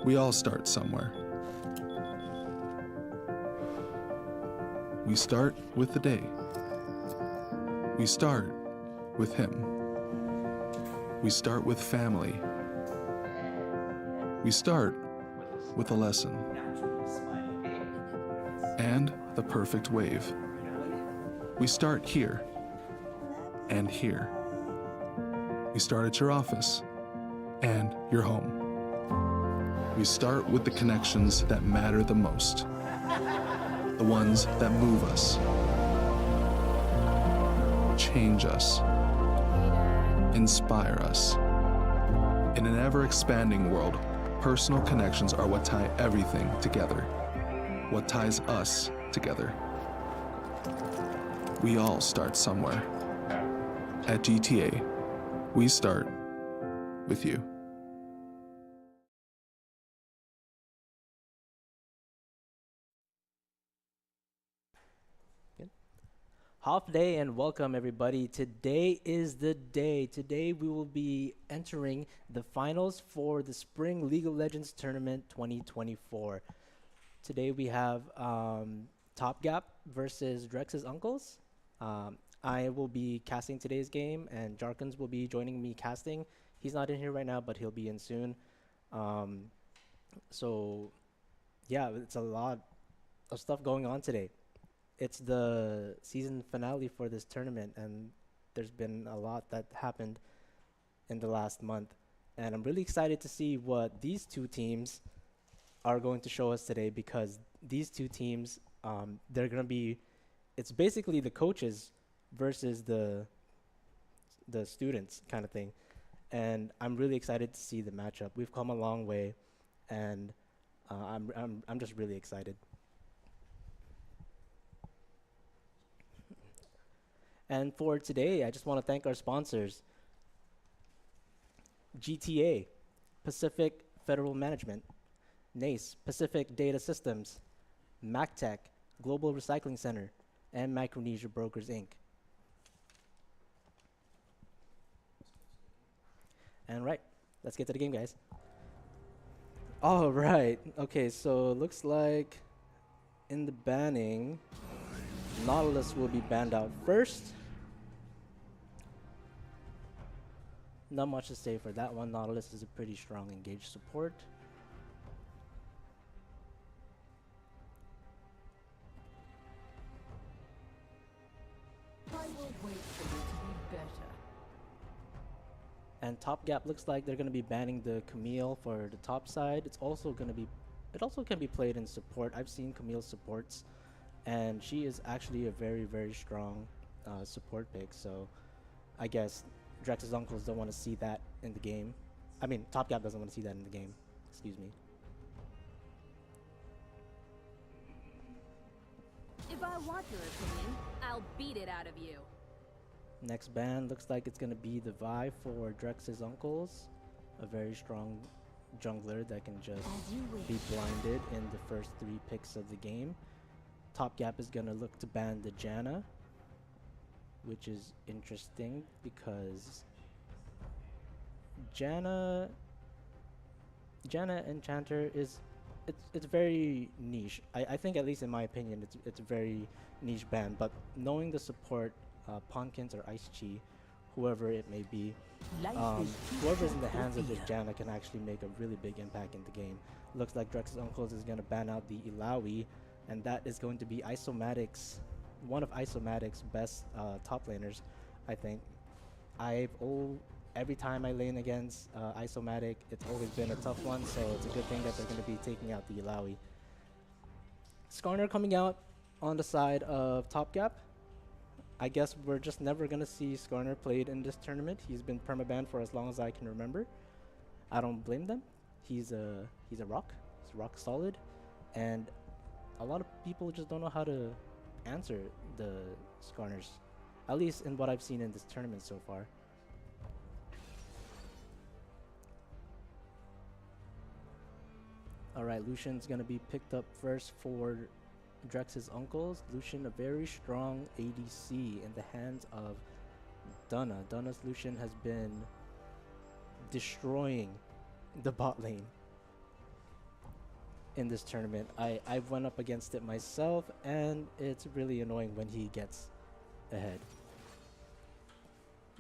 We all start somewhere. We start with the day. We start with him. We start with family. We start with a lesson. And the perfect wave. We start here and here. We start at your office and your home. We start with the connections that matter the most, the ones that move us, change us, inspire us. In an ever-expanding world, personal connections are what tie everything together, what ties us together. We all start somewhere. At GTA, we start with you. Half day and welcome everybody. Today is the day. Today we will be entering the finals for the Spring League of Legends Tournament 2024. Today we have Top Gap versus Drex's Uncles. I will be casting today's game and Jarkins will be joining me casting. He's not in here right now, but he'll be in soon. So yeah, it's a lot of stuff going on today. It's the season finale for this tournament, and there's been a lot that happened in the last month. And I'm really excited to see what these two teams are going to show us today, because these two teams, they're going to be, it's basically the coaches versus the students kind of thing. And I'm really excited to see the matchup. We've come a long way, and I'm just really excited. And for today, I just want to thank our sponsors: GTA, Pacific Federal Management, NACE, Pacific Data Systems, MacTech, Global Recycling Center, and Micronesia Brokers, Inc. And right, let's get to the game, guys. All right, okay, so looks like in the banning, Nautilus will be banned out first. Not much to say for that one. Nautilus is a pretty strong engaged support. I will wait for you to be better. And Top Gap looks like they're going to be banning the Camille for the top side. It's also going to be, it also can be played in support. I've seen Camille supports, and she is actually a very, very strong support pick. So I guess Drex's uncles don't want to see that in the game. I mean, Top Gap doesn't want to see that in the game. Excuse me. If I want your opinion, I'll beat it out of you. Next ban looks like it's going to be the Vi for Drex's uncles. A very strong jungler that can just be blinded in the first 3 picks of the game. Top Gap is going to look to ban the Janna, which is interesting because Janna Enchanter is it's very niche. I think, at least in my opinion, it's a very niche ban. But knowing the support, Ponkins or Ice Chi, whoever it may be, whoever's in the hands of this Janna can actually make a really big impact in the game. Looks like Drex's Uncles is going to ban out the Illaoi, and that is going to be Isomatic's, one of Isomatic's best top laners, I think. Every time I lane against Isomatic, it's always been a tough one, so it's a good thing that they're going to be taking out the Illaoi. Skarner coming out on the side of Top Gap. I guess we're just never going to see Skarner played in this tournament. He's been permabanned for as long as I can remember. I don't blame them. He's a rock. He's rock solid. And a lot of people just don't know how to answer the Skarners, at least in what I've seen in this tournament so far. Alright, Lucian's gonna be picked up first for Drex's uncles. Lucian, a very strong ADC in the hands of Dunna. Dunna's Lucian has been destroying the bot lane. in this tournament. I've went up against it myself, and it's really annoying when he gets ahead.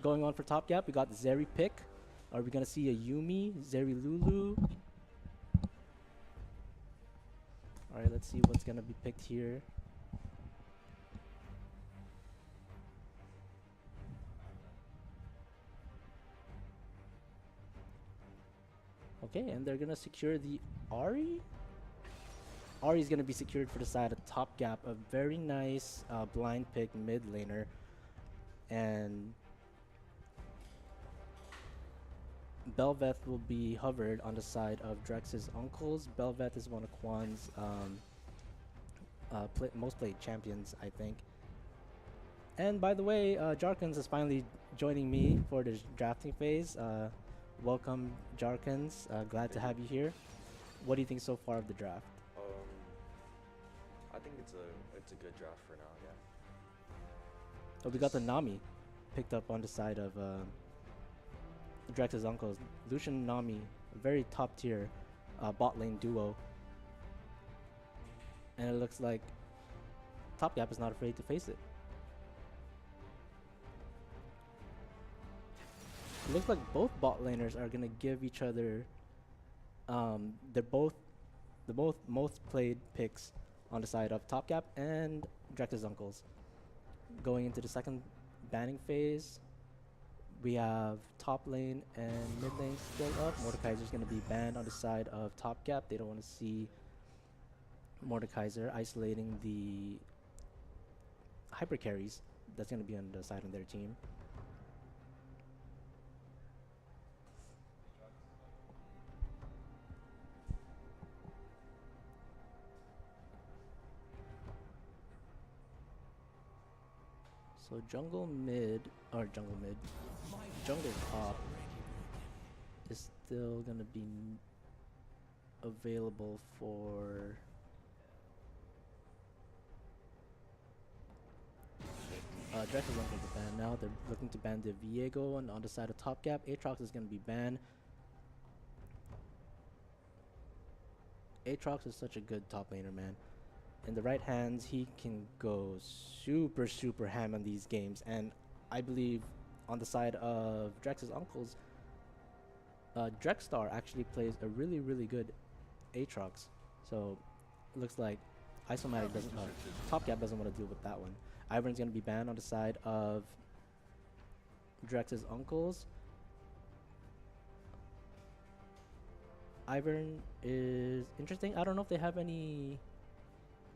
Going on for top gap, we got Zeri pick. Are we gonna see a Yumi, Zeri Lulu? Alright, let's see what's gonna be picked here. Okay, and they're gonna secure the Ari? Ari's gonna be secured for the side of top gap. A very nice blind pick mid laner. And Belveth will be hovered on the side of Drex's uncles. Belveth is one of Quan's most played champions, I think. And by the way, Jarkins is finally joining me for the drafting phase. Welcome, Jarkins. Glad to have you here. What do you think so far of the draft? I think it's a good draft for now. Yeah. Oh, we got the Nami picked up on the side of Drex's uncles. Lucian and Nami, a very top tier bot lane duo. And it looks like Top Gap is not afraid to face it. It looks like both bot laners are gonna give each other. They're both the most played picks on the side of Top Gap and Drex's uncles. Going into the second banning phase, we have top lane and mid lane still up. Mordekaiser's gonna be banned on the side of Top Gap. They don't want to see Mordekaiser isolating the hyper carries. That's gonna be on the side of their team. So jungle top is still gonna be available for Drex is looking to ban now. They're looking to ban the Viego, and on the side of Top Gap, Aatrox is gonna be banned. Aatrox is such a good top laner, man. In the right hands, he can go super ham on these games, and I believe on the side of Drex's uncles, Drexstar actually plays a really good Aatrox. So it looks like Isomatic doesn't, Top Gap doesn't want to deal with that one. Ivern's gonna be banned on the side of Drex's uncles. Ivern is interesting. I don't know if they have any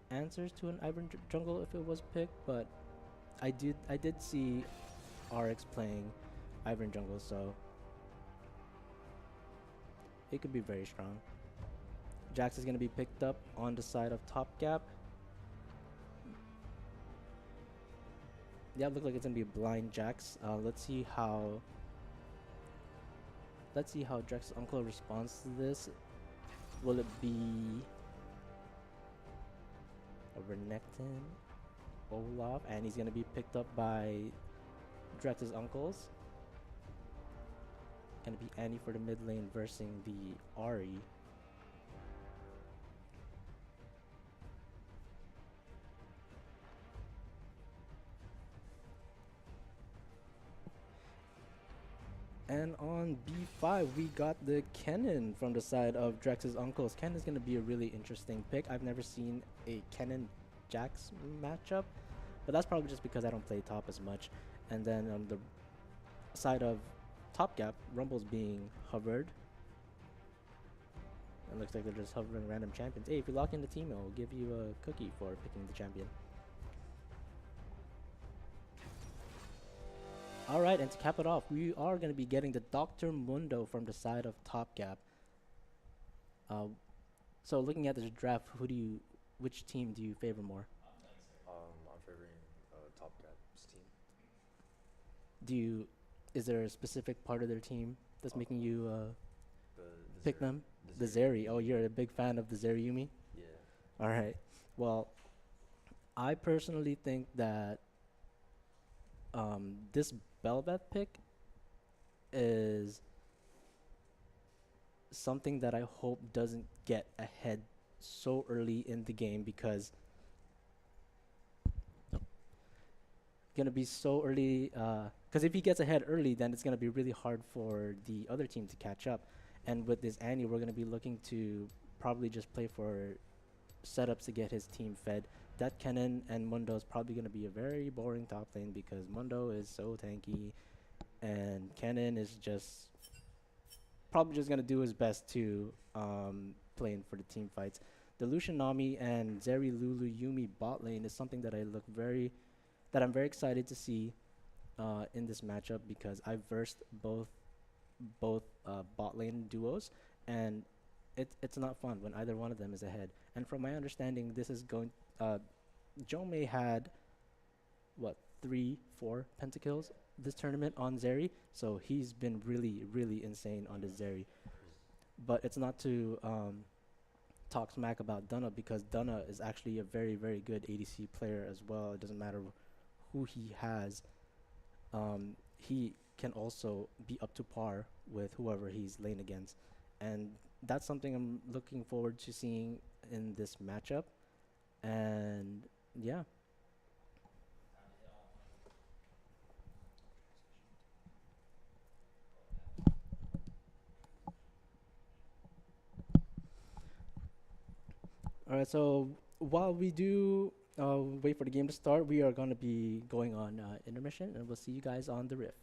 answers to an Ivern jungle if it was picked, but I did see RX playing Ivern jungle, so it could be very strong. Jax is gonna be picked up on the side of Top Gap. Yeah, it looks like it's gonna be a blind Jax. Let's see how Drex's uncle responds to this. Will it be a Renekton, Olaf, and he's gonna be picked up by Drex's uncles. Gonna be Annie for the mid lane versus the Ahri. And on B5, we got the Kennen from the side of Drex's uncles. Kennen's going to be a really interesting pick. I've never seen a Kennen-Jax matchup, but that's probably just because I don't play top as much. And then on the side of Top Gap, Rumble's being hovered. It looks like they're just hovering random champions. Hey, if you lock in the team, it will give you a cookie for picking the champion. Alright, and to cap it off, we are going to be getting the Dr. Mundo from the side of Top Gap. So looking at this draft, which team do you favor more? I'm favoring Top Gap's team. Is there a specific part of their team that's making you The pick Zeri. them? The Zeri. Oh, you're a big fan of the Zeri Yumi? Yeah. Alright. Well, I personally think that this Belveth pick is something that I hope doesn't get ahead so early in the game because gonna be so early. Because if he gets ahead early, then it's gonna be really hard for the other team to catch up. And with this Annie, we're gonna be looking to probably just play for setups to get his team fed. That Kennen and Mundo is probably gonna be a very boring top lane because Mundo is so tanky, and Kennen is just probably just gonna do his best to playing for the team fights. The Lucian Nami and Zeri Lulu Yumi bot lane is something that I'm very excited to see in this matchup because I've versed both bot lane duos, and it's not fun when either one of them is ahead. And from my understanding, this is going. Jome had what 3, 4 pentakills this tournament on Zeri, so he's been really really insane on the Zeri. But it's not to talk smack about Dunna because Dunna is actually a very very good ADC player as well. It doesn't matter who he has, he can also be up to par with whoever he's lane against, and that's something I'm looking forward to seeing in this matchup. And yeah, all right. So while we do wait for the game to start, we are gonna be going on intermission, and we'll see you guys on the riff.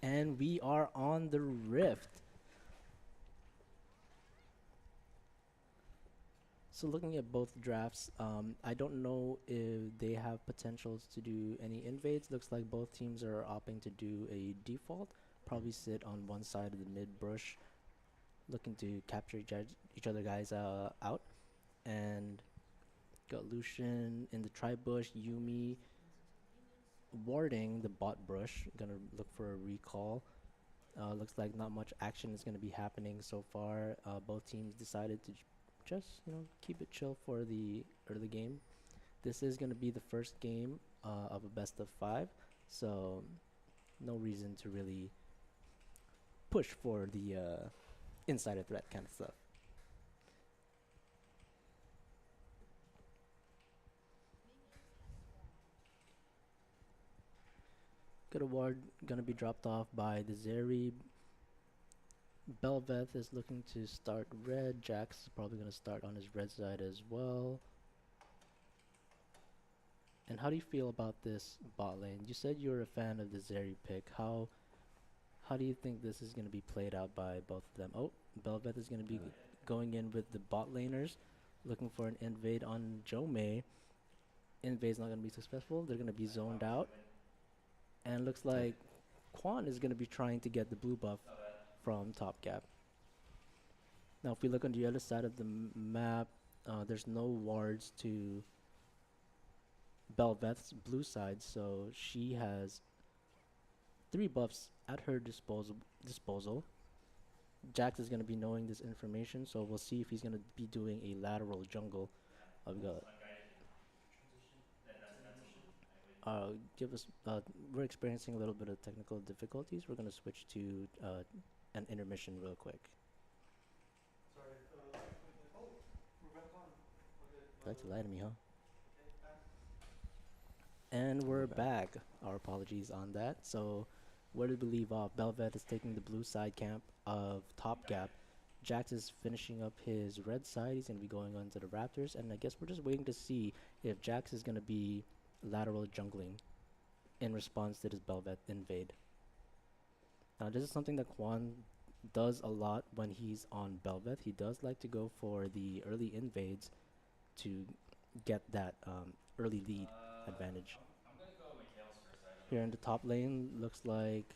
And we are on the rift. So looking at both drafts, I don't know if they have potentials to do any invades. Looks like both teams are opting to do a default. Probably sit on one side of the mid brush, looking to capture each other guys out. And got Lucian in the tri bush, Yumi warding the bot brush. Gonna look for a recall. Looks like not much action is gonna be happening so far. Both teams decided to just keep it chill for the early game. This is gonna be the first game of a best of 5, so no reason to really push for the insider threat kind of stuff. Good award gonna be dropped off by the Zeri. Belveth is looking to start red. Jax is probably gonna start on his red side as well. And how do you feel about this bot lane? You said you're a fan of the Zeri pick. How do you think this is gonna be played out by both of them? Oh, Belveth is gonna be going in with the bot laners, looking for an invade on Jomei. Invade's not gonna be successful. They're gonna be zoned out. And looks like Quan is going to be trying to get the blue buff from top gap. Now, if we look on the other side of the map, there's no wards to Belveth's blue side, so she has 3 buffs at her disposal. Jax is going to be knowing this information, so we'll see if he's going to be doing a lateral jungle. We got give us we're experiencing a little bit of technical difficulties. We're going to switch to an intermission real quick. You like to lie to me, huh? And we're back. Our apologies on that. So where did we leave off? Belveth is taking the blue side camp of top gap. Jax is finishing up his red side. He's going to be going on to the Raptors, and I guess we're just waiting to see if Jax is going to be lateral jungling in response to this Belveth invade. Now, this is something that Quan does a lot when he's on Belveth. He does like to go for the early invades to get that early lead advantage. Here in the top lane, looks like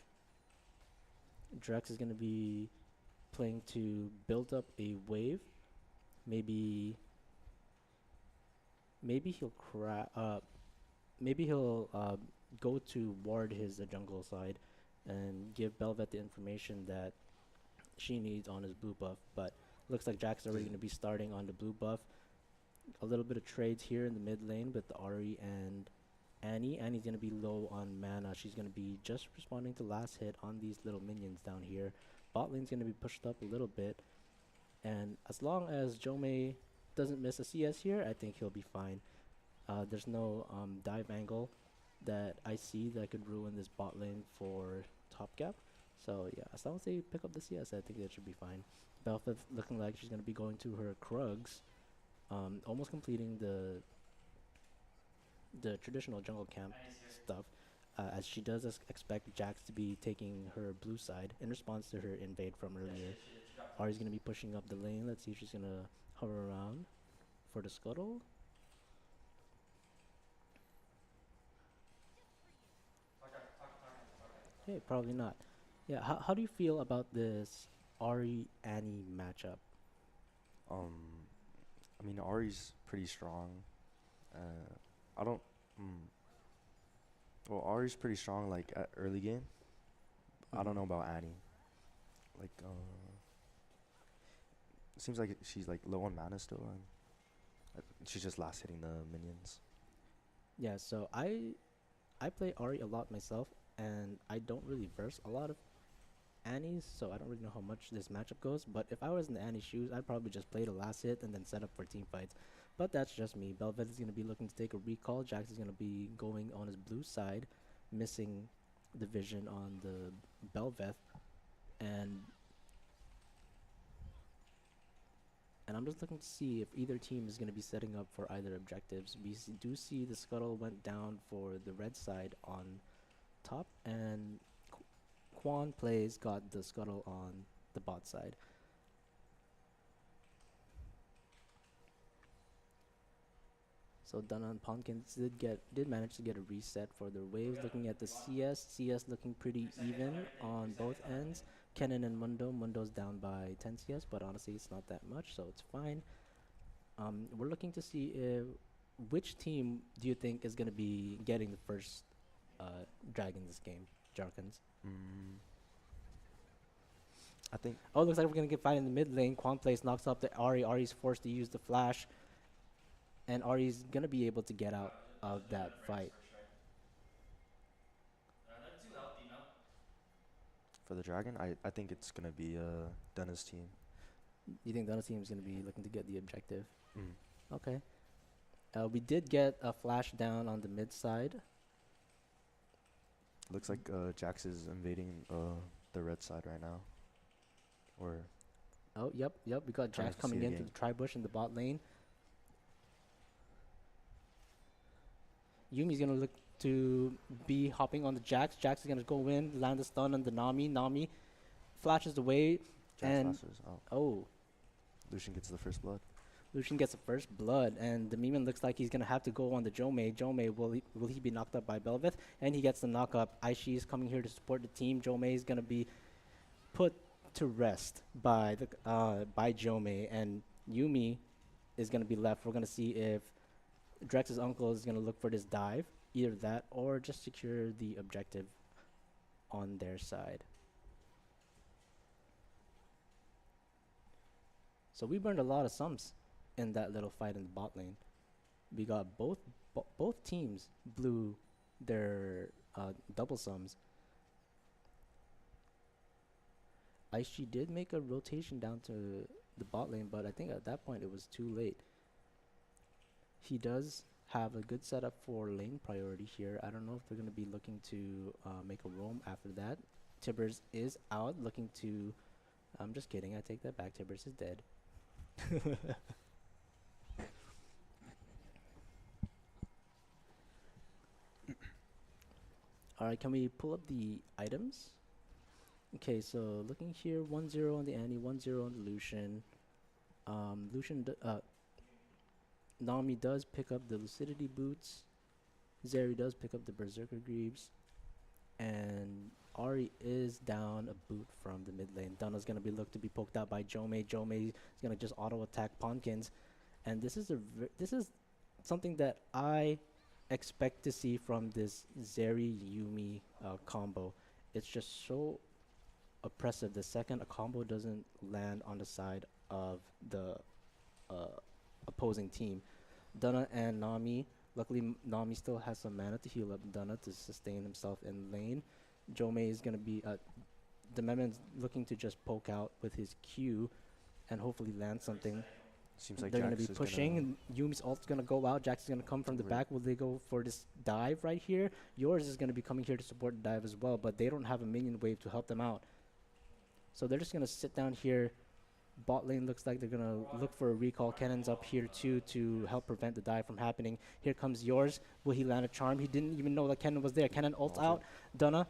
Drex is going to be playing to build up a wave. Maybe he'll go to ward his jungle side and give Belveth the information that she needs on his blue buff. But looks like Jack's already going to be starting on the blue buff. A little bit of trades here in the mid lane with Ari and Annie. Annie's going to be low on mana. She's going to be just responding to last hit on these little minions down here. Bot lane's going to be pushed up a little bit. And as long as Jomei doesn't miss a CS here, I think he'll be fine. There's no dive angle that I see that could ruin this bot lane for top gap. So yeah, as long as they pick up the CS, I think that should be fine. Belveth looking like she's going to be going to her Krugs, almost completing the traditional jungle camp stuff, as she does expect Jax to be taking her blue side in response to her invade from earlier. Ari's going to be pushing up the lane. Let's see if she's going to hover around for the scuttle. Okay, probably not. Yeah, how do you feel about this Ari-Annie matchup? I mean, Ari's pretty strong. I don't. Well, Ari's pretty strong, like at early game. I don't know about Annie. Like, it seems like she's like low on mana still, and she's just last hitting the minions. Yeah, so I play Ari a lot myself, and I don't really verse a lot of Annie's, so I don't really know how much this matchup goes. But if I was in Annie's shoes, I'd probably just play the last hit and then set up for team fights. But that's just me. Belveth is going to be looking to take a recall. Jax is going to be going on his blue side, missing the vision on the Belveth. And I'm just looking to see if either team is going to be setting up for either objectives. We do see the scuttle went down for the red side on top, and Quan plays got the scuttle on the bot side. So Danan Pumpkins did manage to get a reset for their waves. Looking at the CS looking pretty even on both ends. Kennen and Mundo's down by 10 CS, but honestly it's not that much, so it's fine. We're looking to see which team do you think is going to be getting the first drag in this game, Jarkins? I think. Oh, it looks like we're going to get fight in the mid lane. Quan plays knocks up the Ari. Ari's forced to use the flash, and Ari's going to be able to get out of that fight. For the Dragon, I think it's gonna be Dunna's team. You think the other team is going to be looking to get the objective? Mm. Okay. We did get a flash down on the mid side. Looks like Jax is invading the red side right now. Or Oh, yep. We got Trying Jax to coming see a into gank. the tri-bush in the bot lane. Yumi's going to look to be hopping on the Jax. Jax is going to go in, land the stun on the Nami. Nami flashes away. Jax And lasers. Oh, oh, Lucian gets the first blood. Lucian gets the first blood, and the Mimian looks like he's gonna have to go on the Jomei. Jomei, will he be knocked up by Belveth? And he gets the knock up. Aishi is coming here to support the team. Jomei is gonna be put to rest by the by Jomei, and Yumi is gonna be left. We're gonna see if Drex's uncle is gonna look for this dive, either that or just secure the objective on their side. So we burned a lot of sums in that little fight in the bot lane. We got both teams blew their double sums. Aishi did make a rotation down to the bot lane, but I think at that point it was too late. He does have a good setup for lane priority here. I don't know if they're going to be looking to make a roam after that. Tibbers is out looking to... I'm just kidding. I take that back. Tibbers is dead. Alright, can we pull up the items? Okay, so looking here, 1-0 on the Annie, 1-0 on the Lucian. Nami does pick up the Lucidity Boots. Zeri does pick up the Berserker Greaves. And Ari is down a boot from the mid lane. Dunna's going to be looked to be poked out by Jomei. Jomei is going to just auto attack Ponkins. And this is something that I expect to see from this Zeri Yumi combo. It's just so oppressive. The second a combo doesn't land on the side of the opposing team, Dunna and Nami. Luckily, Nami still has some mana to heal up Dunna to sustain himself in lane. Jomei is going to be... the Memen's looking to just poke out with his Q and hopefully land something. Seems like They're going to Jax be is pushing, gonna and Yumi's ult's going to go out. Jax is going to come from the Right. back. Will they go for this dive right here? Yours is going to be coming here to support the dive as well, but they don't have a minion wave to help them out. So they're just going to sit down here. Bot lane looks like they're going to look for a recall. Cannon's up here too to help prevent the dive from happening. Here comes yours. Will he land a charm? He didn't even know that Cannon was there. Cannon ults out. Dunna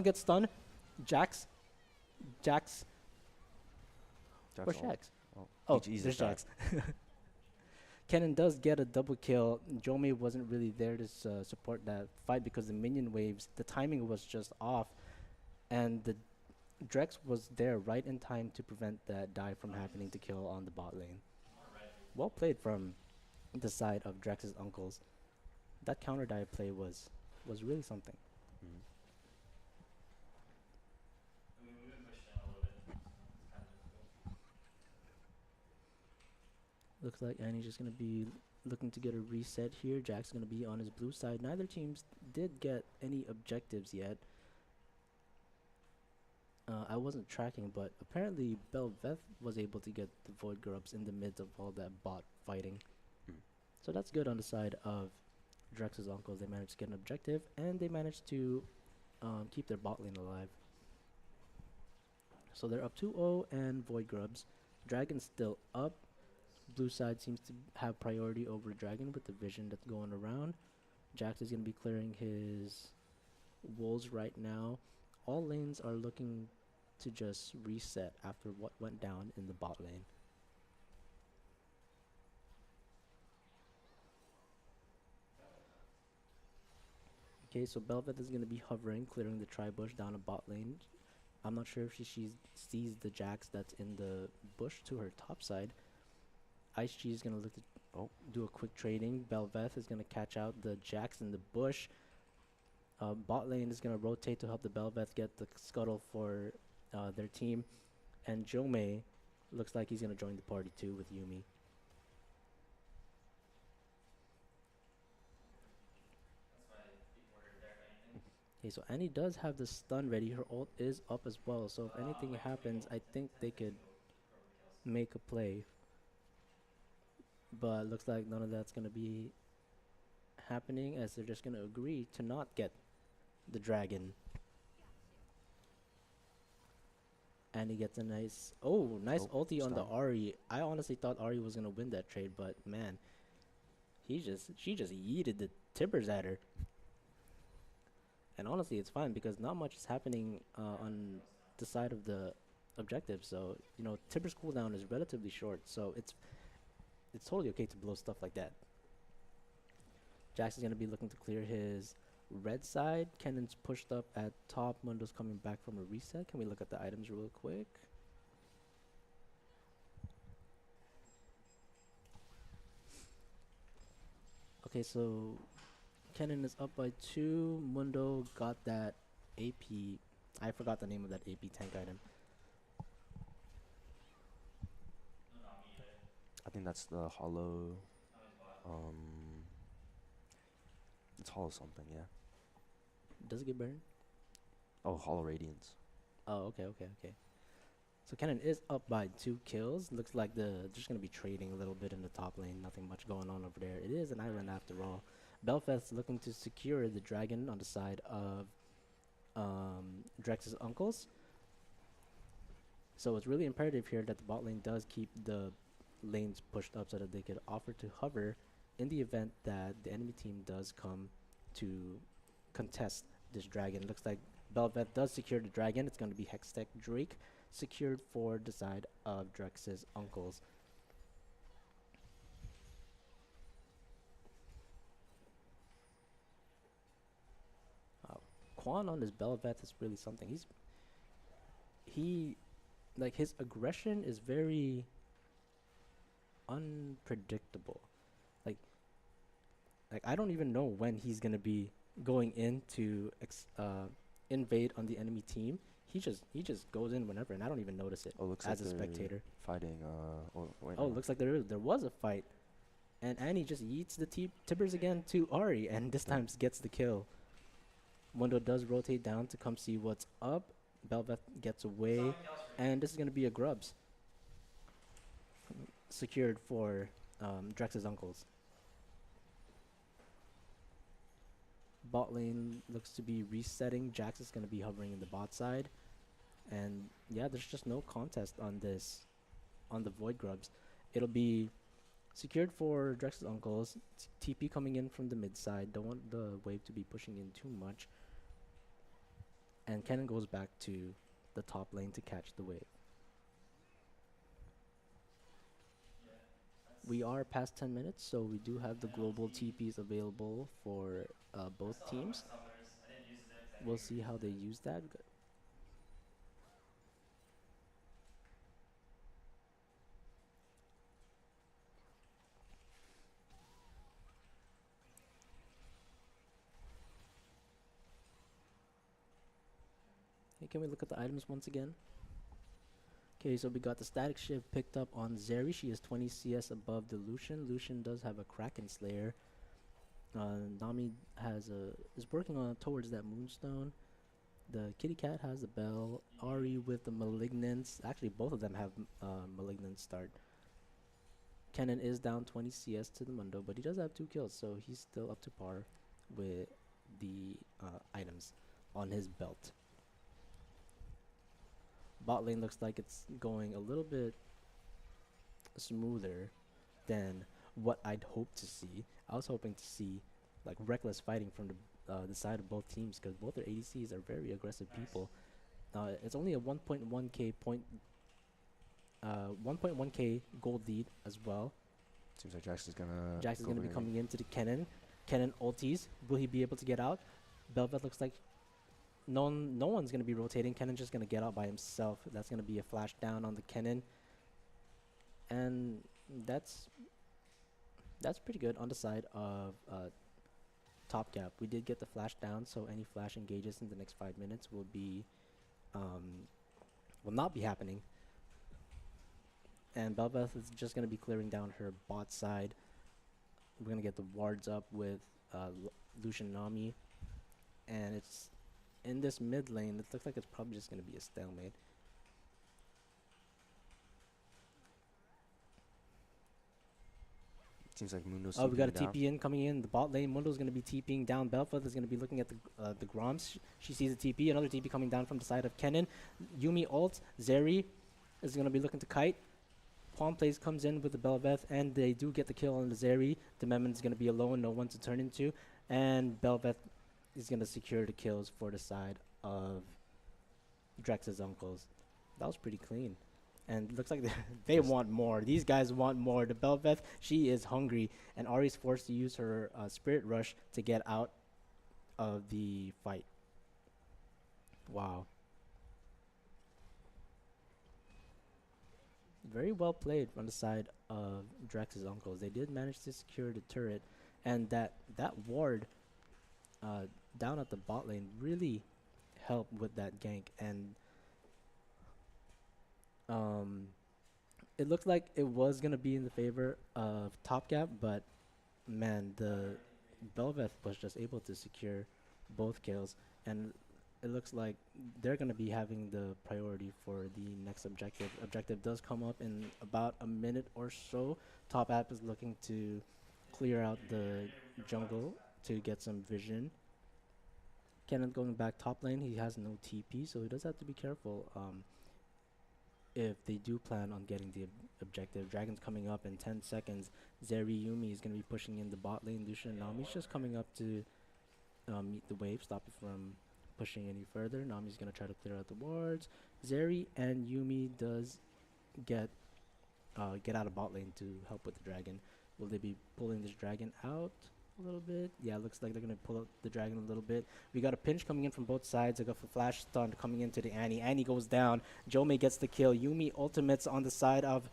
gets stunned. Jax. Jax Where's ult. Jax? Oh, Oh, he there's died. Jax. Cannon does get a double kill. Jomei wasn't really there to support that fight because the minion waves, the timing was just off. And the Drex was there right in time to prevent that dive from happening to kill on the bot lane. Well played from the side of Drex's uncles. That counter dive play was really something. Mm. Looks like Annie's just going to be looking to get a reset here. Jack's going to be on his blue side. Neither teams did get any objectives yet. I wasn't tracking, but apparently Belveth was able to get the Void Grubs in the midst of all that bot fighting. Mm. So that's good on the side of Drex's uncles. They managed to get an objective, and they managed to keep their bot lane alive. So they're up 2-0 and Void Grubs. Dragon's still up. Blue side seems to have priority over Dragon with the vision that's going around. Jax is going to be clearing his wolves right now. All lanes are looking to just reset after what went down in the bot lane. Okay, so Belveth is going to be hovering, clearing the tri-bush down a bot lane. I'm not sure if she sees the Jax that's in the bush to her top side. Ice G is going to look to do a quick trading. Belveth is going to catch out the Jax in the bush. Bot lane is going to rotate to help the Belveth get the scuttle for their team. And Jomei looks like he's going to join the party too with Yumi. Okay, so Annie does have the stun ready. Her ult is up as well. So if anything happens, I think they could make a play. But looks like none of that's gonna be happening, as they're just gonna agree to not get the dragon. And he gets a nice, nice Oh, ulti on the stun. Ari. I honestly thought Ari was gonna win that trade, but man, she just yeeted the tibbers at her. And honestly, it's fine because not much is happening on the side of the objective. So you know, tibbers cooldown is relatively short, so it's totally okay to blow stuff like that. Jax is gonna be looking to clear his red side. Kennon's pushed up at top. Mundo's coming back from a reset. Can we look at the items real quick? Okay, so Kennen is up by 2. Mundo got that AP. I forgot the name of that AP tank item. I think that's the hollow. Um, it's hollow something, yeah. Does it get burned? Oh, hollow radiance. Oh, okay. So Kennen is up by 2 kills. Looks like they're just gonna be trading a little bit in the top lane. Nothing much going on over there. It is an island after all. Belfast's looking to secure the dragon on the side of Drex's uncles. So it's really imperative here that the bot lane does keep the lanes pushed up so that they could offer to hover in the event that the enemy team does come to contest this dragon. Looks like Belvet does secure the dragon. It's going to be Hextech Drake secured for the side of Drex's uncles. Quan on his Belvet is really something. He like his aggression is very unpredictable. Like I don't even know when he's gonna be going in to invade on the enemy team. He just goes in whenever, and I don't even notice it Oh, looks as like a they're spectator. fighting. Oh, wait, Oh, no. looks like there was a fight, and Annie just yeets the tibbers again to Ari, and this Yeah. time gets the kill. Mundo does rotate down to come see what's up. Belveth gets away, and this is gonna be a grubs secured for Drex's uncles. Bot lane looks to be resetting. Jax is going to be hovering in the bot side. And yeah, there's just no contest on this, on the Void Grubs. It'll be secured for Drex's uncles. TP coming in from the mid side. Don't want the wave to be pushing in too much. And Kennen goes back to the top lane to catch the wave. We are past 10 minutes, so we do have the global TPs available for both teams. We'll see how they use that. Hey, can we look at the items once again? Okay, so we got the static shift picked up on Zeri. She is 20 CS above the Lucian. Lucian does have a Kraken Slayer. Nami is working on towards that Moonstone. The Kitty Cat has the Bell. Ari with the Malignance. Actually, both of them have Malignant start. Kennen is down 20 CS to the Mundo, but he does have 2 kills, so he's still up to par with the items on his belt. Bot lane looks like it's going a little bit smoother than what I'd hoped to see. I was hoping to see like reckless fighting from the side of both teams, because both their ADCs are very aggressive people. It's only a 1.1k 1.1k gold lead as well. Seems like Jax is gonna. Jax is go going to be for it. coming into the Kennen. Kennen ultis. Will he be able to get out? Belvet looks like no one's going to be rotating. Kennen's just going to get out by himself. That's going to be a flash down on the Kennen. And that's pretty good on the side of top gap. We did get the flash down, so any flash engages in the next 5 minutes will not be happening. And Belbeth is just going to be clearing down her bot side. We're going to get the wards up with Lucian Nami. And it's in this mid lane, it looks like it's probably just going to be a stalemate. Seems like Mundo's Oh, we got a TPing down. TP in coming in the bot lane. Mundo's going to be TPing down. Belfast is going to be looking at the Groms. She sees a TP. Another TP coming down from the side of Kennen. Yumi ult. Zeri is going to be looking to kite. Palm Plays comes in with the Belveth, and they do get the kill on the Zeri. The Memon going to be alone, no one to turn into. And Belveth is going to secure the kills for the side of Drex's uncles. That was pretty clean. And looks like they want more. These guys want more. The Belveth, she is hungry. And Ari's forced to use her Spirit Rush to get out of the fight. Wow. Very well played on the side of Drex's uncles. They did manage to secure the turret. And that ward down at the bot lane really helped with that gank. And it looked like it was going to be in the favor of Top Gap, but man, the Belveth was just able to secure both kills, and it looks like they're going to be having the priority for the next objective. Objective does come up in about a minute or so. Top App is looking to clear out the jungle to get some vision. Kennen going back top lane, he has no TP, so he does have to be careful. If they do plan on getting the objective. Dragon's coming up in 10 seconds. Zeri Yumi is going to be pushing in the bot lane. Lucian Nami's just coming up to meet the wave, stop it from pushing any further. Nami's going to try to clear out the wards. Zeri and Yumi does get out of bot lane to help with the dragon. Will they be pulling this dragon out a little bit? Yeah, it looks like they're going to pull out the dragon a little bit. We got a pinch coming in from both sides. I got a flash stun coming into the Annie. Annie goes down. Jome gets the kill. Yumi ultimates on the side of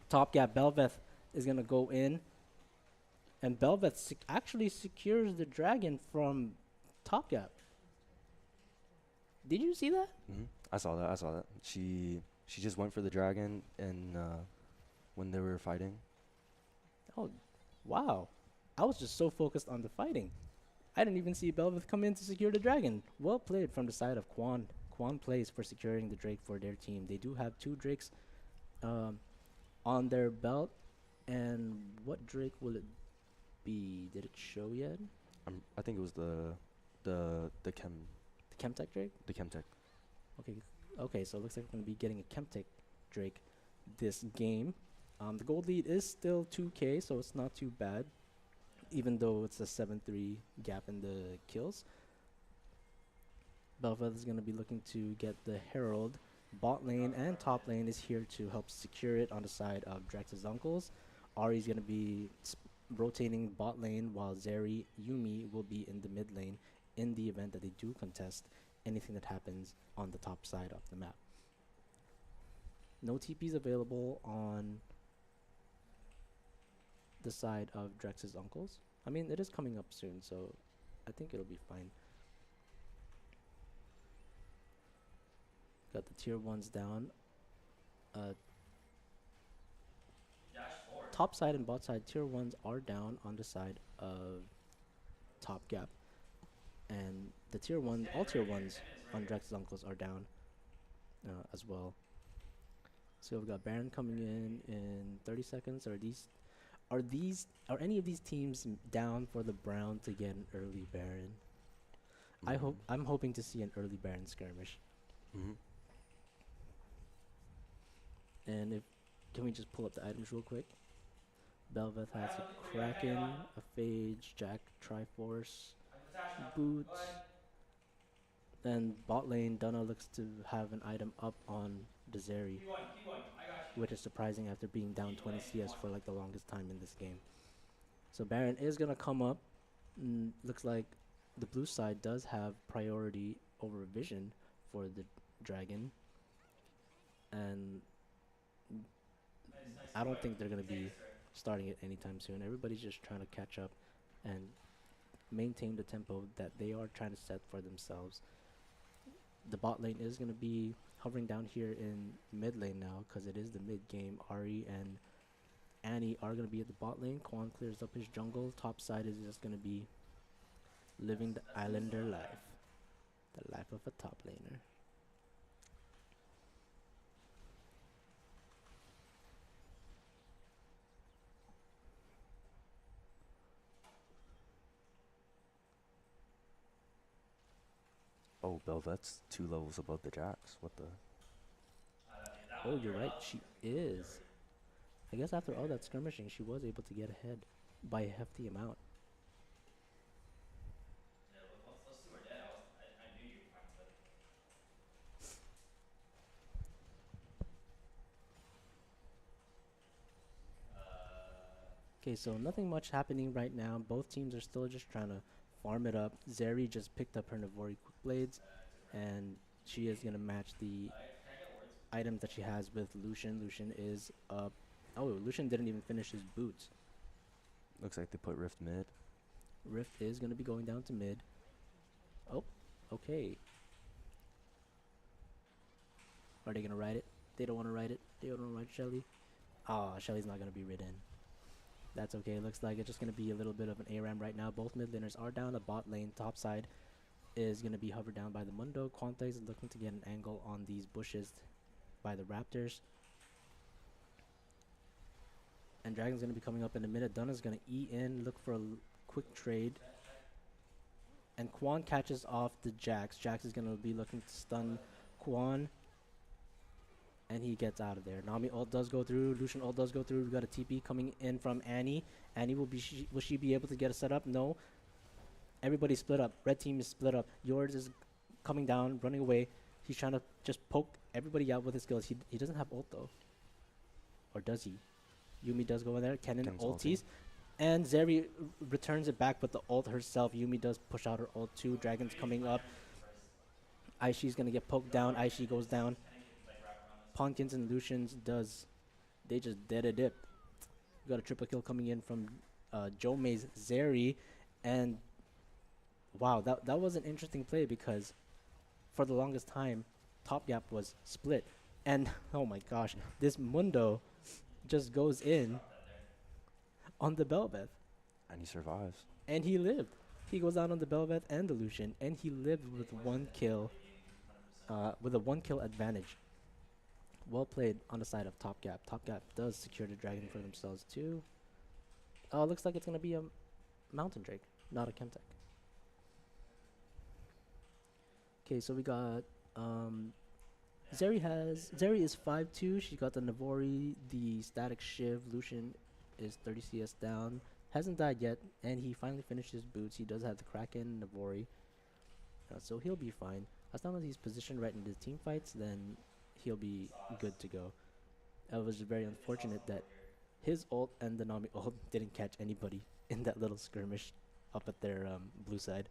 Top Gap. Belveth is going to go in. And Belveth actually secures the dragon from Top Gap. Did you see that? Mm-hmm. I saw that. She just went for the dragon, and when they were fighting. Oh, wow. I was just so focused on the fighting. I didn't even see Belveth come in to secure the dragon. Well played from the side of Quan. Quan plays for securing the Drake for their team. They do have 2 Drakes on their belt. And what Drake will it be? Did it show yet? I think it was the chem. The Chemtech Drake? The Chemtech. Okay, so it looks like we're going to be getting a Chemtech Drake this game. The gold lead is still 2k, so it's not too bad, even though it's a 7-3 gap in the kills. Belveth is going to be looking to get the Herald. Bot lane and top lane is here to help secure it on the side of Drex's uncles. Ari's going to be rotating bot lane, while Zeri Yumi will be in the mid lane in the event that they do contest anything that happens on the top side of the map. No TPs available on the side of Drex's uncles. I mean, it is coming up soon, so I think it'll be fine. Got the tier 1s down. Top side and bot side tier 1s are down on the side of Top Gap. And the tier 1, all tier 1s on Drex's uncles are down as well. So we've got Baron coming in 30 seconds. Are any of these teams down for the Brown to get an early Baron? I'm hoping to see an early Baron skirmish. Mm-hmm. And can we just pull up the items real quick? Belveth has a Kraken, a Phage, Jack, Triforce, Boots. Then bot lane, Dunna looks to have an item up on the Zeri, which is surprising after being down 20 CS for like the longest time in this game. So Baron is going to come up. Looks like the blue side does have priority over Vision for the dragon. And I don't think they're going to be starting it anytime soon. Everybody's just trying to catch up and maintain the tempo that they are trying to set for themselves. The bot lane is going to be hovering down here in mid lane now because it is the mid game. Ari and Annie are going to be at the bot lane. Quan clears up his jungle. Top side is just going to be living the Islander life, the life of a top laner. Oh, Belvette's 2 levels above the Jax. What the? Oh, you're right, she is. I guess after all that skirmishing, she was able to get ahead by a hefty amount. Okay, so nothing much happening right now. Both teams are still just trying to farm it up. Zeri just picked up her Navori Quick Blades, and she is going to match the items that she has with Lucian. Lucian is up. Oh, Lucian didn't even finish his boots. Looks like they put Rift mid. Rift is going to be going down to mid. Oh, okay. Are they going to ride it? They don't want to ride it. They don't want to ride Shelly. Ah, Shelly's not going to be ridden. That's okay. Looks like it's just going to be a little bit of an ARAM right now. Both mid laners are down. The bot lane top side is going to be hovered down by the Mundo. Quante is looking to get an angle on these bushes by the Raptors. And Dragon's going to be coming up in a minute. Dunna's going to E in, look for a quick trade. And Quan catches off the Jax. Jax is going to be looking to stun Quan. And he gets out of there. Nami ult does go through. Lucian ult does go through. We got a TP coming in from Annie. Annie will she be able to get a setup? No. Everybody split up. Red team is split up. Yours is coming down, running away. He's trying to just poke everybody out with his skills. He doesn't have ult though. Or does he? Yumi does go in there. Kennen Kennen's ulties. And Zeri returns it back with the ult herself. Yumi does push out her ult too. Dragon's coming up. Aishi's going to get poked down. Aishi goes down. Ponkins and Lucians they just dead a dip. We got a triple kill coming in from Jomei's Zeri. And wow, that was an interesting play because for the longest time, top gap was split. And oh my gosh, this Mundo just goes in on the Belveth. And he survives. And he lived. He goes out on the Belveth and the Lucian, and he lived with 1 kill, with a 1 kill advantage. Well played on the side of Top Gap. Top Gap does secure the dragon for themselves too. Oh, looks like it's gonna be a Mountain Drake, not a Chemtech. Okay, so we got Zeri is 5-2. She got the Navori, the Static Shiv. Lucian is 30 CS down. Hasn't died yet, and he finally finished his boots. He does have the Kraken, Navori, so he'll be fine. As long as he's positioned right into team fights, then he'll be good to go. It was very unfortunate that his ult and the Nami ult didn't catch anybody in that little skirmish up at their blue side.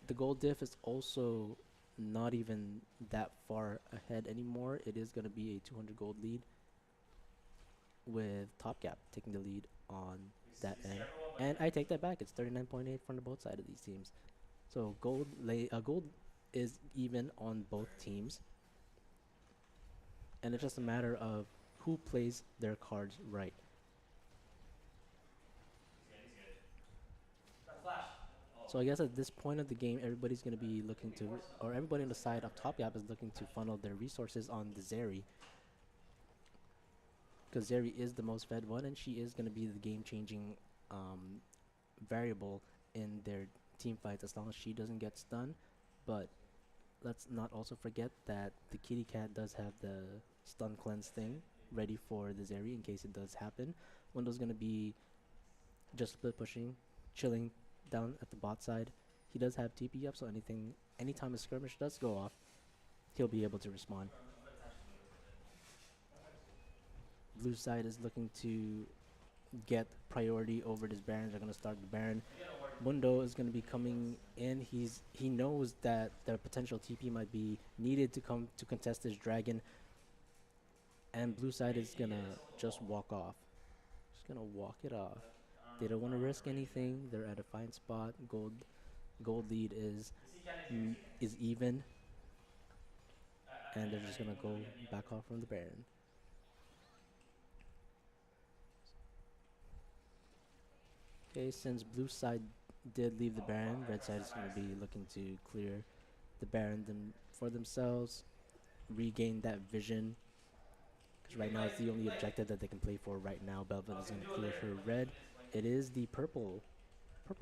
The gold diff is also not even that far ahead anymore. It is going to be a 200 gold lead, with Top Gap taking the lead on that end. And I take that back. It's 39.8 from the both sides of these teams. So gold is even on both teams. And it's just a matter of who plays their cards right. So I guess at this point of the game, everybody's going to be looking to, or everybody on the side of Top Gap is looking to funnel their resources on the Zeri. Because Zeri is the most fed one, and she is going to be the game-changing variable in their team fights as long as she doesn't get stunned. But let's not also forget that the kitty cat does have the stun cleanse thing ready for the Zeri in case it does happen. Window's going to be just split pushing, chilling down at the bot side. He does have TP up, so anytime a skirmish does go off, he'll be able to respond. Blue side is looking to get priority over this Baron. They're going to start the Baron. Mundo is going to be coming in. He knows that the potential TP might be needed to come to contest this dragon. And blue side is going to just walk off. Just going to walk it off. They don't want to risk anything. They're at a fine spot. Gold lead is even. And they're just gonna go back off from the Baron. Okay, since blue side did leave the Baron, red side is gonna be looking to clear the Baron for themselves, regain that vision. Because right now it's the only objective that they can play for right now. Belva is gonna clear her red. It is the purple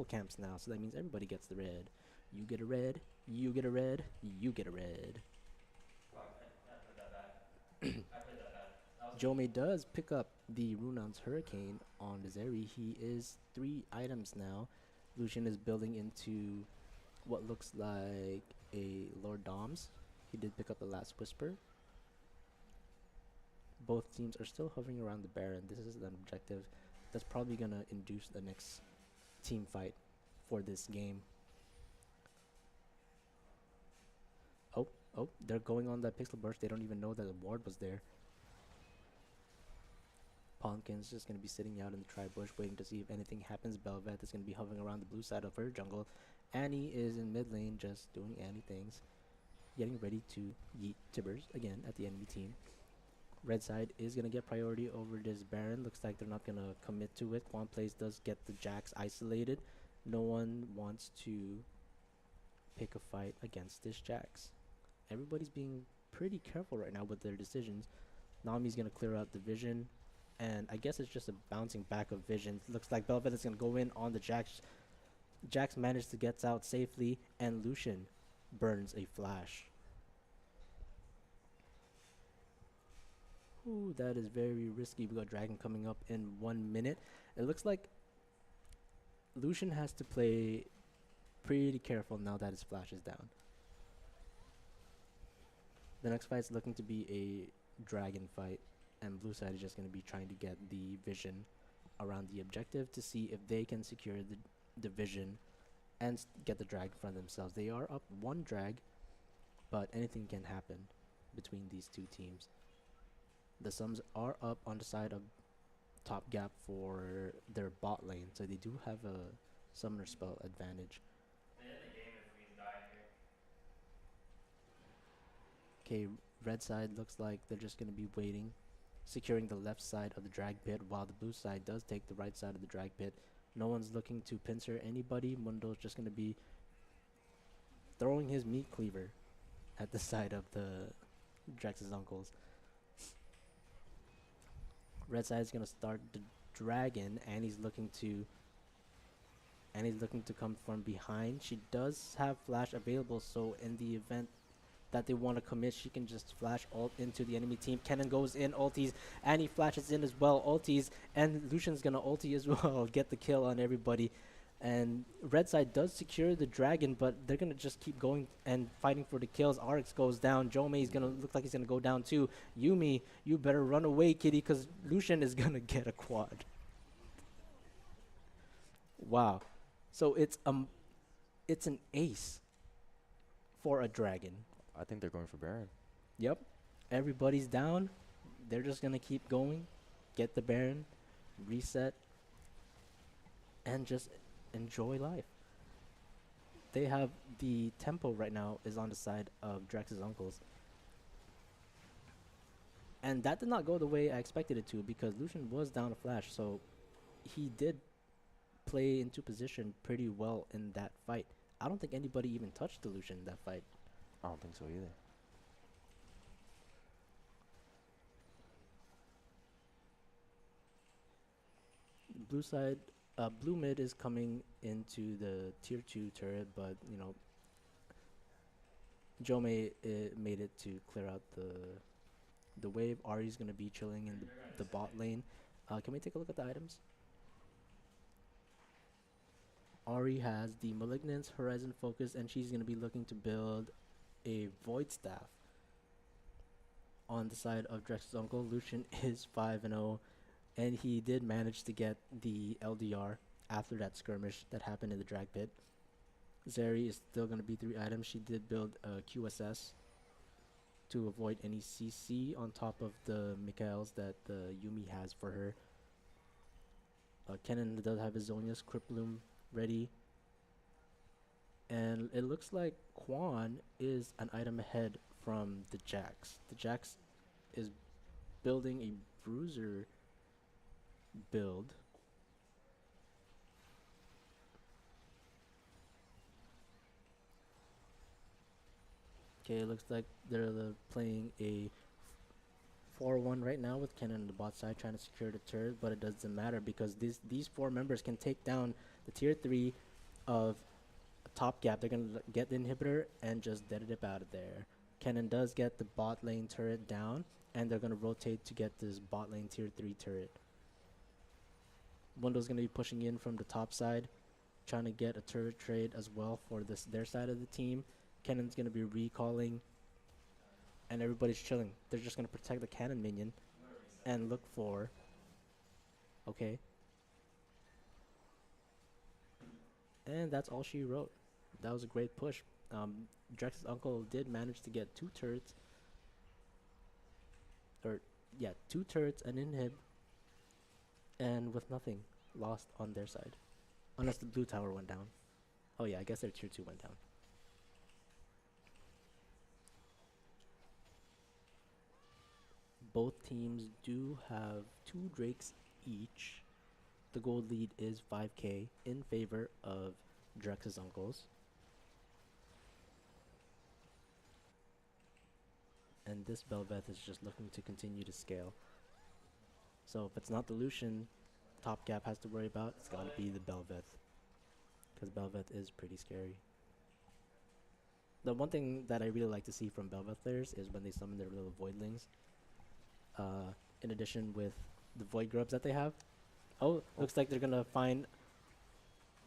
camps now, so that means everybody gets the red. You get a red, you get a red, you get a red. Jome does pick up the Runon's Hurricane on Zeri. He is 3 items now. Lucian is building into what looks like a Lord Doms. He did pick up the Last Whisper. Both teams are still hovering around the Baron. This is an objective that's probably going to induce the next team fight for this game. Oh, they're going on that Pixel Burst. They don't even know that the ward was there. Pumpkin's just going to be sitting out in the tri-bush waiting to see if anything happens. Belvet is going to be hovering around the blue side of her jungle. Annie is in mid lane just doing Annie things. Getting ready to yeet Tibbers again at the enemy team. Red side is going to get priority over this Baron. Looks like they're not going to commit to it. Quan Plays does get the Jax isolated. No one wants to pick a fight against this Jax. Everybody's being pretty careful right now with their decisions. Nami's going to clear out the vision. And I guess it's just a bouncing back of vision. Looks like Belvet is going to go in on the Jax. Jax managed to get out safely. And Lucian burns a flash. Ooh, that is very risky. We got Dragon coming up in 1 minute. It looks like Lucian has to play pretty careful now that his flash is down. The next fight is looking to be a dragon fight, and blue side is just going to be trying to get the vision around the objective to see if they can secure the vision and get the drag from themselves. They are up 1 drag, but anything can happen between these 2 teams. The Sums are up on the side of top gap for their bot lane, so they do have a summoner spell advantage. Okay, red side looks like they're just going to be waiting, securing the left side of the drag pit, while the blue side does take the right side of the drag pit. No one's looking to pincer anybody. Mundo's just going to be throwing his meat cleaver at the side of the Drex's uncles. Red side is going to start the dragon, and he's looking to come from behind. She does have flash available, so in the event that they want to commit, she can just flash ult into the enemy team. Kennen goes in, ulties, and he flashes in as well, ulties, and Lucian's gonna ulti as well, get the kill on everybody. And red side does secure the dragon, but they're gonna just keep going and fighting for the kills. Arx goes down. Jome is gonna look like he's gonna go down too. Yumi, you better run away, kitty, because Lucian is gonna get a quad. Wow. So it's an ace for a dragon. I think they're going for Baron. Yep. Everybody's down. They're just going to keep going, get the Baron, reset, and just enjoy life. They have the tempo right now is on the side of Drex's uncles. And that did not go the way I expected it to, because Lucian was down a flash, so he did play into position pretty well in that fight. I don't think anybody even touched the Lucian in that fight. I don't think so either. Blue side, blue mid is coming into the tier 2 turret, but you know, Jome made it to clear out the wave. Ari's gonna be chilling in the bot lane. Can we take a look at the items? Ari has the Malignance, Horizon Focus, and she's gonna be looking to build a Void Staff. On the side of Drex's uncle, Lucian is 5-0, and he did manage to get the LDR after that skirmish that happened in the drag pit. Zeri is still going to be 3 items. She did build a QSS to avoid any CC on top of the Mikaels that Yumi has for her. Kennen does have his Zonia's Crypt Bloom ready. And it looks like Quan is an item ahead from the Jax. The Jax is building a bruiser build. Okay, it looks like they're playing a 4-1 right now with Kennen on the bot side trying to secure the turret, but it doesn't matter because these four members can take down the tier 3 of top gap. They're going to get the inhibitor and just dead it out of there. Kennen does get the bot lane turret down, and they're going to rotate to get this bot lane tier 3 turret. Mundo's going to be pushing in from the top side, trying to get a turret trade as well for their side of the team. Kennen's going to be recalling, and everybody's chilling. They're just going to protect the cannon minion and look for... Okay. And that's all she wrote. That was a great push. Drex's uncle did manage to get 2 turrets. Yeah, 2 turrets, an inhib, and with nothing lost on their side. Unless the blue tower went down. Oh yeah, I guess their tier 2 went down. Both teams do have 2 Drakes each. The gold lead is 5k in favor of Drex's uncles. And this Bel'Veth is just looking to continue to scale. So if it's not the Lucian top gap has to worry about, it's gotta be the Bel'Veth. Because Bel'Veth is pretty scary. The one thing that I really like to see from Bel'Veth players is when they summon their little voidlings. In addition with the void grubs that they have. Oh, looks like they're gonna find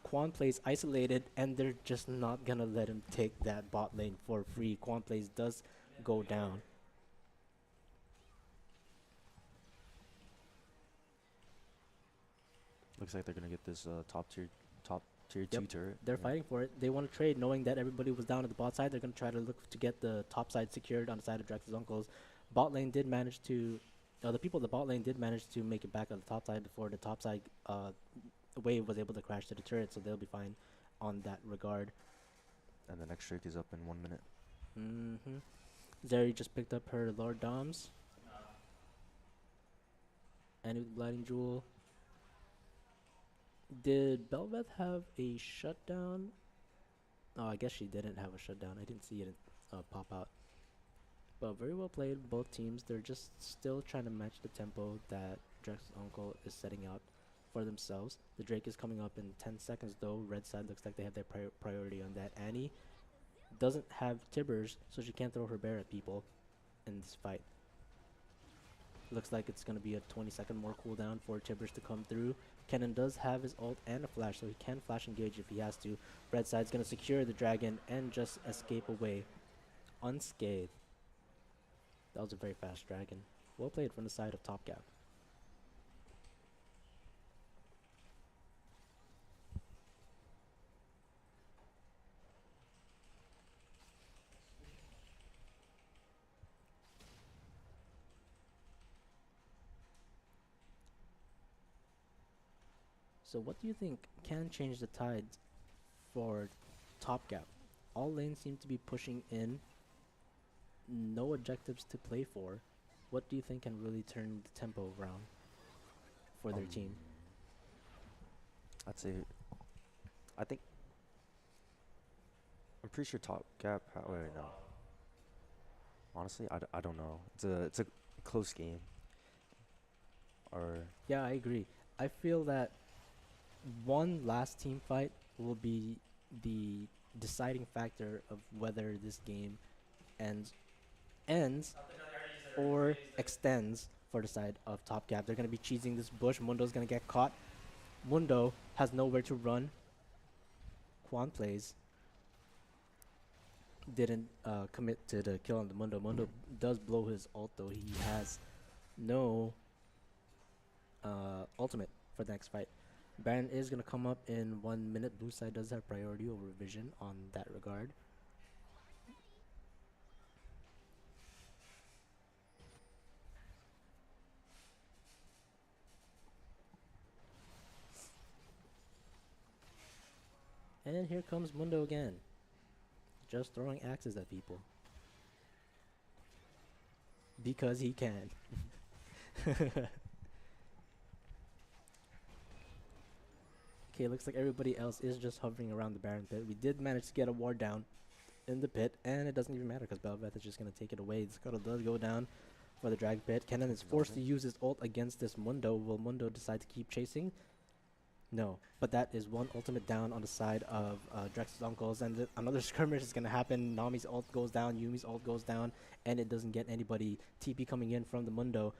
Quan plays isolated, and they're just not gonna let him take that bot lane for free. Quan plays does go down. Looks like they're gonna get this top tier 2 Yep. turret. They're Yeah. fighting for it. They want to trade, knowing that everybody was down at the bot side. They're gonna try to look to get the top side secured on the side of Drex's uncles. Bot lane did manage to. The people at the bot lane did manage to make it back on the top side before the top side wave was able to crash to the turret, so they'll be fine on that regard. And the next streak is up in 1 minute. Zeri just picked up her Lord Doms. And with Blinding Jewel. Did Bel'Veth have a shutdown? Oh, I guess she didn't have a shutdown. I didn't see it pop out. But very well played, both teams. They're just still trying to match the tempo that Drex's uncle is setting out for themselves. The Drake is coming up in 10 seconds though. Red side looks like they have their priority on that. Annie doesn't have Tibbers, so she can't throw her bear at people in this fight. Looks like it's going to be a 20-second more cooldown for Tibbers to come through. Kennen does have his ult and a flash, so he can flash engage if he has to. Red side's going to secure the dragon and just escape away unscathed. That was a very fast dragon. Well played from the side of top gap. So what do you think can change the tide for top gap? All lanes seem to be pushing in. No objectives to play for. What do you think can really turn the tempo around for their team? I'd say, I think, I'm pretty sure top gap. Wait, no. Honestly, I don't know. It's a close game. Or Yeah, I agree. I feel that one last team fight will be the deciding factor of whether this game ends or extends for the side of top gap. They're going to be cheesing this bush. Mundo's going to get caught. Mundo has nowhere to run. Quan plays didn't commit to the kill on the Mundo. Mundo does blow his ult though. He has no ultimate for the next fight. Baron is going to come up in 1 minute. Blue side does have priority over Vision on that regard. And here comes Mundo again. Just throwing axes at people. because he can. Okay, looks like everybody else is just hovering around the Baron pit. We did manage to get a ward down in the pit, and it doesn't even matter because Belveth is just going to take it away. The Scuttle does go down for the drag pit. Kennen is forced to use his ult against this Mundo. Will Mundo decide to keep chasing? No, but that is one ultimate down on the side of Drex's uncles, and another skirmish is going to happen. Nami's ult goes down, Yumi's ult goes down, and it doesn't get anybody. TP coming in from the Mundo,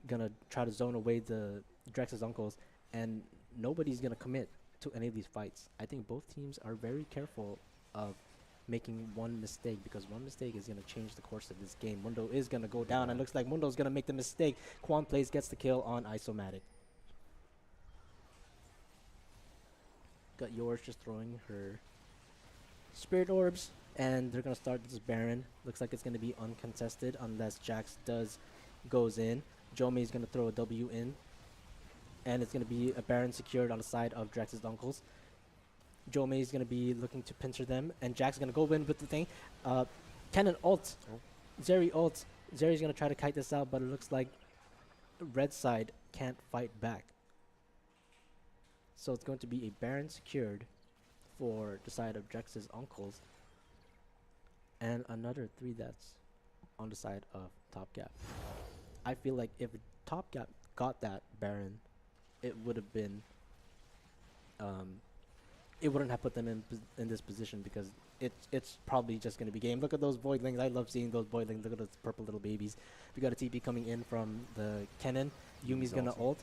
gonna try to zone away the Drex's uncles, and nobody's gonna commit to any of these fights. I think both teams are very careful of making one mistake, because one mistake is gonna change the course of this game. Mundo is gonna go down, and looks like Mundo's gonna make the mistake. Quan Plays gets the kill on Isomatic. Got yours just throwing her spirit orbs, and they're gonna start this Baron. Looks like it's gonna be uncontested unless Jax goes in. Jomei is gonna throw a W in, and it's gonna be a Baron secured on the side of Drex's uncles. Jomei is gonna be looking to pincer them, and Jack's gonna go in with the thing. Kennen ult, Zeri ult. Zeri's gonna try to kite this out, but it looks like red side can't fight back. So it's going to be a Baron secured for the side of Drex's uncles, and another 3 deaths on the side of Top Gap. I feel like if Top Gap got that Baron, it would have been, it wouldn't have put them in this position, because it's probably just going to be game. Look at those Voidlings. I love seeing those Voidlings. Look at those purple little babies. We got a TP coming in from the Kennen. Yumi's going to ult.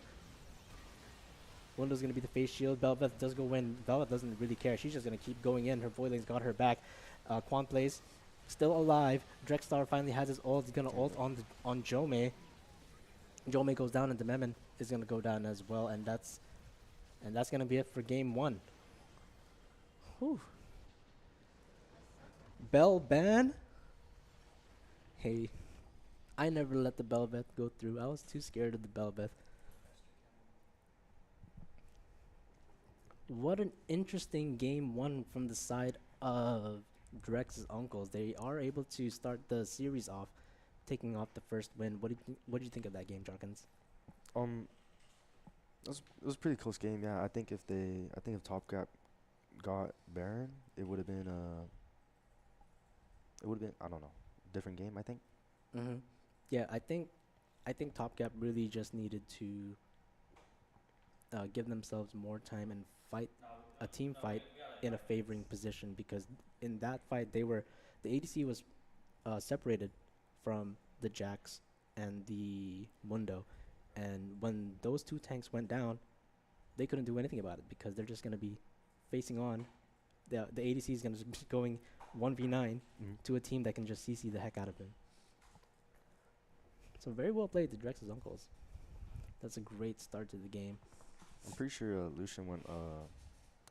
Mundo's going to be the face shield. Belveth does go in. Belveth doesn't really care. She's just going to keep going in. Her Voidlings got her back. Quan Plays still alive. Drexstar finally has his ult. He's going to ult on Jomei. Jomei goes down, and the Memon is going to go down as well. And that's going to be it for game 1. Whew. Bell ban? Hey, I never let the Belveth go through. I was too scared of the Belveth. What an interesting game 1 from the side of Drex's uncles. They are able to start the series off, taking off the first win. What did you think of that game, Jarkins? It was a pretty close game. Yeah, I think if Top Gap got Baron, it would have been I don't know, different game, I think. Yeah, I think Top Gap really just needed to give themselves more time and fight a team fight in a favoring position, because in that fight the ADC was separated from the Jax and the Mundo, and when those 2 tanks went down, they couldn't do anything about it, because they're just going to be facing on. The ADC is going to be going 1v9 to a team that can just CC the heck out of him. So very well played to Drex's uncles. That's a great start to the game. I'm pretty sure Lucian went. I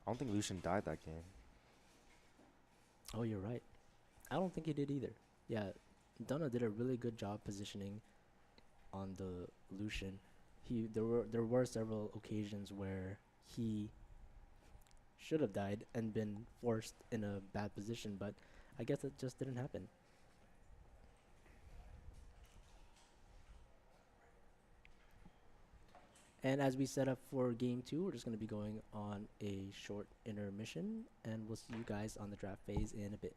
don't think Lucian died that game. Oh, you're right. I don't think he did either. Yeah, Dunna did a really good job positioning on the Lucian. There were several occasions where he should have died and been forced in a bad position, but I guess it just didn't happen. And as we set up for game 2, we're just going to be going on a short intermission, and we'll see you guys on the draft phase in a bit.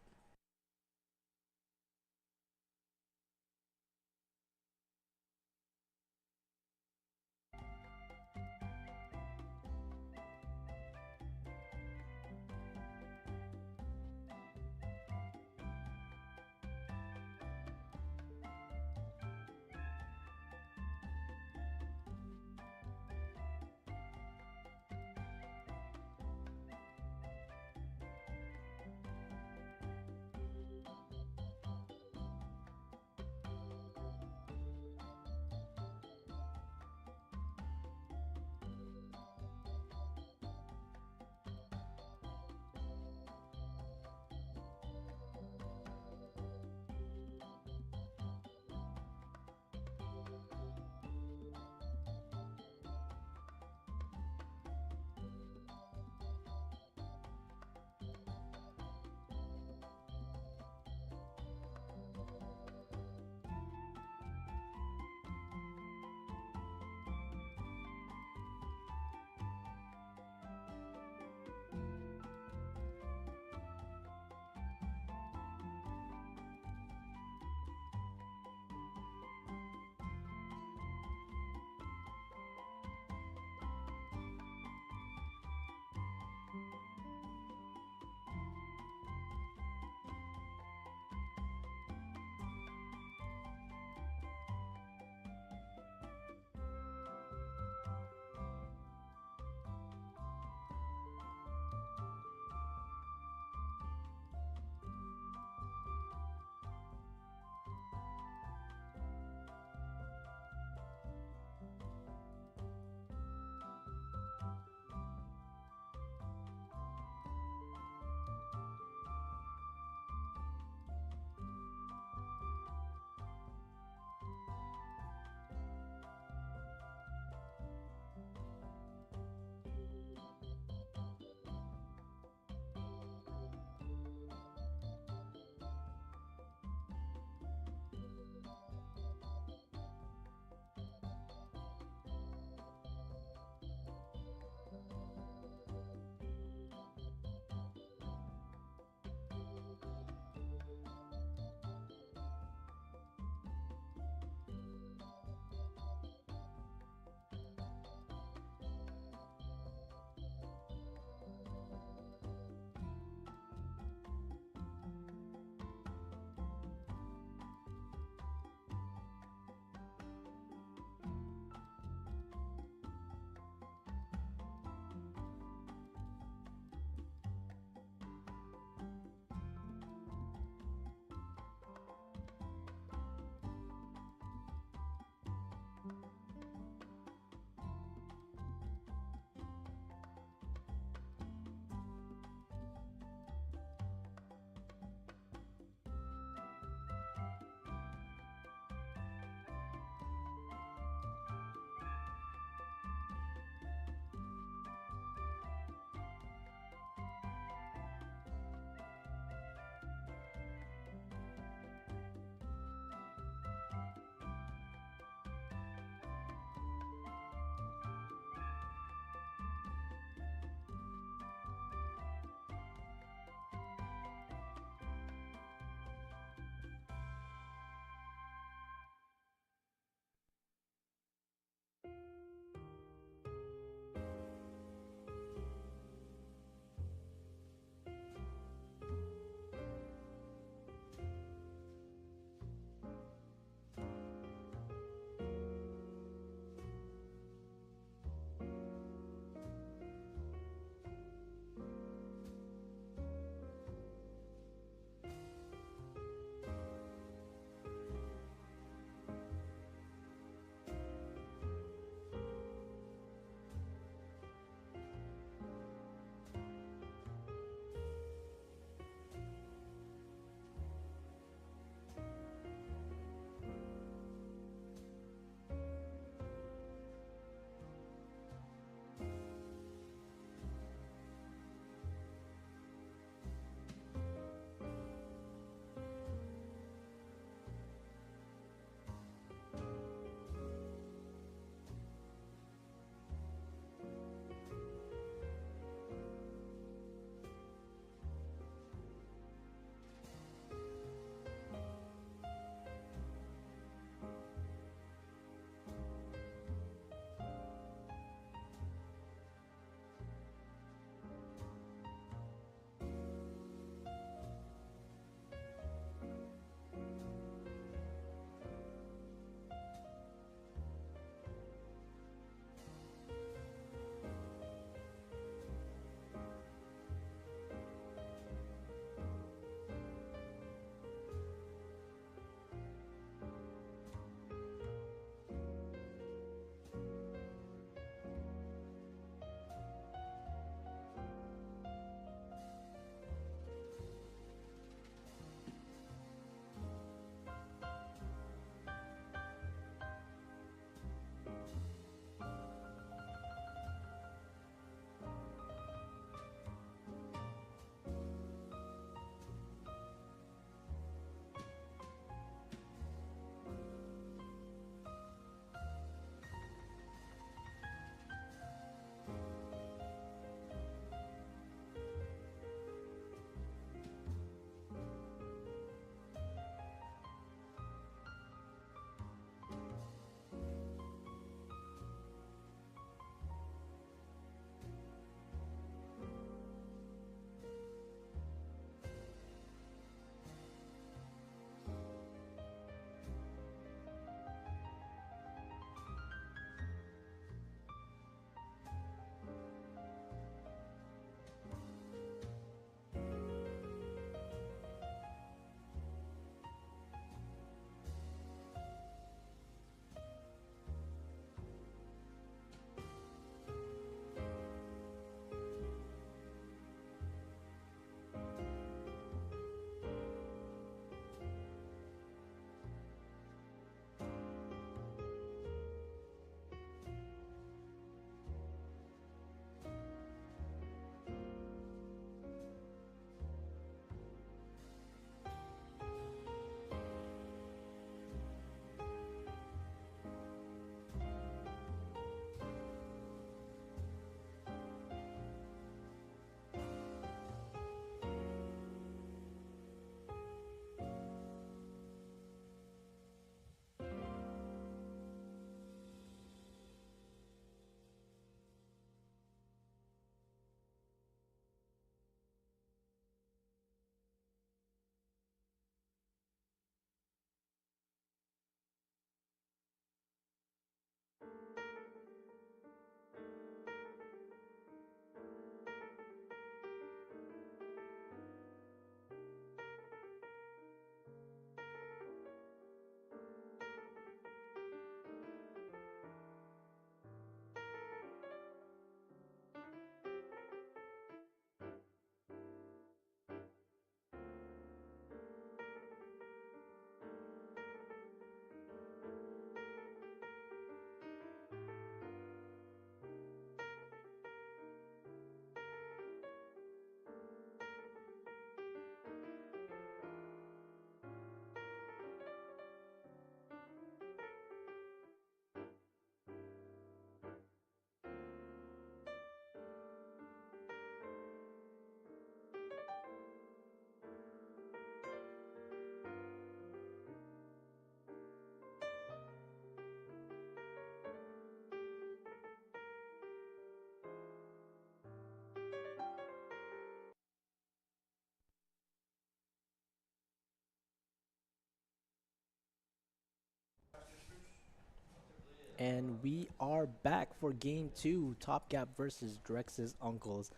And we are back for game 2, Top Gap versus Drex's Uncles.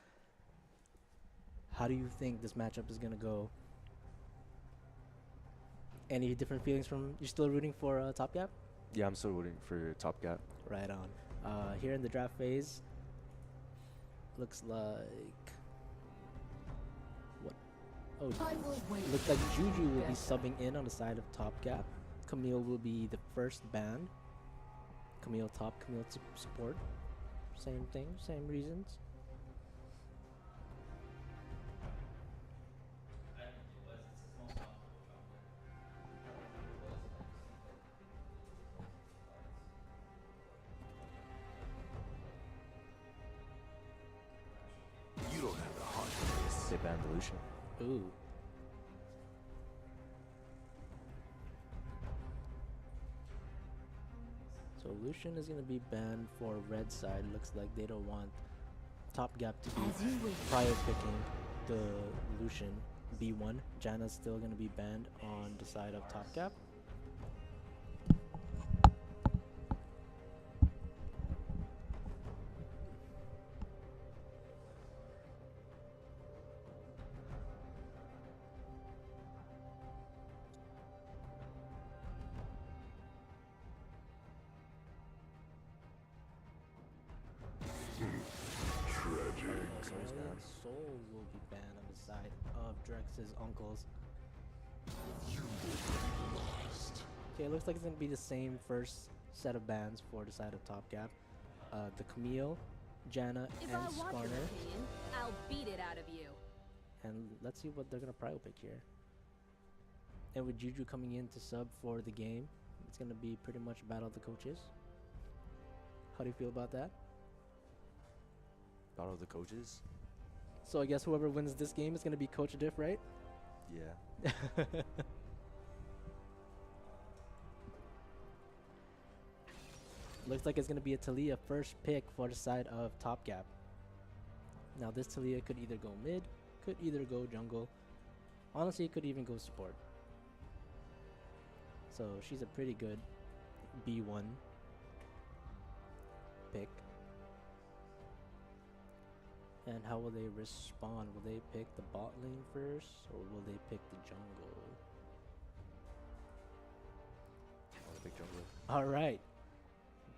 How do you think this matchup is gonna go? Any different feelings from, you're still rooting for Top Gap? Yeah, I'm still rooting for Top Gap. Right on. Here in the draft phase, looks like, what? Oh, I will wait. looks like for you to Juju will be better. subbing in on the side of Top Gap. Camille will be the first ban. Camille top, Camille support. Same thing, same reasons. You don't have the heart for this. They banned the Lucian. Ooh. So Lucian is gonna be banned for red side. Looks like they don't want Top Gap to be As you wish. prior picking the Lucian. B1. Janna's still gonna be banned on the side of Top Gap. Tragic. Australian Soul will be banned on the side of Drex's Uncles. Okay, it looks like it's gonna be the same first set of bans for the side of Top Gap. The Camille, Janna, If I and want your Skarner. opinion, I'll beat it out of you. And let's see what they're gonna prio pick here. And with Juju coming in to sub for the game, it's gonna be pretty much battle of the coaches. How do you feel about that? Battle of the coaches. So I guess whoever wins this game is gonna be Coach Diff, right? Yeah. Looks like it's gonna be a Talia first pick for the side of Top Gap. Now this Talia could either go mid, could either go jungle. Honestly, it could even go support. So she's a pretty good B1 pick. And how will they respond? Will they pick the bot lane first, or will they pick the jungle? Oh, big jungle. All right,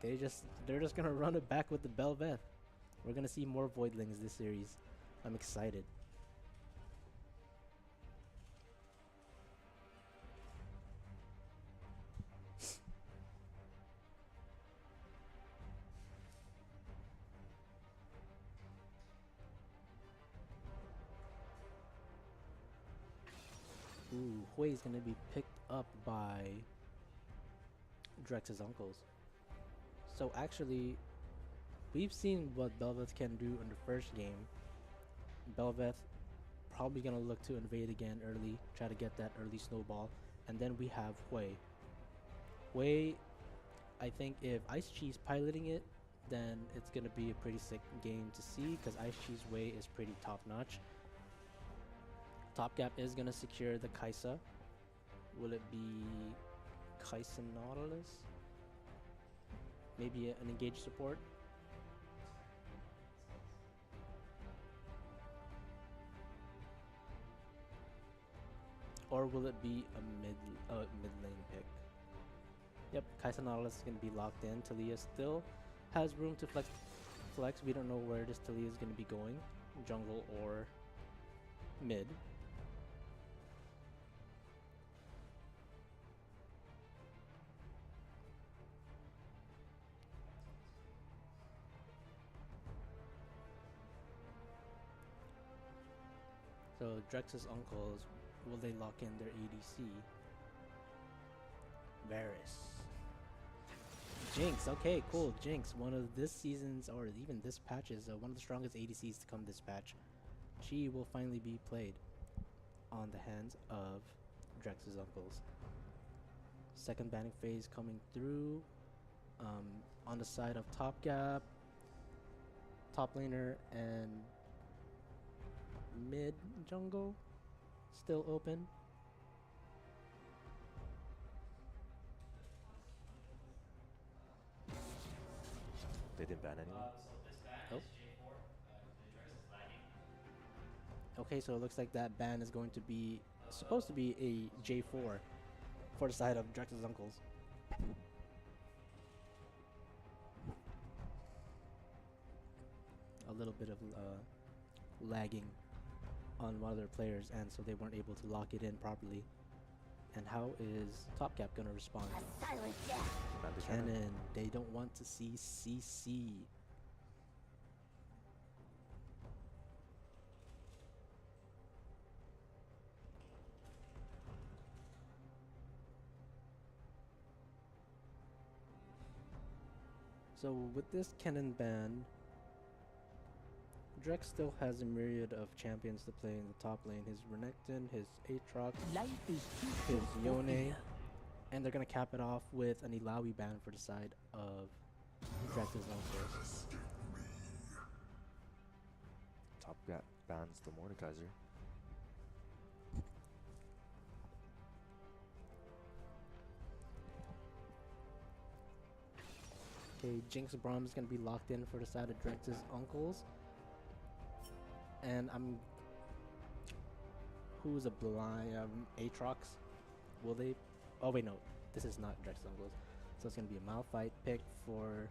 they're just gonna run it back with the Belveth. We're gonna see more Voidlings this series. I'm excited. Ooh, Hui is gonna be picked up by Drex's Uncles. So actually, we've seen what Belveth can do in the first game. Belveth probably gonna look to invade again early, try to get that early snowball, and then we have Hui. Hui, I think if Ice Cheese piloting it, then it's gonna be a pretty sick game to see because Ice Cheese Hui is pretty top notch. Top Gap is gonna secure the Kaisa. Will it be Kaisa Nautilus? Maybe an engaged support? Or will it be a mid lane pick? Yep, Kaisa Nautilus is gonna be locked in. Talia still has room to flex. We don't know where this Talia is gonna be going, jungle or mid. So Drex's Uncles, will they lock in their ADC? Varus. Jinx, okay, cool. Jinx, one of this season's, or even this patch's, one of the strongest ADCs to come this patch. She will finally be played on the hands of Drex's Uncles. Second banning phase coming through. On the side of Top Gap, top laner and mid jungle still open. They didn't ban anyone. Oh. Okay, so it looks like that ban is going to be supposed to be a J4 for the side of Drex's uncles. A little bit of lagging on one of their players, and so they weren't able to lock it in properly. And how is Top Cap gonna respond? Ban the Cannon, they don't want to see CC. So with this Cannon ban, Drex still has a myriad of champions to play in the top lane. His Renekton, his Aatrox, his Yone, and they're gonna cap it off with an Ilawi ban for the side of Drex's uncles. Top Gat bans the Mordekaiser. Okay, Jinx Braum is gonna be locked in for the side of Drex's uncles. And who's a blind Aatrox? Will they? Oh wait, no, this is not Drex's uncles. So it's gonna be a Malphite pick for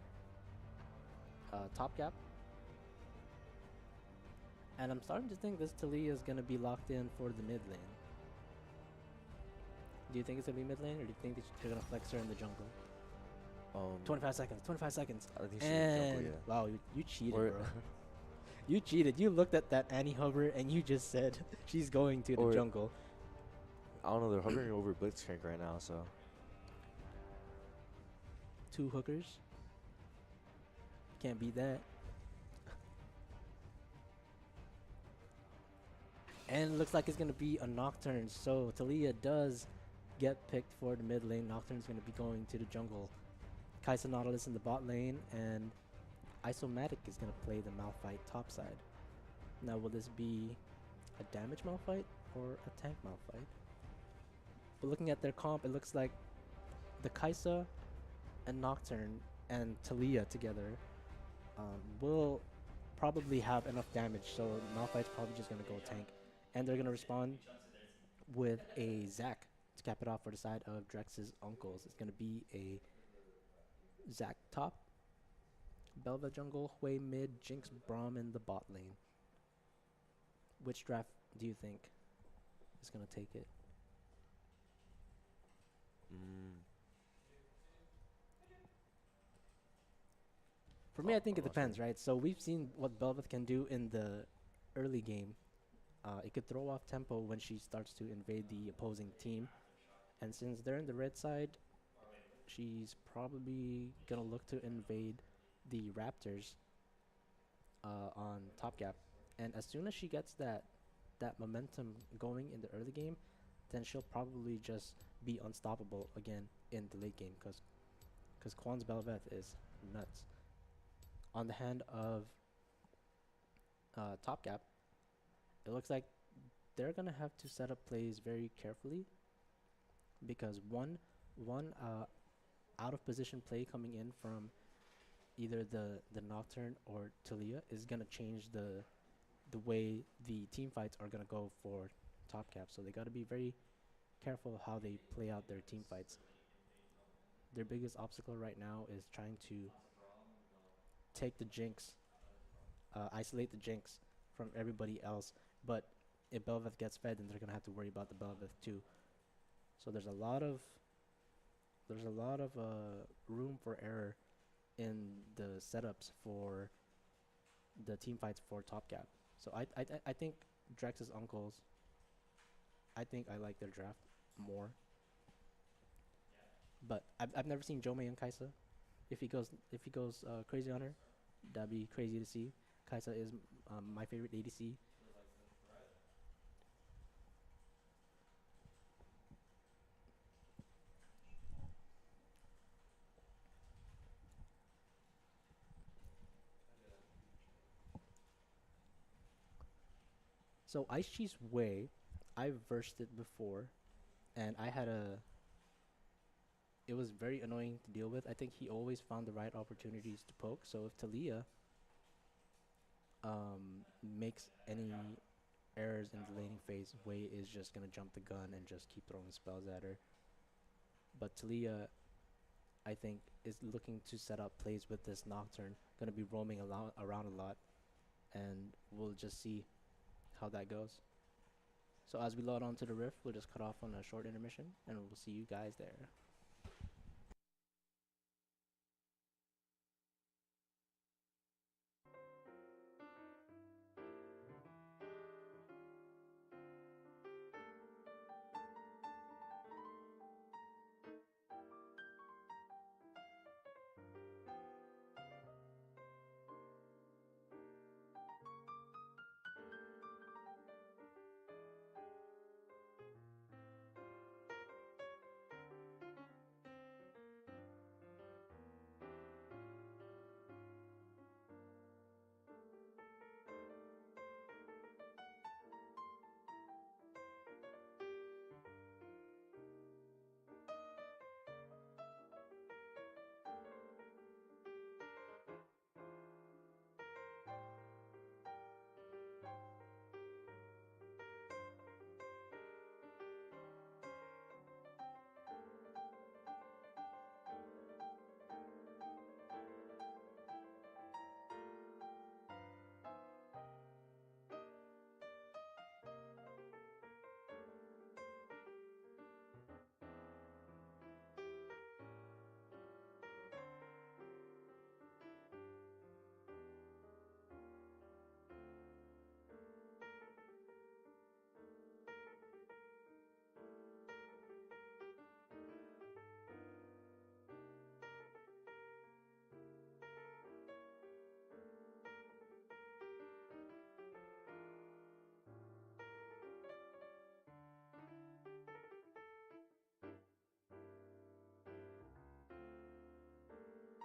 Top Cap. And I'm starting to think this Talia is gonna be locked in for the mid lane. Do you think it's gonna be mid lane, or do you think they're gonna flex her in the jungle? 25 seconds. 25 seconds. I think she's in the jungle, And yeah. wow, you cheated, Or- bro. You cheated. You looked at that Annie hover and you just said she's going to the Or- jungle. I don't know, they're hovering over Blitzcrank right now, so 2 hookers. Can't beat that. And it looks like it's gonna be a Nocturne. So Talia does get picked for the mid lane. Nocturne's gonna be going to the jungle. Kaisa Nautilus in the bot lane, and Isomatic is gonna play the Malphite top side. Now, will this be a damage Malphite or a tank Malphite? But looking at their comp, it looks like the Kaisa and Nocturne and Talia together will probably have enough damage. So Malphite's probably just gonna go tank, and they're gonna respond with a Zac to cap it off for the side of Drex's uncles. It's gonna be a Zac top, Belva jungle, Hui mid, Jinx Braum in the bot lane. Which draft do you think is gonna take it? For me, I think it I'm not depends, sure. right? So we've seen what Belveth can do in the early game. It could throw off tempo when she starts to invade the opposing team. And since they're in the red side, she's probably gonna look to invade the Raptors on top gap. And as soon as she gets that momentum going in the early game, then she'll probably just be unstoppable again in the late game, because Quan's Belveth is nuts. On the hand of top gap, it looks like they're gonna have to set up plays very carefully, because one out of position play coming in from either the Nocturne or Talia is gonna change the way the team fights are gonna go for top cap. So they gotta be very careful how they play out their team fights. Their biggest obstacle right now is trying to take the Jinx, isolate the Jinx from everybody else. But if Belveth gets fed, then they're gonna have to worry about the Belveth too. So there's a lot of room for error in the setups for the team fights for top cap. So I think Drex's uncles, I think I like their draft more. But I've never seen Jomei and Kaisa. If he goes crazy on her, that'd be crazy to see. Kaisa is my favorite ADC. So Ice Cheese Way, I've versed it before, and I had a it was very annoying to deal with. I think he always found the right opportunities to poke. So if Talia makes any errors in the laning phase, Wei is just gonna jump the gun and just keep throwing spells at her. But Talia, I think, is looking to set up plays with this Nocturne. Gonna be roaming around a lot, and we'll just see how that goes. So as we load onto the Rift, we'll just cut off on a short intermission, and we'll see you guys there.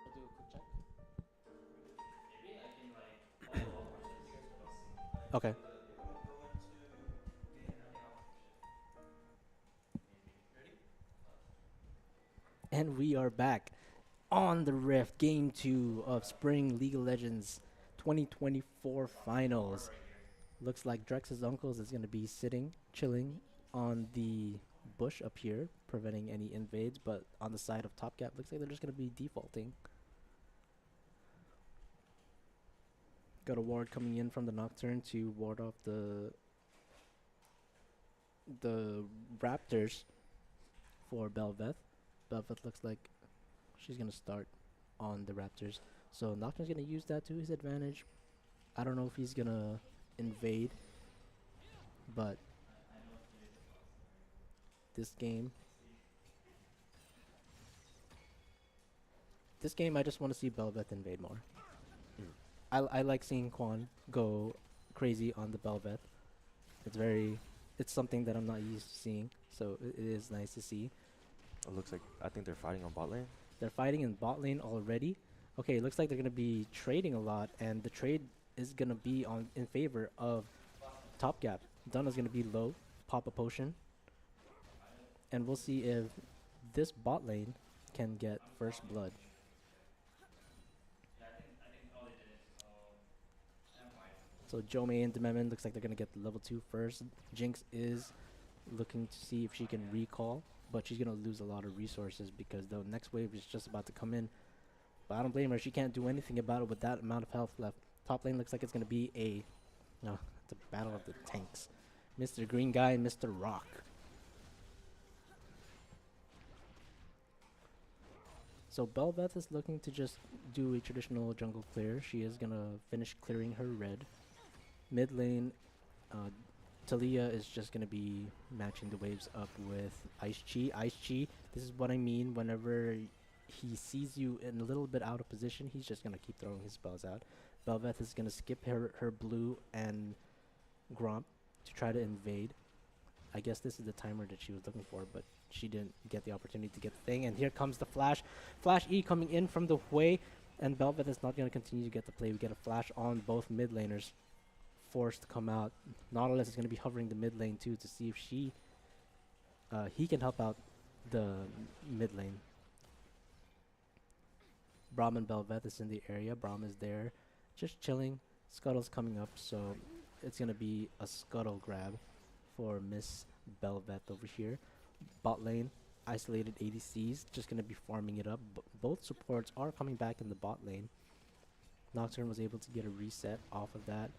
I'll do a quick check. Okay. And we are back on the Rift, Game 2 of Spring League of Legends 2024 Finals. Looks like Drex's uncles is going to be sitting, chilling on the bush up here, preventing any invades, but on the side of Top Gap, looks like they're just going to be defaulting. Got a ward coming in from the Nocturne to ward off the Raptors for Belveth. Belveth looks like she's going to start on the Raptors. So Nocturne's going to use that to his advantage. I don't know if he's going to invade, but this game I just want to see Belveth invade more. I like seeing Quan go crazy on the Belveth. It's something that I'm not used to seeing, so it is nice to see. It looks like, I think they're fighting on bot lane. They're fighting in bot lane already. Okay, it looks like they're going to be trading a lot, and the trade is going to be in favor of Top Gap. Dunna's going to be low, pop a potion, and we'll see if this bot lane can get first blood. So Jomei and Dememin looks like they're going to get the level 2 first. Jinx is looking to see if she can recall, but she's going to lose a lot of resources because the next wave is just about to come in. But I don't blame her. She can't do anything about it with that amount of health left. Top lane looks like it's going to be it's a battle of the tanks. Mr. Green Guy and Mr. Rock. So Belveth is looking to just do a traditional jungle clear. She is going to finish clearing her red. Mid lane, Talia is just going to be matching the waves up with Ice Chi. Ice Chi, this is what I mean. Whenever he sees you in a little bit out of position, he's just going to keep throwing his spells out. Belveth is going to skip her blue and Gromp to try to invade. I guess this is the timer that she was looking for, but she didn't get the opportunity to get the thing. And here comes the flash. Flash E coming in from the way, and Belveth is not going to continue to get the play. We get a flash on both mid laners. Forced to come out. Nautilus is going to be hovering the mid lane too to see if he can help out the mid lane. Braum and Belveth is in the area. Braum is there, just chilling. Scuttle's coming up, so it's gonna be a Scuttle grab for Miss Belveth over here. Bot lane, isolated ADCs, just gonna be farming it up. Both supports are coming back in the bot lane. Nocturne was able to get a reset off of that.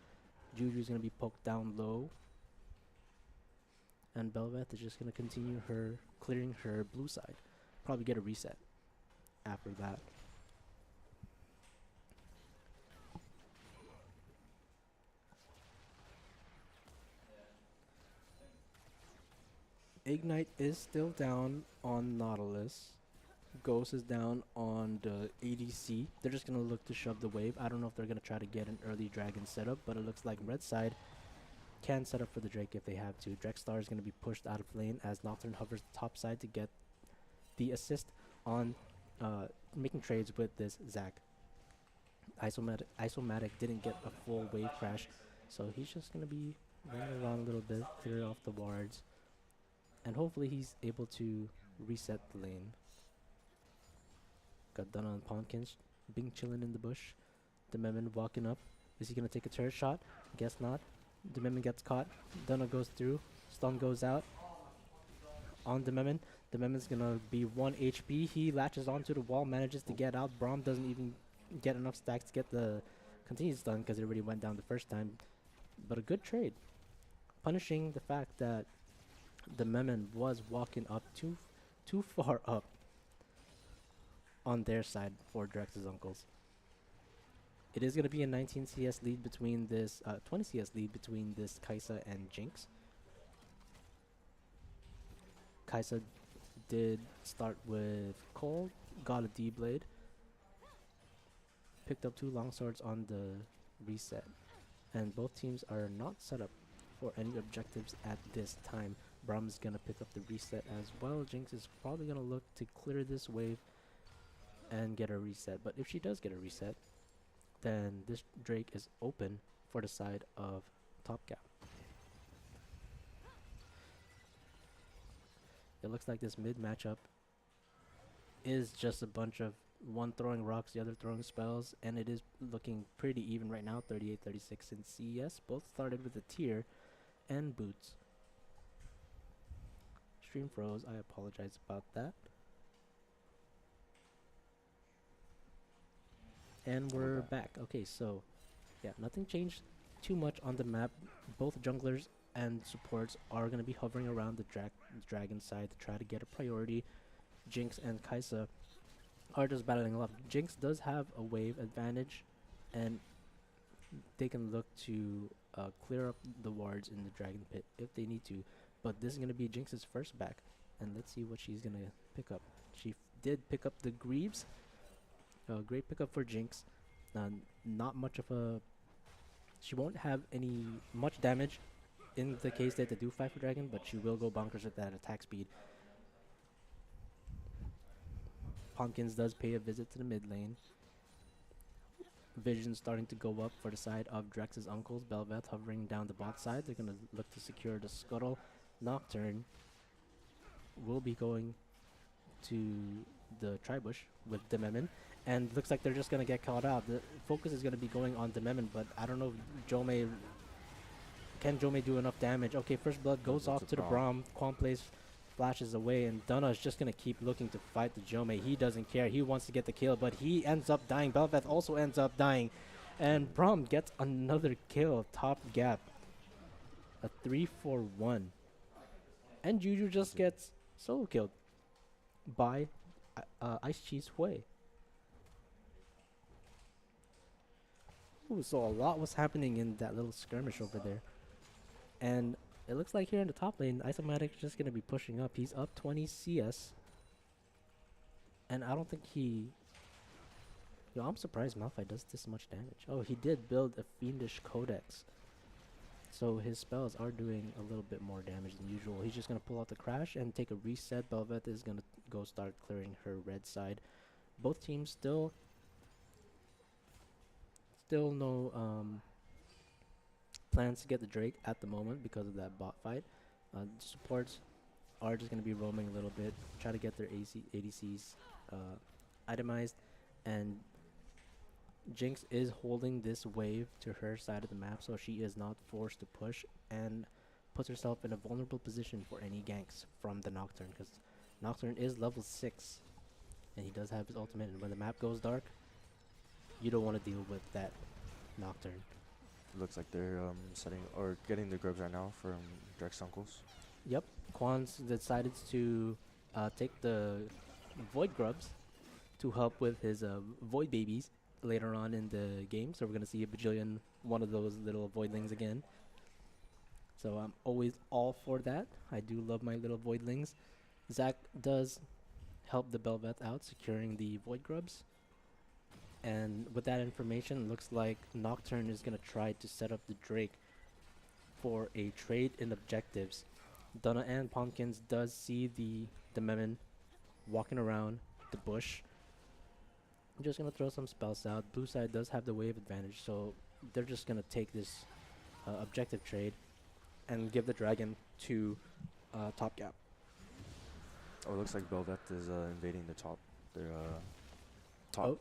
Juju's gonna be poked down low. And Belveth is just gonna continue her clearing her blue side. Probably get a reset after that. Ignite is still down on Nautilus. Ghost is down on the ADC. They're just going to look to shove the wave. I don't know if they're going to try to get an early dragon setup, but it looks like red side can set up for the Drake if they have to. Drex Star is going to be pushed out of lane as Nocturne hovers the top side to get the assist on making trades with this Zac. Isomatic didn't get a full wave crash, so he's just going to be running around a little bit, clear off the wards, and hopefully he's able to reset the lane. Got done on Pawnkins, being chilling in the bush. Dememin walking up. Is he going to take a turret shot? Guess not. Dememin gets caught. Dunna goes through. Stun goes out on Dememin. Dememin's going to be 1 HP. He latches onto the wall, manages to get out. Braum doesn't even get enough stacks to get the continued stun because it already went down the first time. But a good trade. Punishing the fact that Dememin was walking up too far up on their side for Drex's uncles. It is going to be a 19 CS lead between this, 20 CS lead between this Kai'Sa and Jinx. Kai'Sa did start with Cole, got a D-Blade, picked up 2 longswords on the reset, and both teams are not set up for any objectives at this time. Braum is going to pick up the reset as well. Jinx is probably going to look to clear this wave and get a reset, but if she does get a reset, then this Drake is open for the side of top cap. It looks like this mid matchup is just a bunch of one throwing rocks, the other throwing spells, and it is looking pretty even right now, 38-36 in CES. Both started with a tier and boots. Stream froze, I apologize about that. And we're back. Okay, so yeah, nothing changed too much on the map. Both junglers and supports are going to be hovering around the dragon side to try to get a priority. Jinx and Kai'Sa are just battling a lot. Jinx does have a wave advantage, and they can look to clear up the wards in the dragon pit if they need to. But this is going to be Jinx's first back, and let's see what she's going to pick up. She did pick up the Greaves. Great pickup for Jinx. Not much of a... She won't have any much damage in the case that they do fight for dragon, but she will go bonkers with that attack speed. Pumpkins does pay a visit to the mid lane. Vision starting to go up for the side of Drex's uncles. Belveth hovering down the bot side. They're going to look to secure the Scuttle. Nocturne will be going to the Tribush with Dememin. And looks like they're just going to get caught out. The focus is going to be going on Dememin, but I don't know if Jome... Can Jome do enough damage? Okay, first blood goes off to the Braum. Quan plays, flashes away, and Dunna is just going to keep looking to fight the Jome. He doesn't care. He wants to get the kill, but he ends up dying. Belveth also ends up dying. And Braum gets another kill. Top gap. A 3-4-1. And Juju just gets solo killed by Ice Cheese Hui. Ooh, so a lot was happening in that little skirmish over there. And it looks like here in the top lane, Isomatic's just going to be pushing up. He's up 20 CS. And I don't think he... Yo, I'm surprised Malphite does this much damage. Oh, he did build a Fiendish Codex. So his spells are doing a little bit more damage than usual. He's just going to pull out the Crash and take a reset. Belveth is going to go start clearing her red side. Both teams still no plans to get the Drake at the moment because of that bot fight. Supports are just going to be roaming a little bit, try to get their ADCs itemized, and Jinx is holding this wave to her side of the map, so she is not forced to push and puts herself in a vulnerable position for any ganks from the Nocturne, because Nocturne is level 6 and he does have his ultimate, and when the map goes dark, you don't want to deal with that Nocturne. Looks like they're setting or getting the grubs right now from Drex uncles. Yep, Quan's decided to take the Void Grubs to help with his Void Babies later on in the game. So we're going to see a bajillion one of those little Voidlings again. So I'm always all for that. I do love my little Voidlings. Zac does help the Bel'Veth out, securing the Void Grubs. And with that information, looks like Nocturne is going to try to set up the Drake for a trade in objectives. Donna and Pumpkins does see the Memon walking around the bush. I'm just going to throw some spells out. Blue side does have the wave advantage, so they're just going to take this objective trade and give the dragon to top gap. Oh, it looks like Bel'Veth is invading the top. Their top. Oh,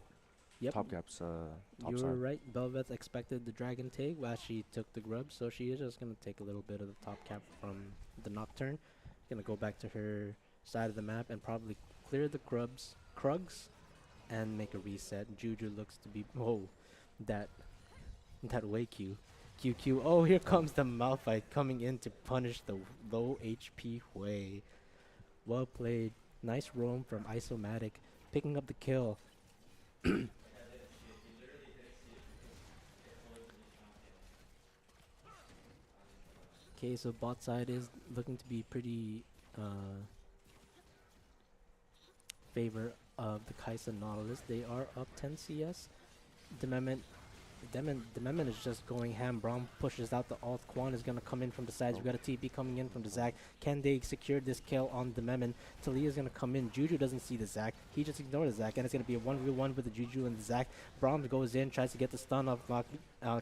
yep. Top gap's top You side. were right. Bel'Veth expected the dragon take while she took the grub, so she is just going to take a little bit of the top cap from the Nocturne. Going to go back to her side of the map and probably clear the Krugs, and make a reset. Juju looks to be... Oh, that way Q. QQ. Oh, here comes the Malphite coming in to punish the low HP Hui. Well played. Nice roam from Isomatic, picking up the kill. Okay, so bot side is looking to be pretty favor of the Kaisa Nautilus. They are up 10 CS. The Memon is just going ham. Braum pushes out the ult. Quan is going to come in from the sides. We got a TP coming in from the Zac. Can they secure this kill on the Memon? Talia is going to come in. Juju doesn't see the Zac. He just ignored the Zac, and it's going to be a 1v1 with the Juju and the Zac. Braum goes in, tries to get the stun off.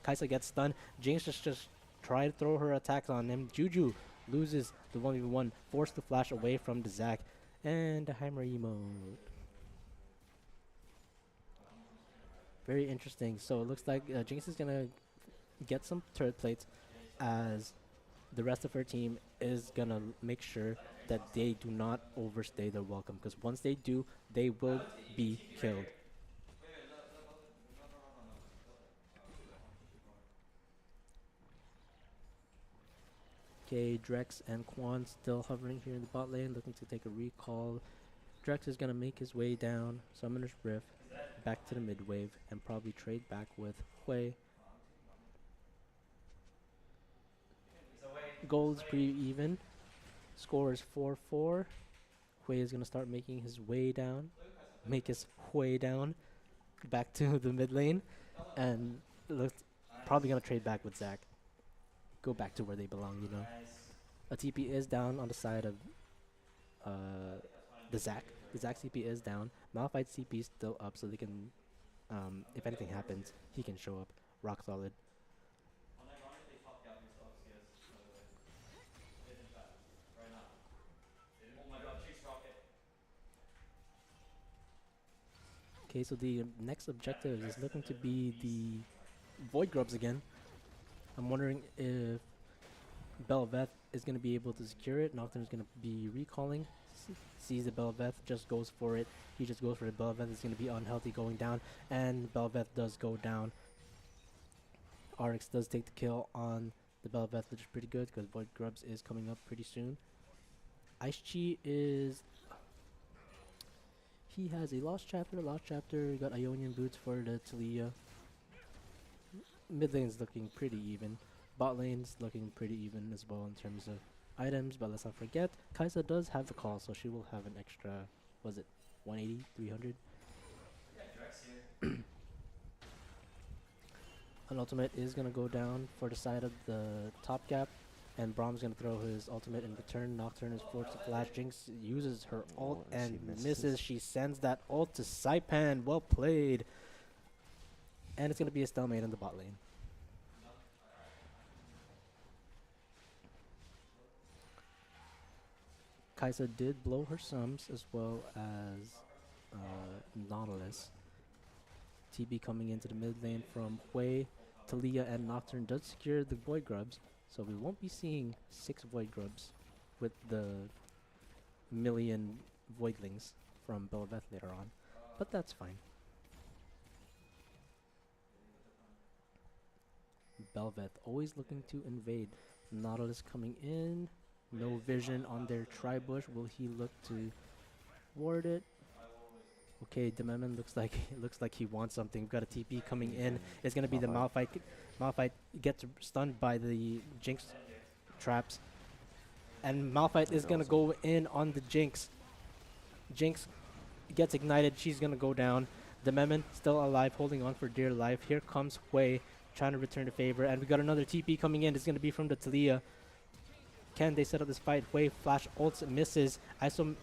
Kaisa gets stunned. Jinx just try to throw her attacks on him. Juju loses the 1v1, forced to flash away from the Zac. And the Heimer emote. Very interesting. So it looks like Jinx is going to get some turret plates, as the rest of her team is going to make sure that they do not overstay their welcome, because once they do, they will be killed. Okay, Drex and Quan still hovering here in the bot lane, looking to take a recall. Drex is going to make his way down, Summoner's Rift, back to the mid wave, and probably trade back with Hui. Gold's pretty even. Score is 4-4. Hui is going to start making his way down. Make his way down back to the mid lane. And probably going to trade back with Zac. Go back to where they belong, you know. A TP is down on the side of the Zac. The Zac CP is down. Malphite's CP is still up, so they can, if anything happens, he can show up rock solid. Okay, so the next objective is looking to be the Void Grubs again. I'm wondering if Bel'Veth is going to be able to secure it. Nocturne is going to be recalling. Sees the Bel'Veth, just goes for it. He just goes for it. Bel'Veth is going to be unhealthy going down, and Bel'Veth does go down. RX does take the kill on the Bel'Veth, which is pretty good because Void Grubs is coming up pretty soon. Ice Chi is... He has a Lost Chapter. Got Ionian Boots for the Talia. Mid lane's looking pretty even. Bot lane's looking pretty even as well in terms of items, but let's not forget, Kaisa does have the call, so she will have an extra, was it 180, 300? An ultimate is going to go down for the side of the top gap, and Braum's going to throw his ultimate in return. Nocturne is forced to flash. Jinx uses her ult and misses. She sends that ult to Saipan. Well played. And it's going to be a stalemate in the bot lane. Kaisa did blow her sums as well as Nautilus. TB coming into the mid lane from Hui. Talia and Nocturne does secure the Void Grubs, so we won't be seeing 6 Void Grubs with the million Voidlings from Belveth later on, but that's fine. Belveth always looking to invade. Nautilus coming in, no vision on their tri-bush. Will he look to ward it? Okay, Dememen looks like he wants something. We've got a TP coming in. It's gonna be the Malphite. Malphite gets stunned by the Jinx traps, and Malphite is gonna go in on the Jinx. Jinx gets ignited. She's gonna go down. Dememen still alive, holding on for dear life. Here comes Hui, trying to return the favor, and we got another TP coming in. It's gonna be from the Talia. Can they set up this fight? Hui flash ults, misses.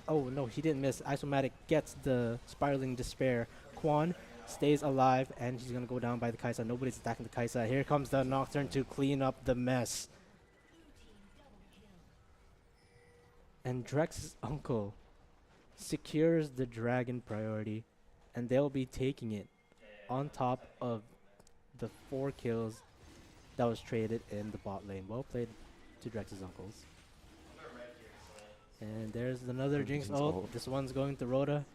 Oh no, he didn't miss. Isomatic gets the spiraling despair. Quan stays alive, and he's gonna go down by the Kai'Sa. Nobody's attacking the Kai'Sa. Here comes the Nocturne to clean up the mess. And Drex's uncle secures the dragon priority, and they'll be taking it on top of the 4 kills that was traded in the bot lane. Well played to Drex's uncles. And there's another Jinx ult. This one's going to Rhoda.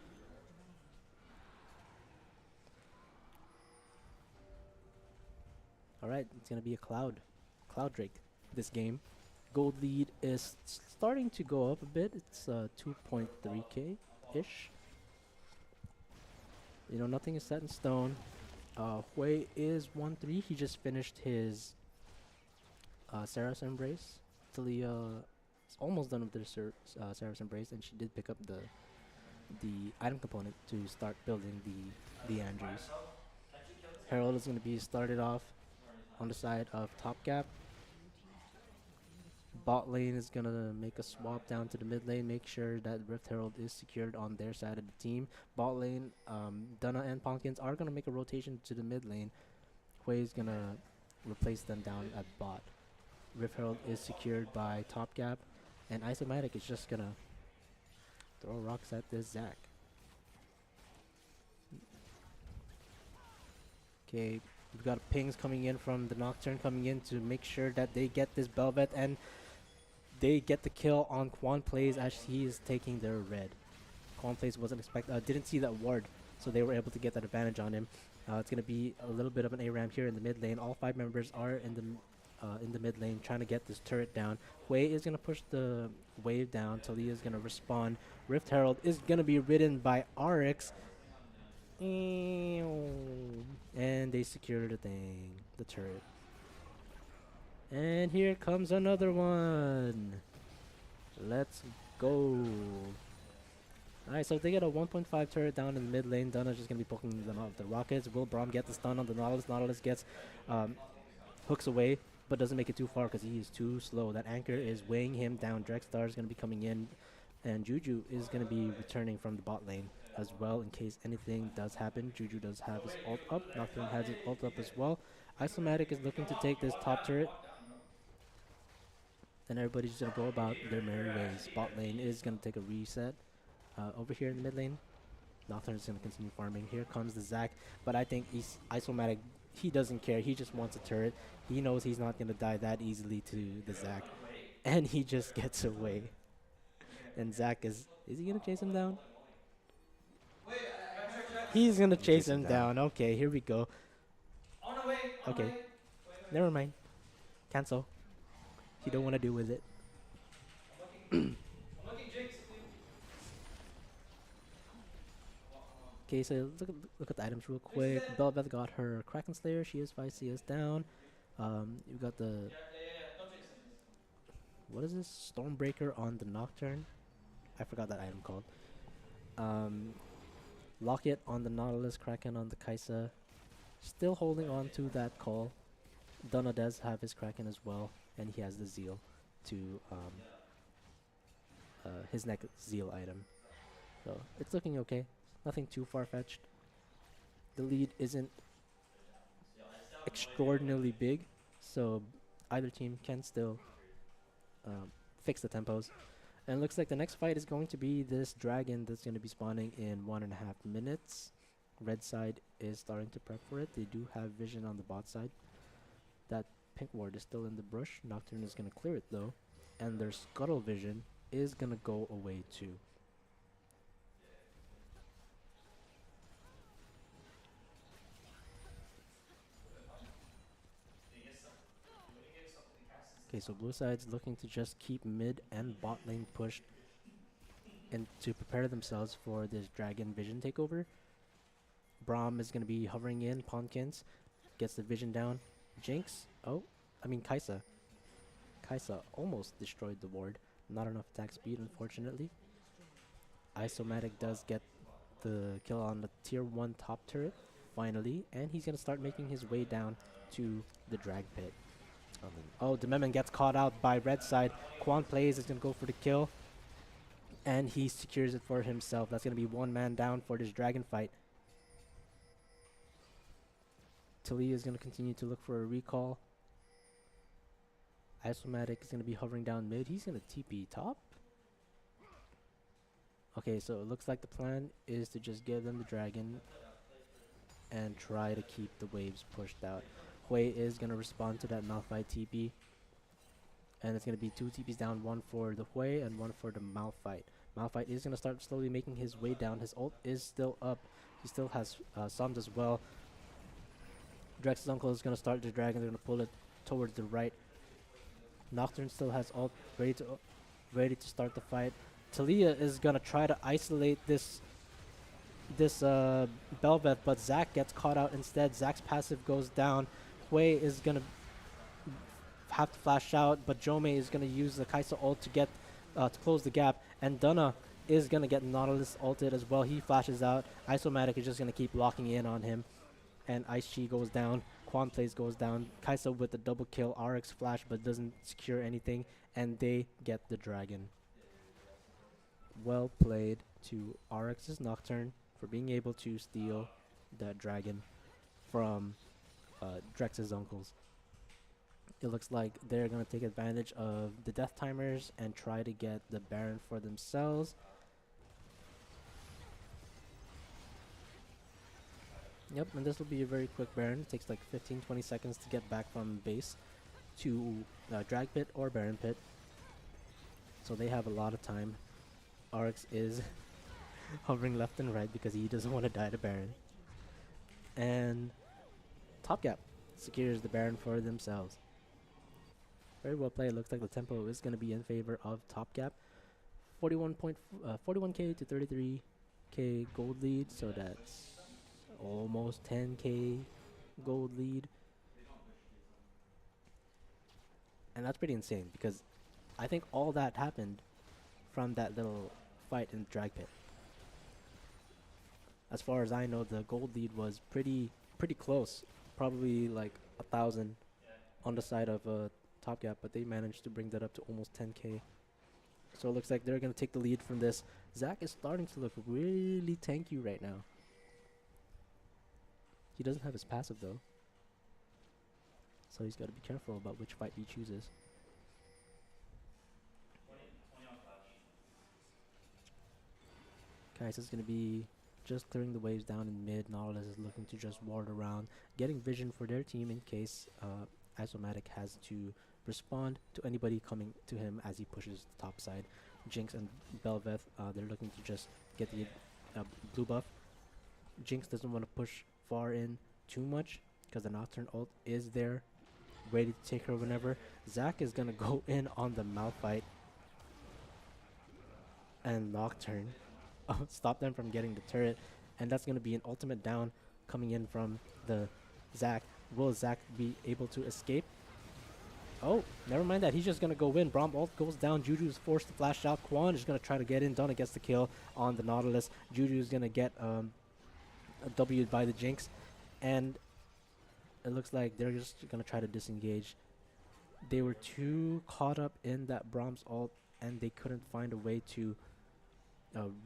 Alright, it's gonna be a Cloud Drake this game. Gold lead is starting to go up a bit. It's 2.3k ish. You know, nothing is set in stone. Hui is 1-3. He just finished his Seraph's Embrace. Talia is almost done with their Seraph's Embrace, and she did pick up the item component to start building the Andrews. Herald is going to be started off on the side of top gap. Bot lane is going to make a swap down to the mid lane, make sure that Rift Herald is secured on their side of the team. Bot lane, Dunna and Pumpkins are going to make a rotation to the mid lane. Hui is going to replace them down at bot. Rift Herald is secured by top gap, and Isomatic is just going to throw rocks at this Zac. Okay, we've got pings coming in from the Nocturne coming in to make sure that they get this Belveth, and they get the kill on Quan Plays as he is taking their red. Quan Plays didn't see that ward, so they were able to get that advantage on him. It's going to be a little bit of an ARAM here in the mid lane. All 5 members are in the mid lane trying to get this turret down. Hui is going to push the wave down. Talia is going to respond. Rift Herald is going to be ridden by Arix. And they secure the turret. And here comes another one. Let's go. Alright, so they get a 1.5 turret down in the mid lane. Dunna's just going to be poking the rockets. Will Braum get the stun on the Nautilus? Nautilus gets hooks away, but doesn't make it too far because he is too slow. That anchor is weighing him down. Drexstar is going to be coming in, and Juju is going to be returning from the bot lane as well in case anything does happen. Juju does have his ult up. Nocturne has his ult up as well. Isomatic is looking to take this top turret, and everybody's just going to go about their merry ways. Bot lane is going to take a reset. Over here in the mid lane, Nocturne is going to continue farming. Here comes the Zac, but I think Isomatic, he doesn't care. He just wants a turret. He knows he's not going to die that easily to the Zac, and he just gets away. And Zac is he going to chase him down? He's going to chase him down. Okay, here we go. Okay, never mind. Cancel. He don't want to deal with it. Okay, so look at the items real quick. Belveth got her Kraken Slayer. She is 5 CS down. You've got the... What is this? Stormbreaker on the Nocturne. I forgot that item called. Locket on the Nautilus. Kraken on the Kai'Sa. Still holding on to that call. Dunna does have his Kraken as well. And he has the Zeal to... his next Zeal item. So, it's looking okay. Nothing too far-fetched. The lead isn't extraordinarily big, so either team can still fix the tempos. And it looks like the next fight is going to be this dragon that's going to be spawning in 1.5 minutes. Red side is starting to prep for it. They do have vision on the bot side. That pink ward is still in the brush. Nocturne is going to clear it though. And their scuttle vision is going to go away too. Okay, so blue side's looking to just keep mid and bot lane pushed and to prepare themselves for this dragon vision takeover. Braum is going to be hovering in. Pawnkins gets the vision down. Jinx. Kaisa. Kaisa almost destroyed the ward. Not enough attack speed, unfortunately. Isomatic does get the kill on the tier 1 top turret, finally. And he's going to start making his way down to the drag pit. Oh, Dememen gets caught out by red side. Quan plays, is going to go for the kill. And he secures it for himself. That's going to be one man down for this dragon fight. Talia is going to continue to look for a recall. Isomatic is going to be hovering down mid. He's going to TP top. Okay, so it looks like the plan is to just give them the dragon and try to keep the waves pushed out. Hui is going to respond to that Malphite TP. And it's going to be 2 TPs down, 1 for the Hui and 1 for the Malphite. Malphite is going to start slowly making his way down. His ult is still up. He still has Psalms as well. Drex's uncle is going to start the dragon. They're going to pull it towards the right. Nocturne still has ult ready to start the fight. Talia is going to try to isolate this Belveth, but Zac gets caught out instead. Zac's passive goes down. Hui is going to have to flash out, but Jome is going to use the Kaisa ult to get to close the gap, and Dunna is going to get Nautilus ulted as well. He flashes out. Isomatic is just going to keep locking in on him, and Ice Chi goes down. Quan plays goes down. Kaisa with the double kill. RX flash but doesn't secure anything, and they get the dragon. Well played to RX's Nocturne for being able to steal that dragon from Drex's uncles. It looks like they're going to take advantage of the death timers and try to get the Baron for themselves. Yep, and this will be a very quick Baron. It takes like 15-20 seconds to get back from base to Drag Pit or Baron Pit. So they have a lot of time. RX is hovering left and right because he doesn't want to die to Baron. And Top Gap secures the Baron for themselves. Very well played. Looks like the tempo is going to be in favor of Top Gap. 41k to 33k gold lead, so that's almost 10k gold lead. And that's pretty insane because I think all that happened from that little fight in the drag pit. As far as I know, the gold lead was pretty close, probably like 1,000 on the side of Top Gap, but they managed to bring that up to almost 10k. So it looks like they're going to take the lead from this. Zac is starting to look really tanky right now. He doesn't have his passive though, so he's got to be careful about which fight he chooses. Kaisa's going to be just clearing the waves down in mid. Nautilus is looking to just ward around, getting vision for their team in case Isomatic has to respond to anybody coming to him as he pushes the top side. Jinx and Belveth, they're looking to just get the blue buff. Jinx doesn't want to push far in too much because the Nocturne ult is there, ready to take her whenever. Zac is going to go in on the Malphite, and Nocturne stop them from getting the turret, and that's going to be an ultimate down coming in from the Zac. Will Zac be able to escape? Oh, never mind that. He's just going to go in. Braum ult goes down. Juju is forced to flash out. Quan is going to try to get in. Donna gets the kill on the Nautilus. Juju is going to get W'd by the Jinx, and it looks like they're just going to try to disengage. They were too caught up in that Braum's ult, and they couldn't find a way to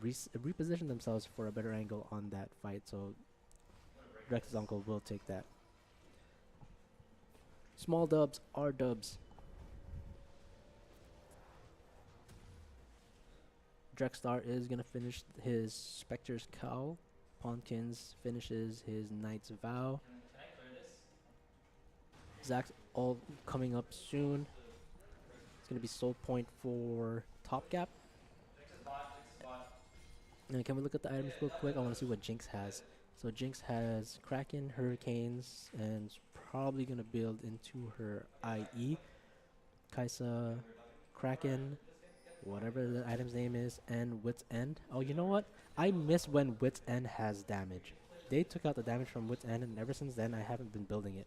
reposition themselves for a better angle on that fight, so Drex's uncle will take that. Small dubs are dubs. Drexstar is going to finish his Spectre's Cowl. Onkins finishes his Knight's Vow. Zach's all coming up soon. It's going to be soul point for Top Gap. And can we look at the items real quick? I want to see what Jinx has. So Jinx has Kraken, Hurricanes, and is probably going to build into her IE. Kaisa, Kraken, whatever the item's name is, and Wit's End. Oh, you know what? I miss when Wit's End has damage. They took out the damage from Wit's End, and ever since then, I haven't been building it.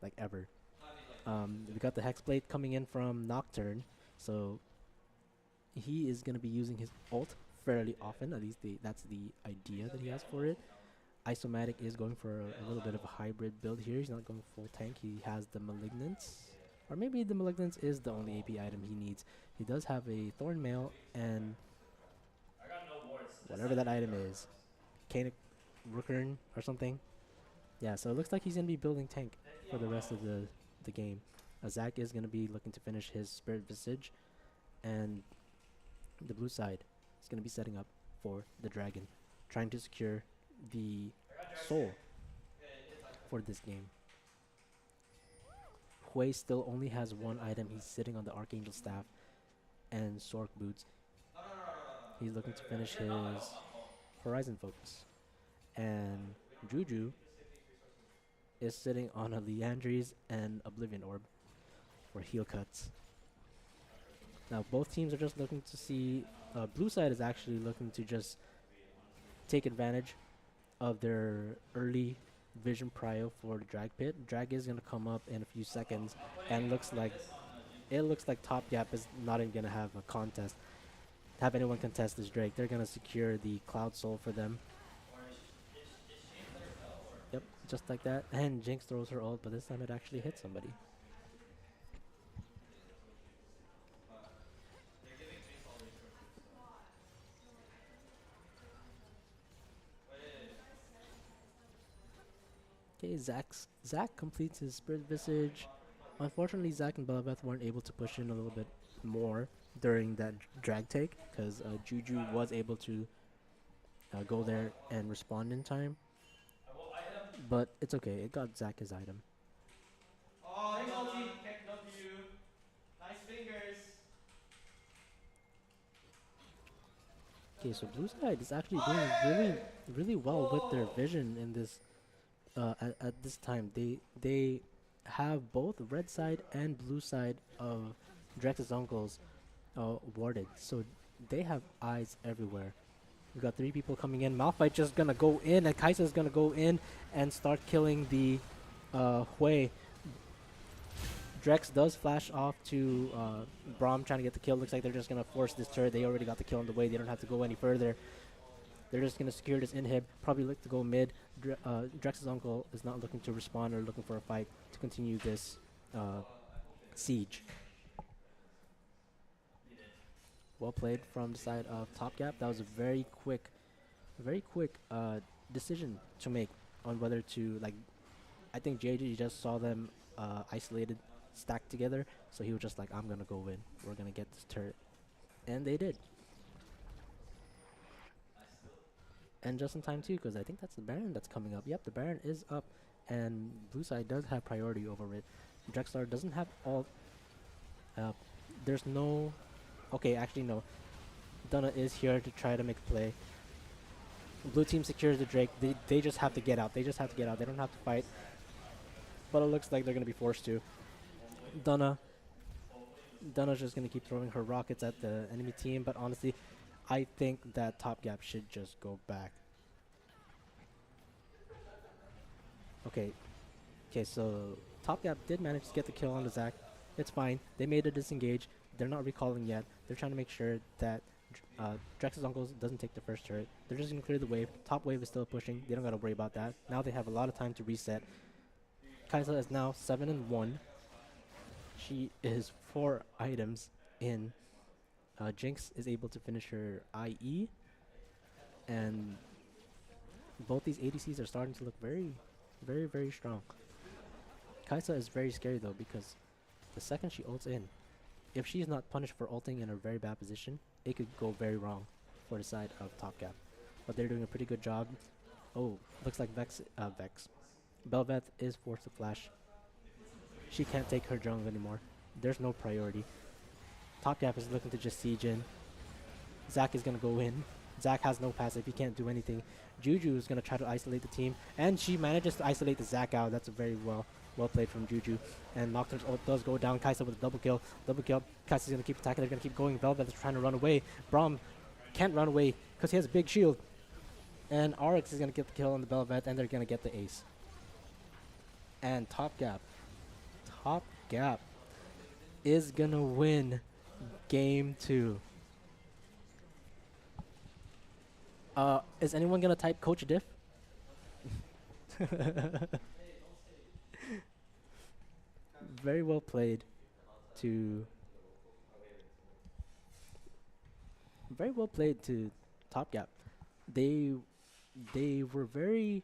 Like, ever. We got the Hexblade coming in from Nocturne, so he is going to be using his ult fairly often. At least that's the idea that he has for it. Isomatic is going for a little bit of a hybrid build here. He's not going full tank. He has the Malignance. Or maybe the Malignance is the only AP item he needs. He does have a Thorn Mail and whatever that item is. Canic Rookern or something. Yeah, so it looks like he's going to be building tank for the rest of the game. Zach is going to be looking to finish his Spirit Visage. And the blue side is going to be setting up for the Dragon. Trying to secure the soul for this game. Hui still only has one item. He's sitting on the Archangel Staff and Sork Boots. He's looking to finish his Horizon Focus. And Juju is sitting on a Leandries and Oblivion Orb for heal cuts. Now both teams are just looking to see, blue side is actually looking to just take advantage of their early vision prio for the drag pit. Drag is going to come up in a few seconds, and it looks like Top Gap is not even going to have anyone contest this Drake. They're going to secure the Cloud Soul for them. Yep, just like that. And Jinx throws her ult, but this time it actually hit somebody. Okay, Zach completes his Spirit Visage. Unfortunately, Zach and Belabeth weren't able to push in a little bit more during that drag take, because Juju was able to go there and respond in time. But it's okay, it got Zach his item. Oh, thanks, Ulti. Love you. Nice fingers. Okay, so blue side is actually doing really well with their vision in this. At this time, they have both red side and blue side of Drex's uncles warded, so they have eyes everywhere. We got 3 people coming in. Malphite just gonna go in, and Kai'Sa's gonna go in and start killing the Hui. Drex does flash off to Braum trying to get the kill. Looks like they're just gonna force this turret. They already got the kill on the way. They don't have to go any further. They're just going to secure this inhib, probably look to go mid. Drex's uncle is not looking to respond or looking for a fight to continue this siege. Well played from the side of Top Gap. That was a very quick decision to make on whether to, like, I think JJ just saw them isolated, stacked together, so he was just like, I'm going to go in. We're going to get this turret. And they did. And just in time too, because I think that's the Baron that's coming up. Yep, the Baron is up, and blue side does have priority over it. Drexler doesn't have all. There's no. Okay, actually no. Dunna is here to try to make a play. Blue team secures the Drake. They just have to get out. They just have to get out. They don't have to fight. But it looks like they're gonna be forced to. Dunna's just gonna keep throwing her rockets at the enemy team, but honestly, I think that Top Gap should just go back. Okay, so Top Gap did manage to get the kill on the Zac. It's fine. They made a disengage. They're not recalling yet. They're trying to make sure that Drex's uncles doesn't take the first turret. They're just going to clear the wave. Top wave is still pushing. They don't got to worry about that. Now they have a lot of time to reset. Kaisa is now 7-1. She is 4 items in. Jinx is able to finish her IE, and both these ADCs are starting to look very, very, very strong. Kaisa is very scary though, because the second she ults in, if she's not punished for ulting in a very bad position, it could go very wrong for the side of Top Gap. But they're doing a pretty good job Oh, looks like Vex. Belveth is forced to flash. She can't take her jungle anymore. There's no priority. Top Gap is looking to just siege in. Zac is gonna go in. Zac has no passive. He can't do anything. Juju is gonna try to isolate the team, and she manages to isolate the Zac out. That's a very well played from Juju. And Nocturne's ult does go down. Kaisa with a double kill. Double kill. Kaisa's gonna keep attacking. They're gonna keep going. Velvet is trying to run away. Braum can't run away because he has a big shield. And Oryx is gonna get the kill on the Velvet, and they're gonna get the ace. And Top Gap is gonna win game 2. Is anyone gonna type Coach Diff? Very well played to Top Gap. They were very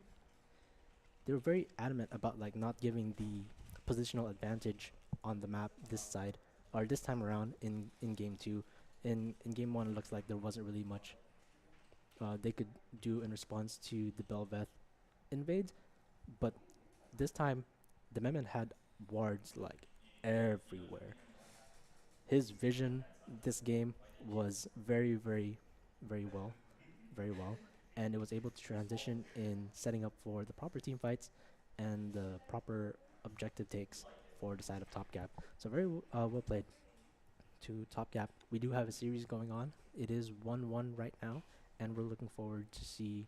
adamant about like not giving the positional advantage on the map this side or this time around in game 2. In game 1 it looks like there wasn't really much they could do in response to the Belveth invades, but this time the Memon had wards like everywhere. His vision this game was very well, and it was able to transition in setting up for the proper team fights and the proper objective takes for the side of Top Gap. So very well played to Top Gap. We do have a series going on. It is 1-1 right now, and we're looking forward to see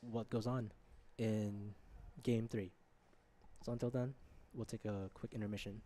what goes on in game 3. So until then, we'll take a quick intermission.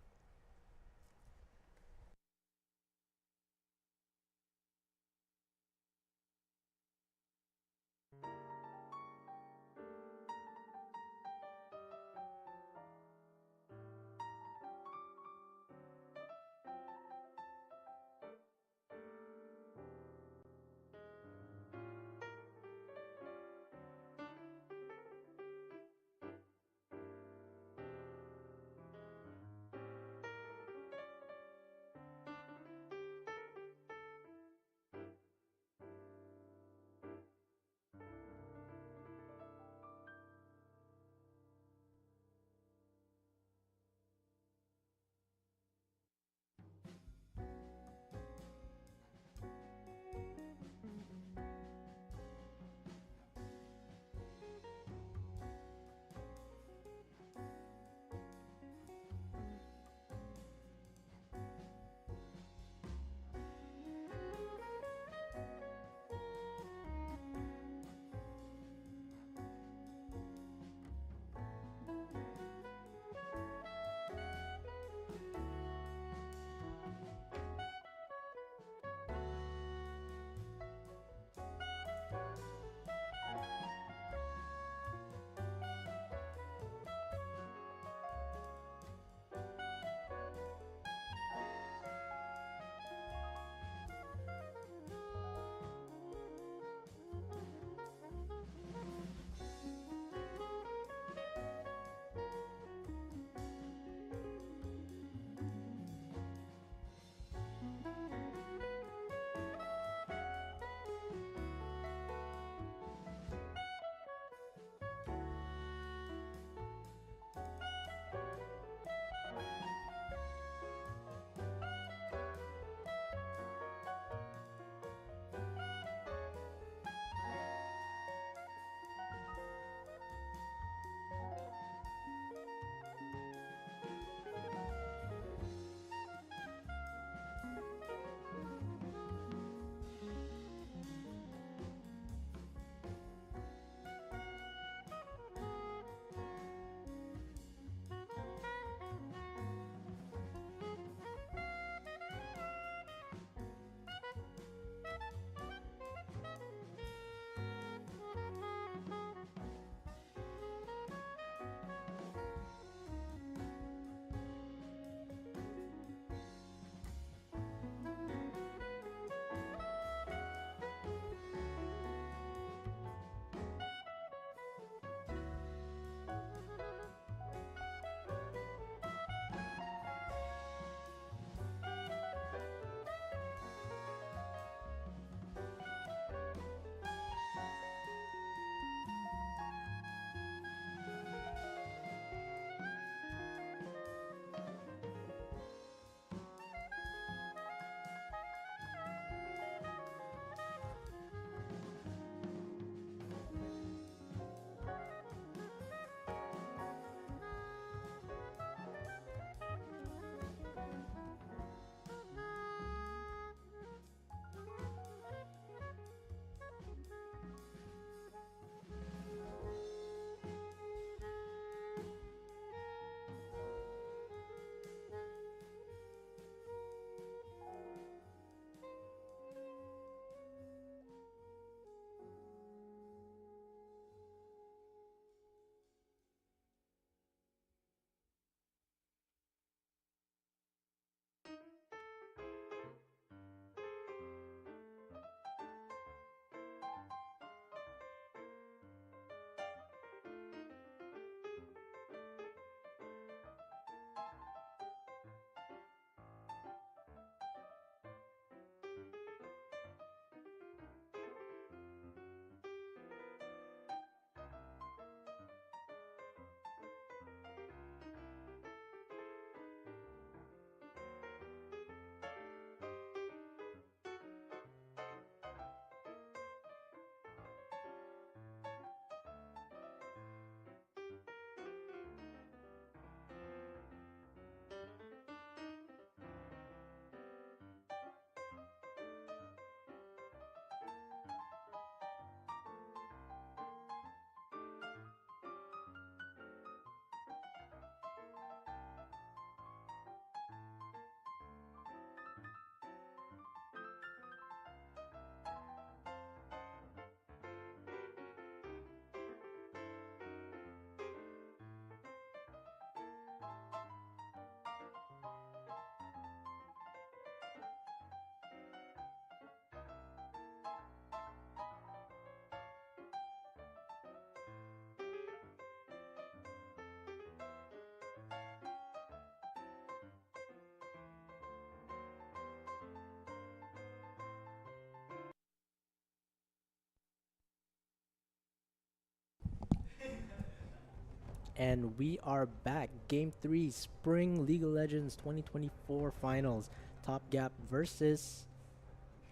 And we are back. Game 3, Spring League of Legends 2024 Finals. Top Gap versus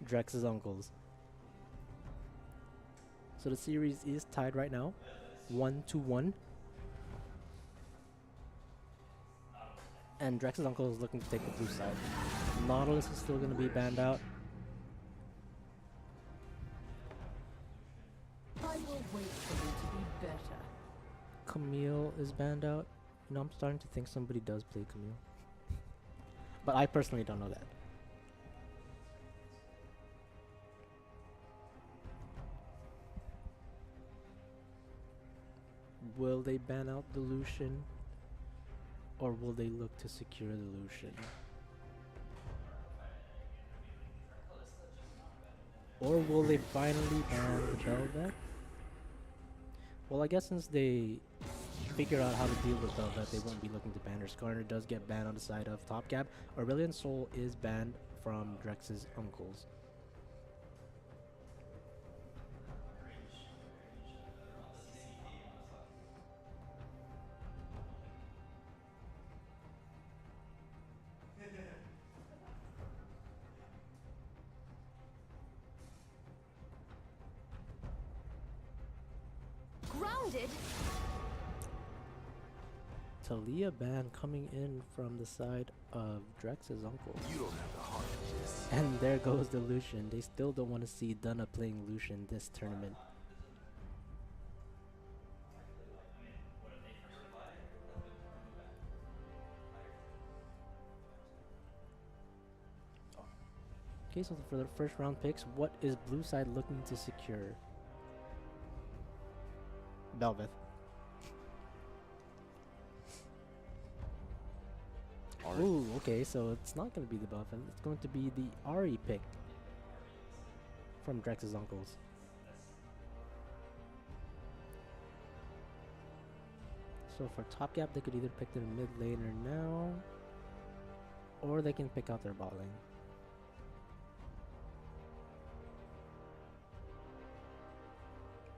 Drex's Uncles. So the series is tied right now, 1-1. And Drex's Uncle is looking to take the blue side. Nautilus is still going to be banned out. I will wait for you to be better. Camille is banned out. You know, I'm starting to think somebody does play Camille. But I personally don't know that. Will they ban out the Lucian? Or will they look to secure the Lucian? Or will they finally ban the Velvet? Well, I guess since they figure out how to deal with Velvet, they won't be looking to ban her. Skarner does get banned on the side of Top Gap. Aurelion Sol is banned from Drex's Uncles. Grounded? Talia ban coming in from the side of Drex's Uncle. You don't have the heart of this. And there goes the Lucian. They still don't want to see Dunna playing Lucian this tournament. Okay, so for the first round picks, what is blue side looking to secure? Belveth. Ooh, okay, so it's not going to be the Belveth. It's going to be the Ari pick from Drex's Uncles. So for Top Gap, they could either pick their mid laner now, or they can pick out their bot lane.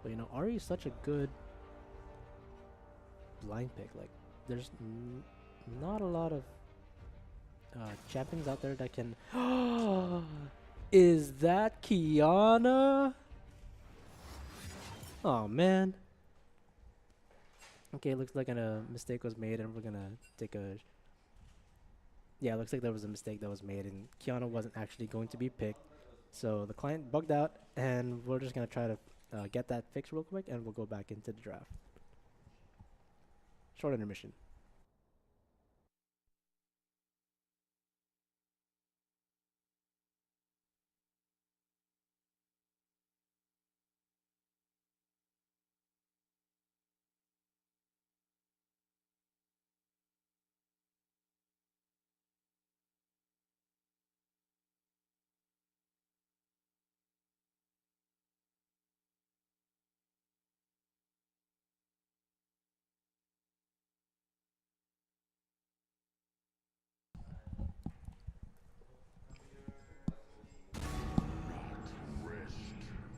But you know, Ari is such a good blind pick. Like, there's not a lot of champions out there that can. Is that Kiana? Oh man. Okay, looks like a mistake was made, and we're gonna take a. Yeah, looks like there was a mistake that was made, and Kiana wasn't actually going to be picked. So the client bugged out, and we're just gonna try to get that fixed real quick, and we'll go back into the draft. Short intermission.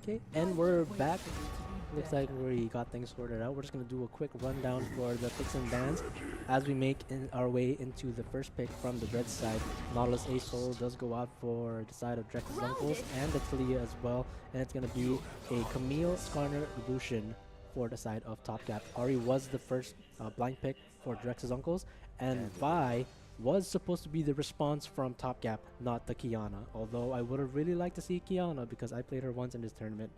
Okay, and we're back. Looks like we got things sorted out. We're just gonna do a quick rundown for the picks and bans as we make our way into the first pick from the red side. Nautilus Ace Soul does go out for the side of Drex's Uncles and the Talia as well, and it's gonna be a Camille, Skarner, Lucian for the side of Top Gap. Ari was the first blind pick for Drex's Uncles, and Vi was supposed to be the response from Top Gap, not the Kiana. Although I would have really liked to see Kiana because I played her once in this tournament.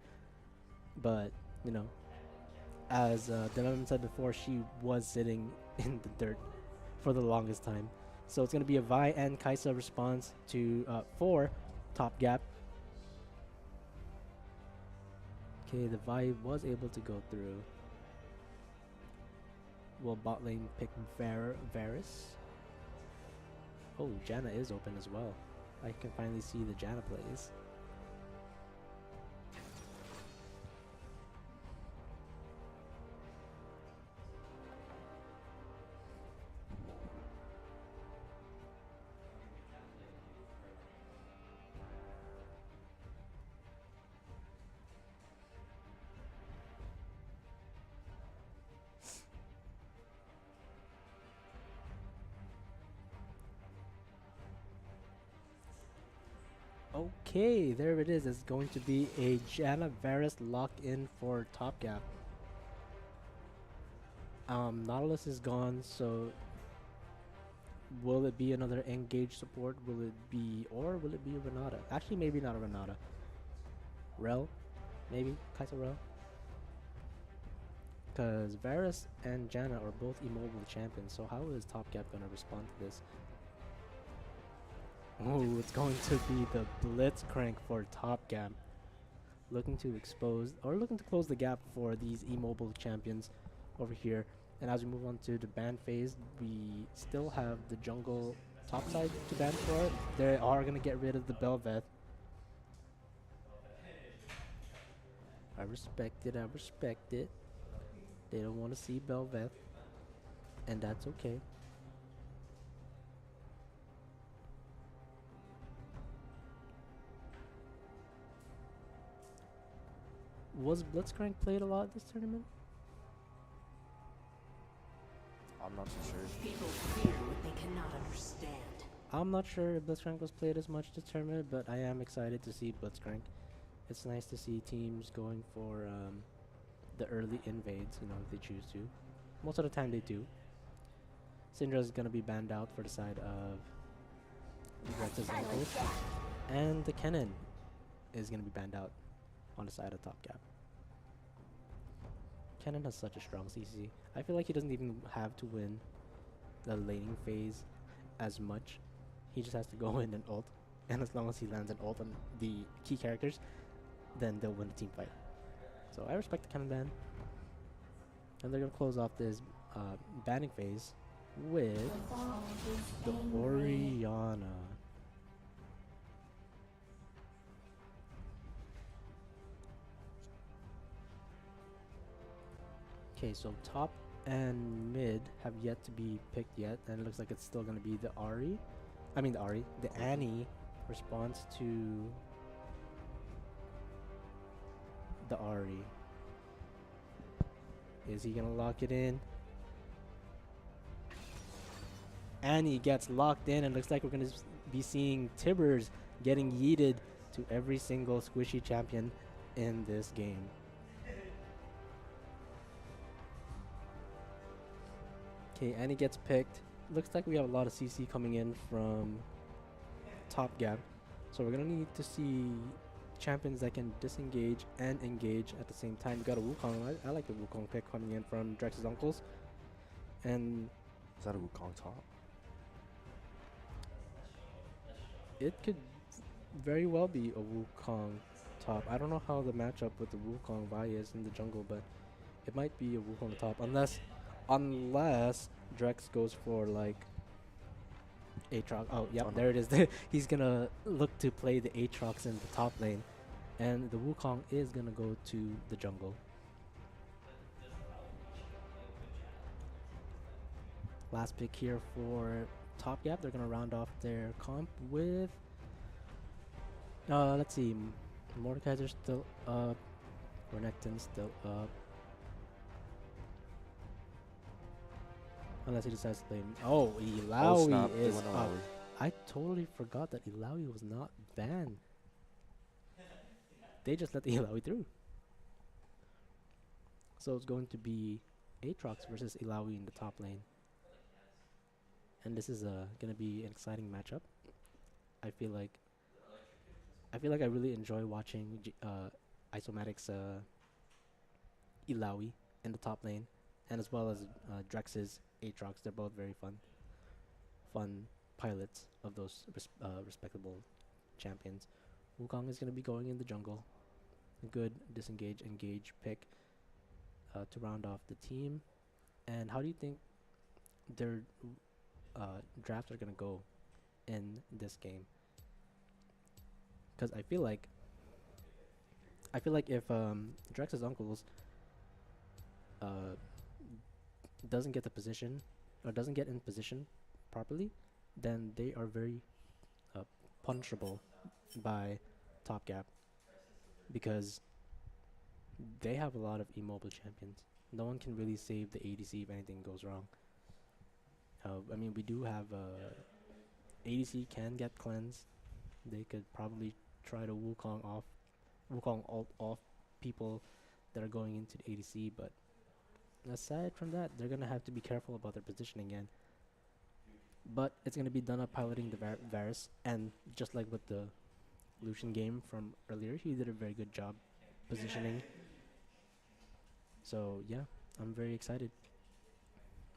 But, you know, as Development said before, she was sitting in the dirt for the longest time. So it's going to be a Vi and Kaisa response to for Top Gap. Okay, the Vi was able to go through. Will bot lane pick Varus? Oh, Janna is open as well. I can finally see the Janna plays. Okay, there it is. It's going to be a Janna Varus lock-in for top gap. Nautilus is gone, so will it be another engage support? Will it be a Renata? Actually, maybe not a Renata. Rel, maybe Kai'Sa Rel. Because Varus and Janna are both immobile champions, so how is top gap gonna respond to this? Oh, it's going to be the Blitzcrank for top gap. Looking to expose or looking to close the gap for these immobile champions over here. And as we move on to the ban phase, we still have the jungle top side to ban for. They are gonna get rid of the Bel'Veth. I respect it, I respect it. They don't want to see Bel'Veth, and that's okay. Was Blitzcrank played a lot this tournament? I'm not too sure. People fear what they cannot understand. I'm not sure if Blitzcrank was played as much this tournament, but I am excited to see Blitzcrank. It's nice to see teams going for the early invades, you know, if they choose to. Most of the time they do. Syndra is going to be banned out for the side of Drex's uncles. And the Kennen is going to be banned out on the side of top gap. Kennen has such a strong CC. I feel like he doesn't even have to win the laning phase as much. He just has to go in and ult. And as long as he lands an ult on the key characters, then they'll win the team fight. So I respect the Kennen ban. And they're going to close off this banning phase with the Orianna. Okay, so top and mid have yet to be picked yet, and it looks like it's still going to be the the Annie response to the Ahri. Is he gonna lock it in? Annie gets locked in, and looks like we're gonna be seeing Tibbers getting yeeted to every single squishy champion in this game. Okay, Annie gets picked. Looks like we have a lot of CC coming in from top gap, so we're gonna need to see champions that can disengage and engage at the same time. We got a Wukong. I like the Wukong pick coming in from Drex's uncles. And Is that a Wukong top? it could very well be a Wukong top. I don't know how the matchup with the Wukong Vi is in the jungle, but it might be a Wukong top unless Drex goes for like Aatrox. Oh, yep, Oh, no. there it is. He's gonna look to play the Aatrox in the top lane, and the Wukong is gonna go to the jungle. Last pick here for top gap. They're gonna round off their comp with let's see, Mordekaiser's still up, Renekton's still up. Unless he decides to play. Oh, Illaoi snap, they is went up. Illaoi. I totally forgot that Illaoi was not banned. They just let the Illaoi through. So it's going to be Aatrox versus Illaoi in the top lane. And this is going to be an exciting matchup. I feel like I really enjoy watching Isomatic's Illaoi in the top lane, and as well as Drex's Aatrox. They're both very fun pilots of those respectable champions. Wukong is going to be going in the jungle. A good disengage, engage pick to round off the team. And how do you think their drafts are going to go in this game? Because I feel like if Drex's uncles doesn't get the position or doesn't get in position properly, then they are very punishable by top gap, because they have a lot of immobile champions. No one can really save the ADC if anything goes wrong. I mean, we do have ADC can get cleansed. They could probably try to Wukong ult off people that are going into the ADC, but aside from that, they're gonna have to be careful about their positioning again. But it's gonna be done up piloting the Varus, and just like with the Lucian game from earlier, he did a very good job positioning. So yeah, I'm very excited.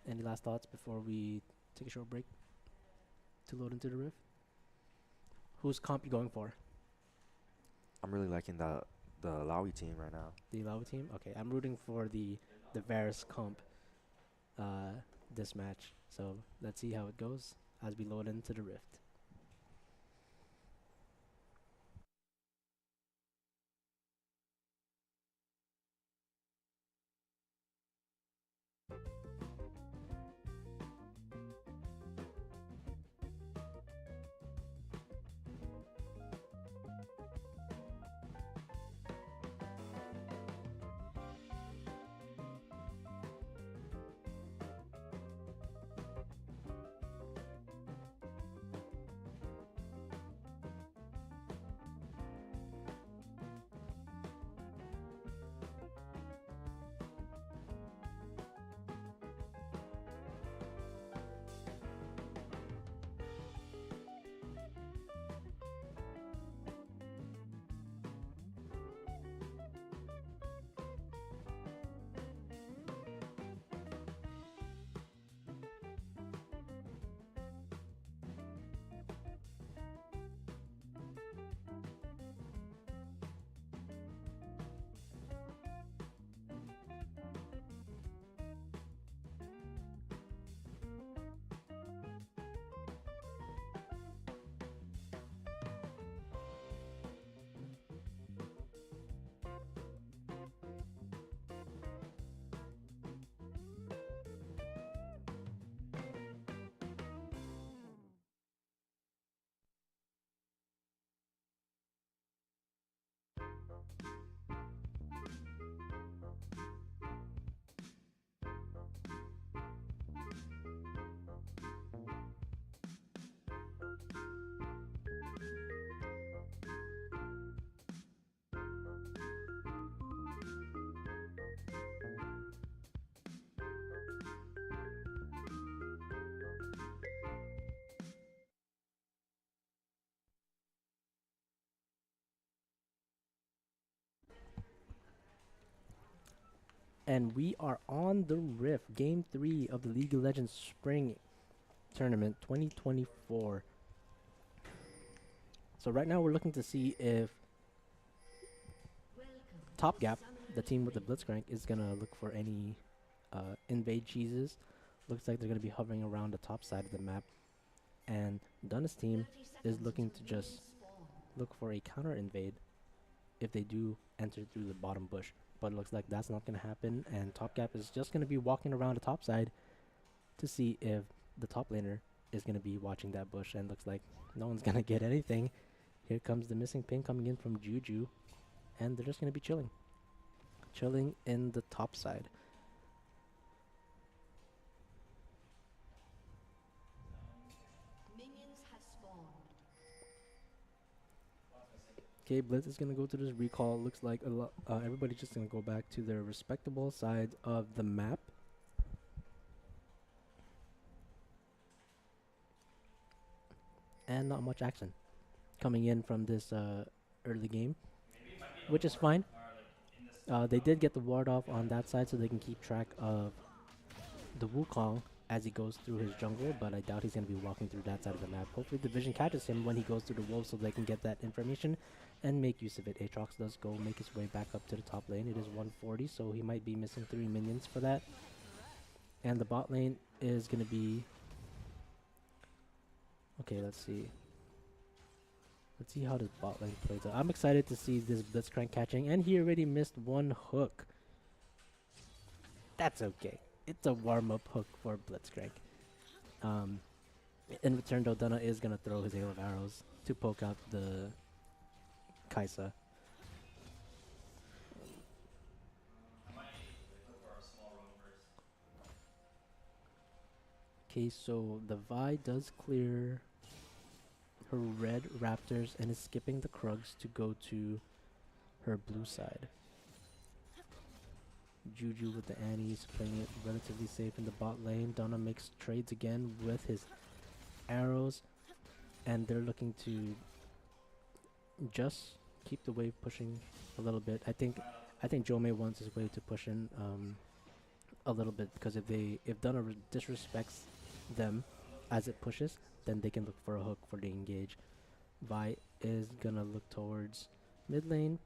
Any last thoughts before we take a short break to load into the Rift? Whose comp you going for? I'm really liking the Lowy team right now. The Lava team? Okay, I'm rooting for the Varus comp this match. So let's see how it goes as we load into the Rift. And we are on the Rift, Game 3 of the League of Legends Spring Tournament 2024. So right now we're looking to see if Top Gap, the team with the Blitzcrank, is going to look for any invade cheeses. Looks like they're going to be hovering around the top side of the map. And Dunna's team is looking to just look for a counter invade if they do enter through the bottom bush. But it looks like that's not going to happen, and Top Gap is just going to be walking around the top side to see if the top laner is going to be watching that bush, and looks like no one's going to get anything. Here comes the missing ping coming in from Juju, and they're just going to be chilling in the top side. Okay, Blitz is gonna go to this recall. Looks like everybody's just gonna go back to their respectable sides of the map. And not much action coming in from this early game, which is fine. They did get the ward off on that side so they can keep track of the Wukong as he goes through his jungle, but I doubt he's going to be walking through that side of the map. Hopefully the vision catches him when he goes through the wolves so they can get that information and make use of it. Aatrox does go make his way back up to the top lane. It is 140, so he might be missing 3 minions for that. And the bot lane is going to be... Okay, let's see. Let's see how this bot lane plays out. I'm excited to see this Blitzcrank catching, and he already missed 1 hook. That's okay. It's a warm-up hook for Blitzcrank. In return, though, Dunna is going to throw his hail of arrows to poke out the Kaisa. Okay, so the Vi does clear her red Raptors and is skipping the Krugs to go to her blue side. Juju with the Annies playing it relatively safe in the bot lane. Donna makes trades again with his arrows, and they're looking to just keep the wave pushing a little bit. I think Jome wants his wave to push in a little bit, because if Donna disrespects them as it pushes, then they can look for a hook for the engage. Vi is gonna look towards mid lane.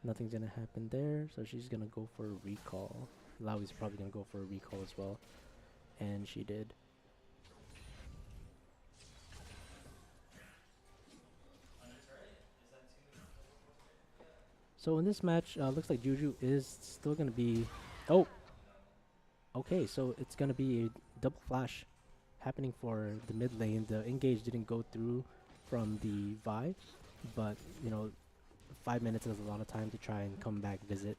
Nothing's gonna happen there, so she's gonna go for a recall. Lowy's probably gonna go for a recall as well, and she did. So in this match, looks like Juju is still gonna be. Oh, okay. So it's gonna be a double flash happening for the mid lane. The engage didn't go through from the Vi, but you know, 5 minutes is a lot of time to try and come back visit,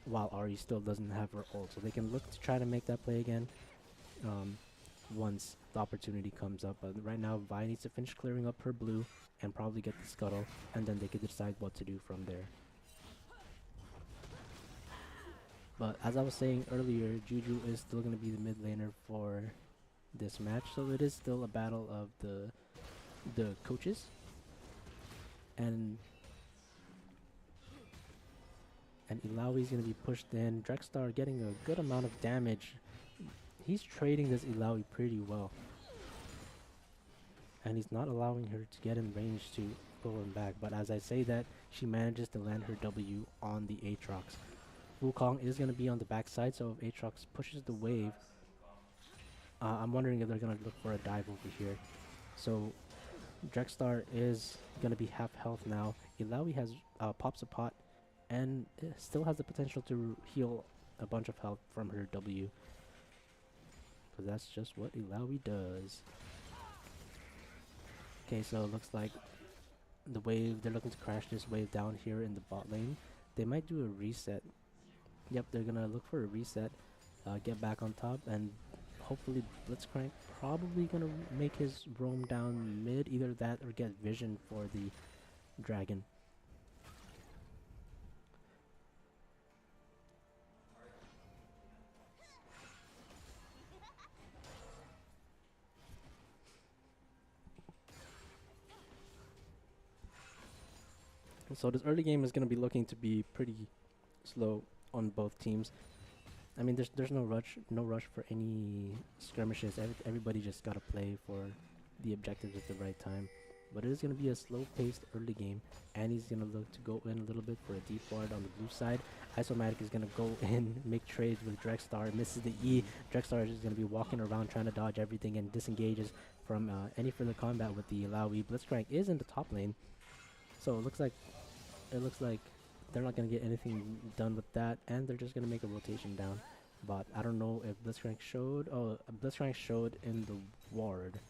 while Ari still doesn't have her ult. So they can look to try to make that play again once the opportunity comes up. But right now, Vi needs to finish clearing up her blue and probably get the scuttle, and then they could decide what to do from there. But as I was saying earlier, Juju is still going to be the mid laner for this match, so it is still a battle of the coaches. And Ilawi is going to be pushed in. Drexstar getting a good amount of damage. He's trading this Ilawi pretty well, and he's not allowing her to get in range to pull him back. But as I say that, she manages to land her W on the Aatrox. Wukong is going to be on the backside, so if Aatrox pushes the wave, I'm wondering if they're going to look for a dive over here. So Drexstar is going to be half health now. Ilawi has pops a pot and still has the potential to heal a bunch of health from her W, because that's just what Ilawi does. Okay, so it looks like the wave, they're looking to crash this wave down here in the bot lane. They might do a reset. Yep, they're gonna look for a reset, get back on top, and hopefully Blitzcrank probably gonna make his roam down mid, either that or get vision for the dragon. So this early game is gonna be looking to be pretty slow on both teams. I mean, there's no rush for any skirmishes. Everybody just gotta play for the objectives at the right time. But it is gonna be a slow-paced early game, and he's gonna look to go in a little bit for a deep ward on the blue side. Isomatic is gonna go in, make trades with Drexstar, misses the E. Drexstar is gonna be walking around trying to dodge everything and disengages from any further combat with the Ilawi. Blitzcrank is in the top lane, so it looks like they're not going to get anything done with that, and they're just going to make a rotation down. But I don't know if Blitzcrank showed. Oh, Blitzcrank showed in the ward.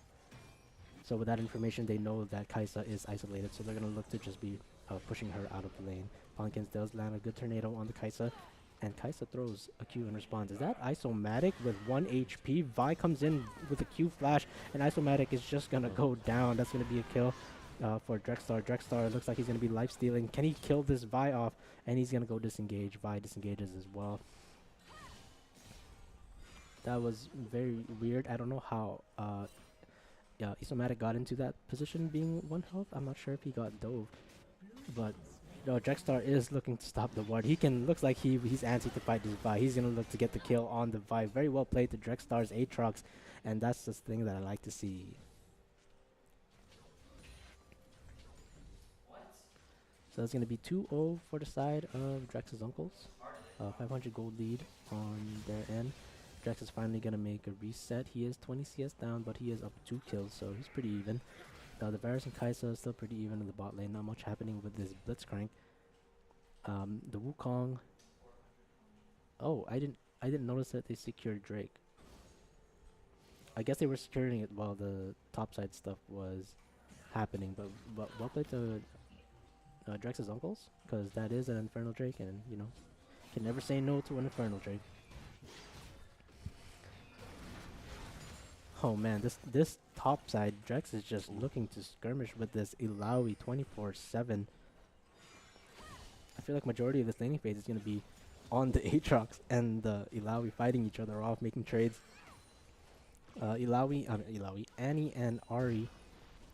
So with that information, they know that Kai'Sa is isolated, so they're going to look to just be pushing her out of the lane. Pankins does land a good tornado on the Kai'Sa, and Kai'Sa throws a Q in response. Is that Isomatic with 1 HP? Vi comes in with a Q flash, and Isomatic is just going to go down. That's going to be a kill for Drexstar. Drexstar looks like he's going to be life stealing. Can he kill this Vi off? And he's going to go disengage. Vi disengages as well. That was very weird. I don't know how Isomatic got into that position being 1 health. I'm not sure if he got dove. But no, Drexstar is looking to stop the ward. He can, looks like he's antsy to fight this Vi. He's going to look to get the kill on the Vi. Very well played to Drexstar's Aatrox. And that's the thing that I like to see. So it's going to be 2-0 for the side of Drex's uncles. 500 gold lead on their end. Drex is finally going to make a reset. He is 20 CS down, but he is up 2 kills, so he's pretty even. The Varus and Kai'Sa is still pretty even in the bot lane. Not much happening with this Blitzcrank. The Wukong. Oh, I didn't notice that they secured Drake. I guess they were securing it while the topside stuff was happening, but well played to Drex's uncles, because that is an Infernal Drake, and you know, can never say no to an Infernal Drake. Oh man, this top side, Drex is just looking to skirmish with this Ilaoi 24/7. I feel like majority of this laning phase is gonna be on the Aatrox and the Ilaoi fighting each other off, making trades. Annie and Ari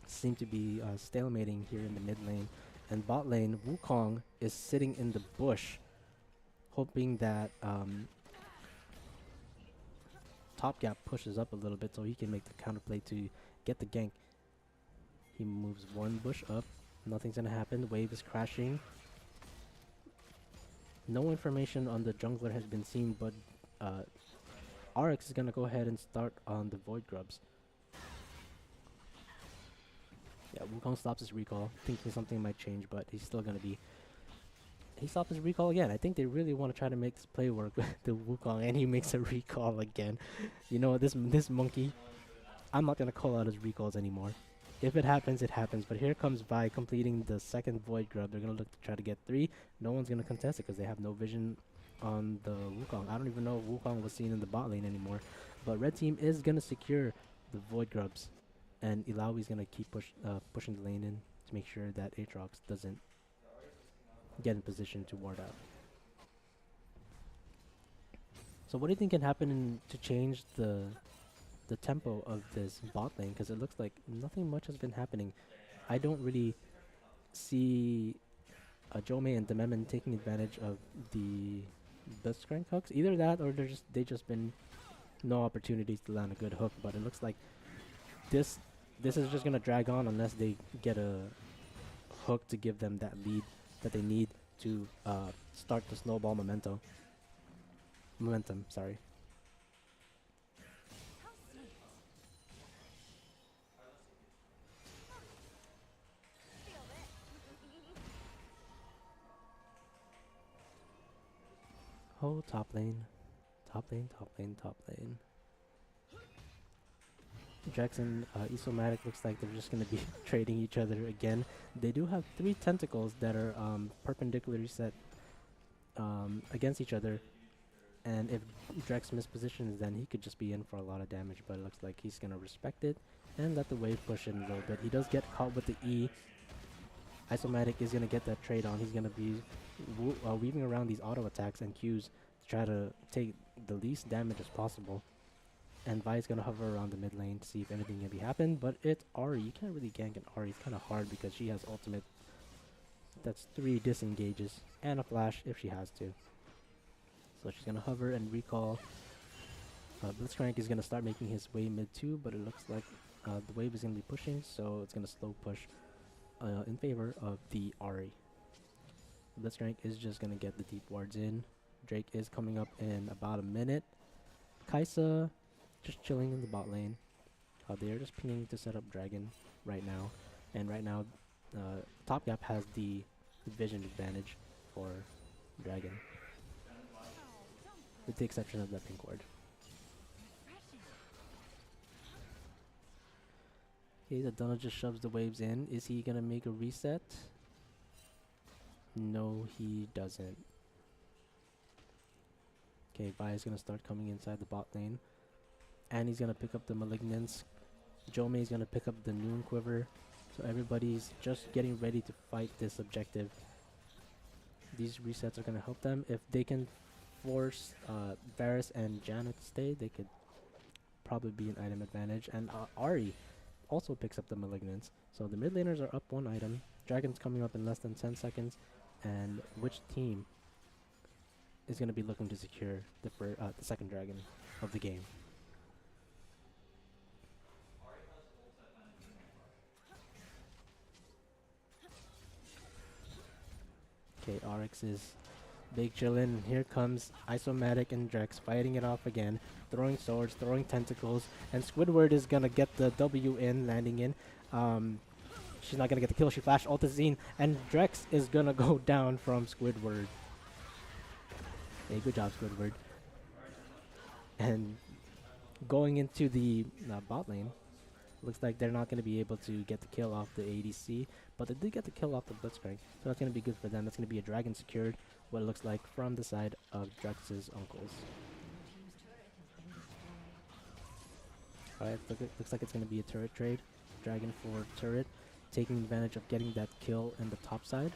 seem to be stalemating here in the mid lane, and bot lane Wukong is sitting in the bush, hoping that Top Gap pushes up a little bit so he can make the counterplay to get the gank. He moves one bush up. Nothing's gonna happen. Wave is crashing. No information on the jungler has been seen, but RX is gonna go ahead and start on the Void Grubs. Yeah, Wukong stops his recall, thinking something might change, but he's still gonna be. He stopped his recall again. I think they really want to try to make this play work with the Wukong, and he makes a recall again. You know, this monkey, I'm not gonna call out his recalls anymore. If it happens, it happens. But here comes Vi completing the second Void Grub. They're gonna look to try to get 3. No one's gonna contest it because they have no vision on the Wukong. I don't even know if Wukong was seen in the bot lane anymore. But red team is gonna secure the Void Grubs, and Ilawi's gonna keep pushing the lane in to make sure that Aatrox doesn't get in position to ward out. So what do you think can happen to change the tempo of this bot lane? Because it looks like nothing much has been happening. I don't really see Jomei and Dememen taking advantage of the Blitzcrank hooks. Either that, or they just been no opportunities to land a good hook. But it looks like this is just gonna drag on unless they get a hook to give them that lead that they need to start the snowball momentum. Sorry. Oh, top lane. Top lane. Drex and Isomatic looks like they're just going to be trading each other again. They do have 3 tentacles that are perpendicularly set against each other. And if Drex mispositions, then he could just be in for a lot of damage. But it looks like he's going to respect it and let the wave push in a little bit. He does get caught with the E. Isomatic is going to get that trade on. He's going to be weaving around these auto attacks and Qs to try to take the least damage as possible. And Vi is going to hover around the mid lane to see if anything can be happen. But it's Ari. You can't really gank an Ari. It's kind of hard because she has ultimate. That's 3 disengages and a flash if she has to. So she's going to hover and recall. Blitzcrank is going to start making his way mid too, but it looks like the wave is going to be pushing, so it's going to slow push in favor of the Ari. Blitzcrank is just going to get the deep wards in. Drake is coming up in about a minute. Kaisa just chilling in the bot lane. They're just pinging to set up Dragon right now. And right now, Top Gap has the vision advantage for Dragon, with the exception of that pink ward. Okay, Zadona just shoves the waves in. Is he gonna make a reset? No, he doesn't. Okay, Vi is gonna start coming inside the bot lane. And he's gonna pick up the Malignance. Jomei is gonna pick up the Noon Quiver. So everybody's just getting ready to fight this objective. These resets are gonna help them. If they can force Varus and Janet to stay, they could probably be an item advantage. And Ari also picks up the Malignance. So the mid laners are up 1 item. Dragon's coming up in less than 10 seconds. And which team is going to be looking to secure the second dragon of the game? Okay, RX is big chillin'. Here comes Isomatic and Drex fighting it off again, throwing swords, throwing tentacles, and Squidward is gonna get the W in, landing in. She's not gonna get the kill. She flashed Altazine, and Drex is gonna go down from Squidward. Hey, good job, Squidward. And going into the bot lane, looks like they're not going to be able to get the kill off the ADC, but they did get the kill off the Blitzcrank, so that's going to be good for them. That's going to be a dragon secured, what it looks like from the side of Drex's uncles. Alright, looks like it's going to be a turret trade. Dragon for turret, taking advantage of getting that kill in the top side.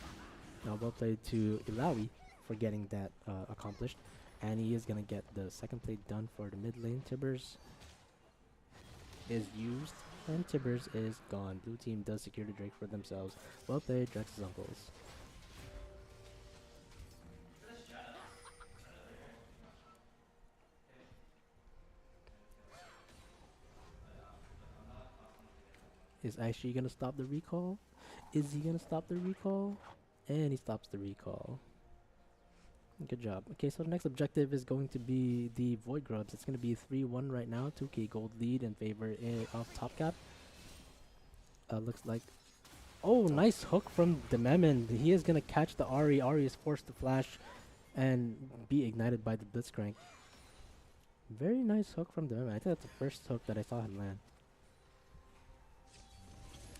Now well played to Ilawi for getting that accomplished. And he is going to get the second play done for the mid lane. Tibbers is used, and Tibbers is gone. Blue team does secure the Drake for themselves. Well played, Drex's uncles. Is Aishi gonna stop the recall? Is he gonna stop the recall? And he stops the recall. Good job. Okay, so the next objective is going to be the Void Grubs. It's going to be 3-1 right now. 2k gold lead in favor of Top Cap. Looks like... Oh, nice hook from the Memon. He is going to catch the Ahri. Ahri is forced to flash and be ignited by the Blitzcrank. Very nice hook from the Memon. I think that's the first hook that I saw him land.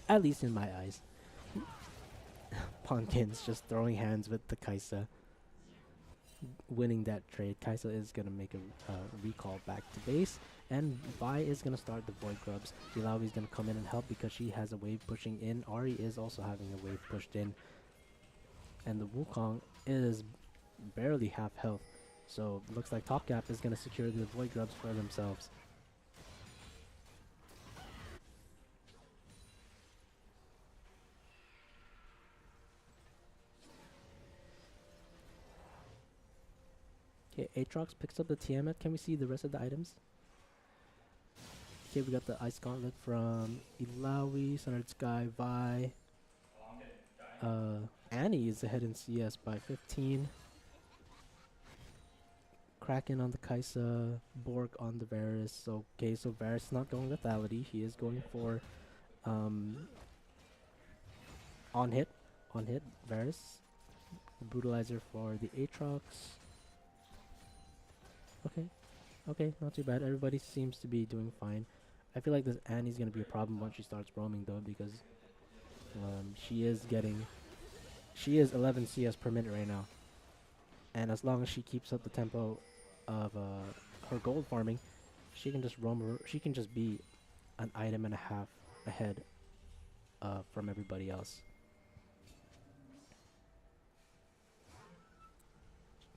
At least in my eyes. Pumpkin's just throwing hands with the Kaisa. Winning that trade. Kaisa is going to make a recall back to base. And Vi is going to start the Void Grubs. Ilawi is going to come in and help because she has a wave pushing in. Ahri is also having a wave pushed in. And the Wukong is barely half health. So looks like Top Cap is going to secure the Void Grubs for themselves. Okay, Aatrox picks up the Tiamat. Can we see the rest of the items? Okay, we got the Ice Gauntlet from Ilawi, Sundered Sky, Vi. Annie is ahead in CS by 15. Kraken on the Kaisa, Borg on the Varus. So, okay, so Varus is not going lethality. He is going for on hit, Varus. Brutalizer for the Aatrox. Okay, not too bad. Everybody seems to be doing fine. I feel like this Annie's gonna be a problem once she starts roaming though, because she is 11 CS per minute right now, and as long as she keeps up the tempo of her gold farming, she can just roam. She can just be an item and a half ahead from everybody else.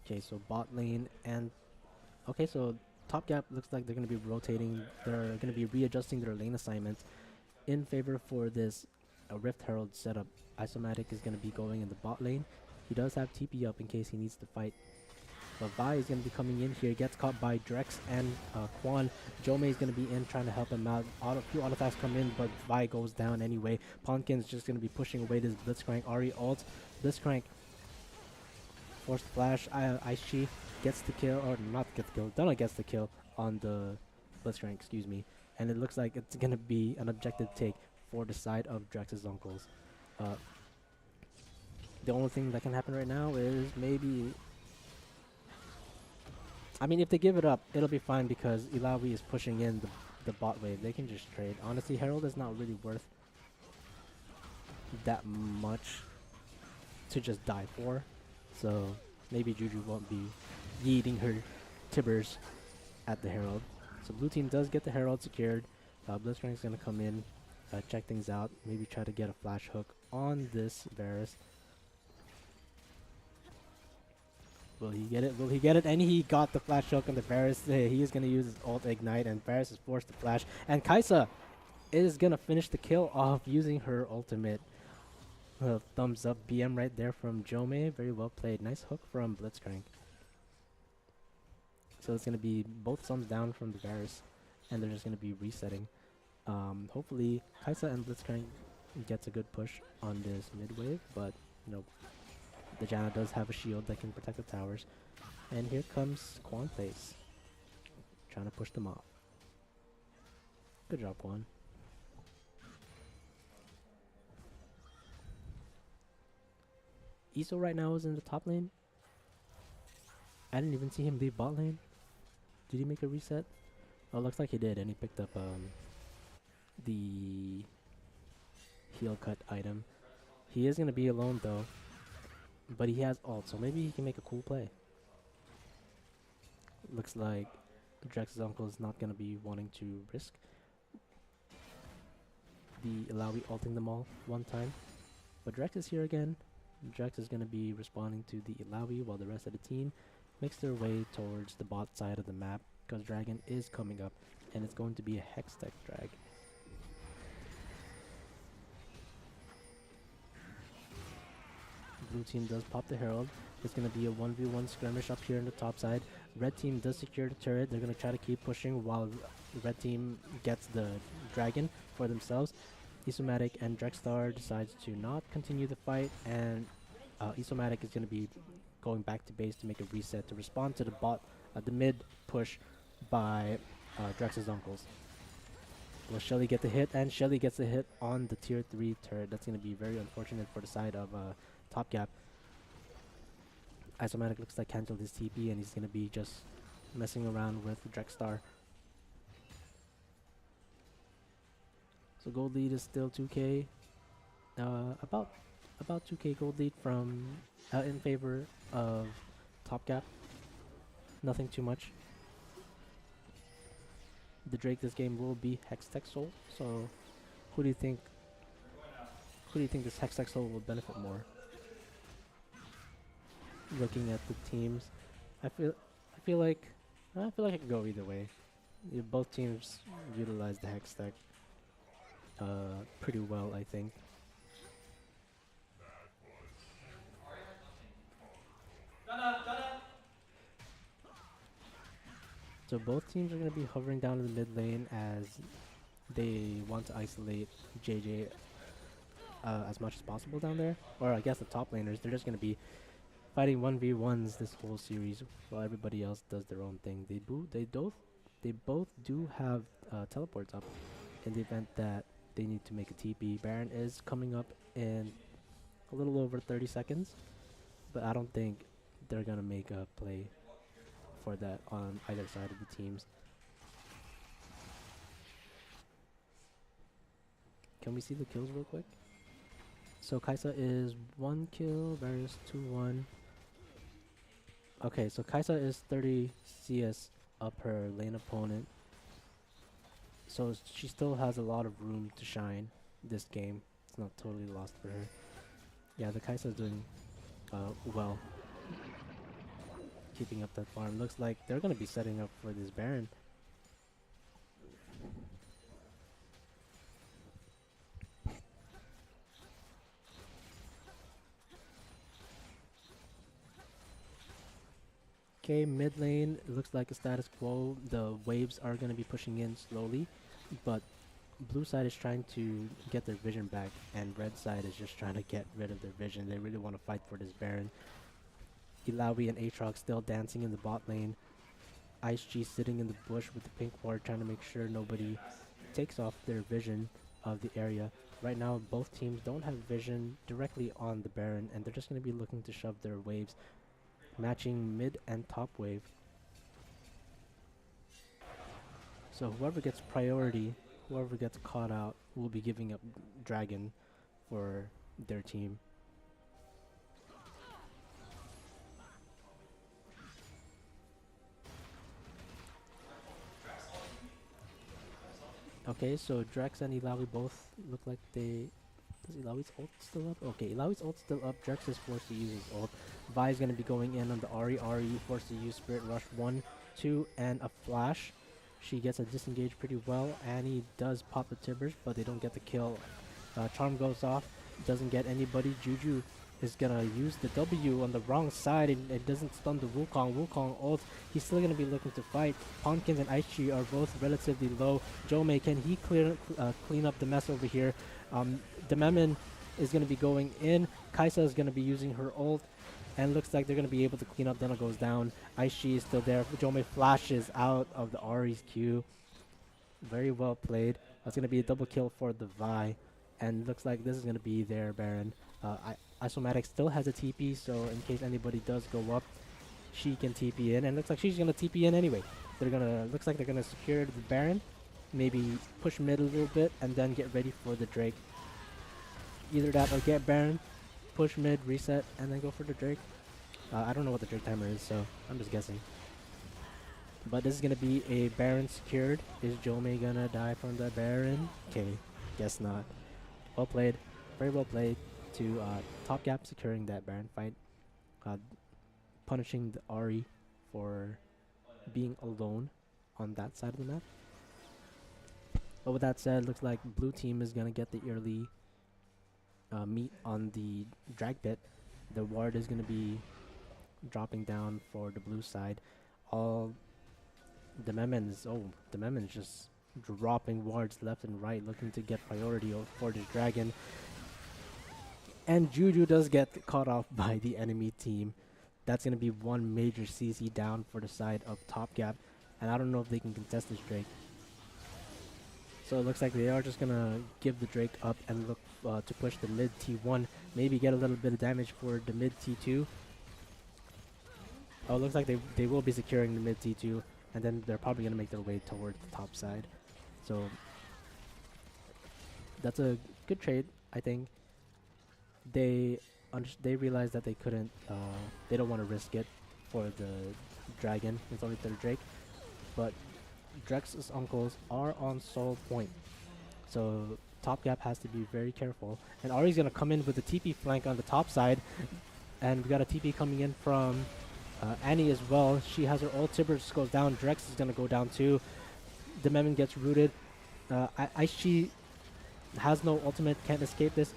Okay, so bot lane and okay, so Top Gap looks like they're going to be rotating. They're going to be readjusting their lane assignments in favor for this Rift Herald setup. Isomatic is going to be going in the bot lane. He does have TP up in case he needs to fight. But Vi is going to be coming in here. Gets caught by Drex and Quan. Jomei is going to be in trying to help him out. Few auto attacks come in, but Vi goes down anyway. Pumpkin's just going to be pushing away this Blitzcrank. Ahri ult. Blitzcrank forced flash. Aishi gets the kill, or not gets the kill. Donna gets the kill on the Blitzcrank, excuse me. And it looks like it's going to be an objective take for the side of Drex's uncles. The only thing that can happen right now is maybe... I mean, if they give it up, it'll be fine because Ilawi is pushing in the bot wave. They can just trade. Honestly, Herald is not really worth that much to just die for. So maybe Juju won't be yeeting her Tibbers at the Herald. So blue team does get the Herald secured. Blitzcrank is going to come in, check things out, maybe try to get a flash hook on this Varus. Will he get it? Will he get it? And he got the flash hook on the Varus. He is going to use his ult ignite, and Varus is forced to flash. And Kaisa is going to finish the kill off using her ultimate. Thumbs up BM right there from Jomei. Very well played. Nice hook from Blitzcrank. So it's going to be both thumbs down from the Varus, and they're just going to be resetting. Hopefully Kaisa and Blitzcrank gets a good push on this mid wave, but you know, the Janna does have a shield that can protect the towers. And here comes Quan Place, trying to push them off. Good job, Quan. Iso right now is in the top lane. I didn't even see him leave bot lane. Did he make a reset? Oh, looks like he did, and he picked up the heal cut item. He is going to be alone though, but he has ult, so maybe he can make a cool play. Looks like Drex's uncle is not going to be wanting to risk the Ilawi ulting them all one time. But Drex is here again. Drex is going to be responding to the Ilawi while the rest of the team makes their way towards the bot side of the map, because Dragon is coming up and it's going to be a Hextech drag. Blue team does pop the Herald. It's going to be a 1v1 skirmish up here in the top side. Red team does secure the turret. They're going to try to keep pushing while the red team gets the dragon for themselves. Isomatic and Drexstar decides to not continue the fight, and Isomatic is going to be going back to base to make a reset to respond to the mid push by Drex's uncles. Will Shelly get the hit? And Shelly gets the hit on the tier 3 turret. That's going to be very unfortunate for the side of Top Gap. Isomatic looks like cancelled his TP, and he's going to be just messing around with Drexstar. So gold lead is still 2k. About 2k gold lead from in favor of Top Gap. Nothing too much. The Drake this game will be Hextech Soul. So who do you think this Hextech Soul will benefit more? Looking at the teams, I feel like it could go either way. Both teams utilize the Hextech pretty well, I think. So both teams are going to be hovering down in the mid lane as they want to isolate JJ as much as possible down there. Or I guess the top laners, they're just going to be fighting 1v1s this whole series while everybody else does their own thing. They both do have teleports up in the event that they need to make a TP. Baron is coming up in a little over 30 seconds, but I don't think they're going to make a play for that on either side of the teams. Can we see the kills real quick? So Kaisa is 1 kill, Varus 2-1. Okay, so Kaisa is 30 CS up her lane opponent. So she still has a lot of room to shine this game. It's not totally lost for her. Yeah, the Kaisa is doing well. Keeping up that farm. Looks like they're going to be setting up for this Baron. Okay, mid lane, it looks like a status quo. The waves are going to be pushing in slowly, but blue side is trying to get their vision back, and red side is just trying to get rid of their vision. They really want to fight for this Baron. Ilawi and Aatrox still dancing in the bot lane. Ice G sitting in the bush with the pink ward, trying to make sure nobody takes off their vision of the area. Right now, both teams don't have vision directly on the Baron, and they're just going to be looking to shove their waves, matching mid and top wave. So whoever gets priority, whoever gets caught out, will be giving up Dragon for their team. Okay, so Drex and Ilawi both look like they... Does Ilawi's ult still up? Okay, Ilawi's ult still up. Drex is forced to use his ult. Vi is going to be going in on the Ahri. Ahri forced to use Spirit Rush 1, 2, and a flash. She gets a disengage pretty well. Annie does pop the Tibbers, but they don't get the kill. Charm goes off. Doesn't get anybody. Juju is going to use the W on the wrong side, and it doesn't stun the Wukong. Wukong ult. He's still going to be looking to fight. Pumpkins and Aichi are both relatively low. Jomei, can he clean up the mess over here? Dememin is going to be going in. Kaisa is going to be using her ult, and looks like they're going to be able to clean up. Dena goes down. Aichi is still there. Jomei flashes out of the Ahri's queue. Very well played. That's going to be a double kill for the Vi, and looks like this is going to be their Baron. Isomatic still has a TP, so in case anybody does go up, she can TP in, and looks like she's going to TP in anyway. Looks like they're going to secure the Baron, maybe push mid a little bit, and then get ready for the Drake. Either that or get Baron, push mid, reset, and then go for the Drake. I don't know what the Drake timer is, so I'm just guessing. But this is going to be a Baron secured. Is Jomei going to die from the Baron? Okay. Guess not. Well played. Very well played to Top Gap securing that Baron fight. Uh, punishing the Ari for being alone on that side of the map. But with that said, looks like blue team is gonna get the early meat on the drag pit. The ward is gonna be dropping down for the blue side. All the Memons, the Memons just dropping wards left and right, looking to get priority for the dragon. And Juju does get caught off by the enemy team. That's gonna be one major CC down for the side of Top Gap, and I don't know if they can contest this Drake. So it looks like they are just gonna give the Drake up and look to push the mid T1, maybe get a little bit of damage for the mid T2. Oh, it looks like they will be securing the mid T2, and then they're probably gonna make their way towards the top side. So that's a good trade, I think. They realized that they couldn't, they don't want to risk it for the dragon. It's only for the Drake, but Drex's uncles are on soul point, so Top Gap has to be very careful. And Ari's gonna come in with the TP flank on the top side, and we got a TP coming in from Annie as well. She has her ult. Tibber just goes down. Drex is gonna go down too. The Memon gets rooted. She has no ultimate, can't escape this.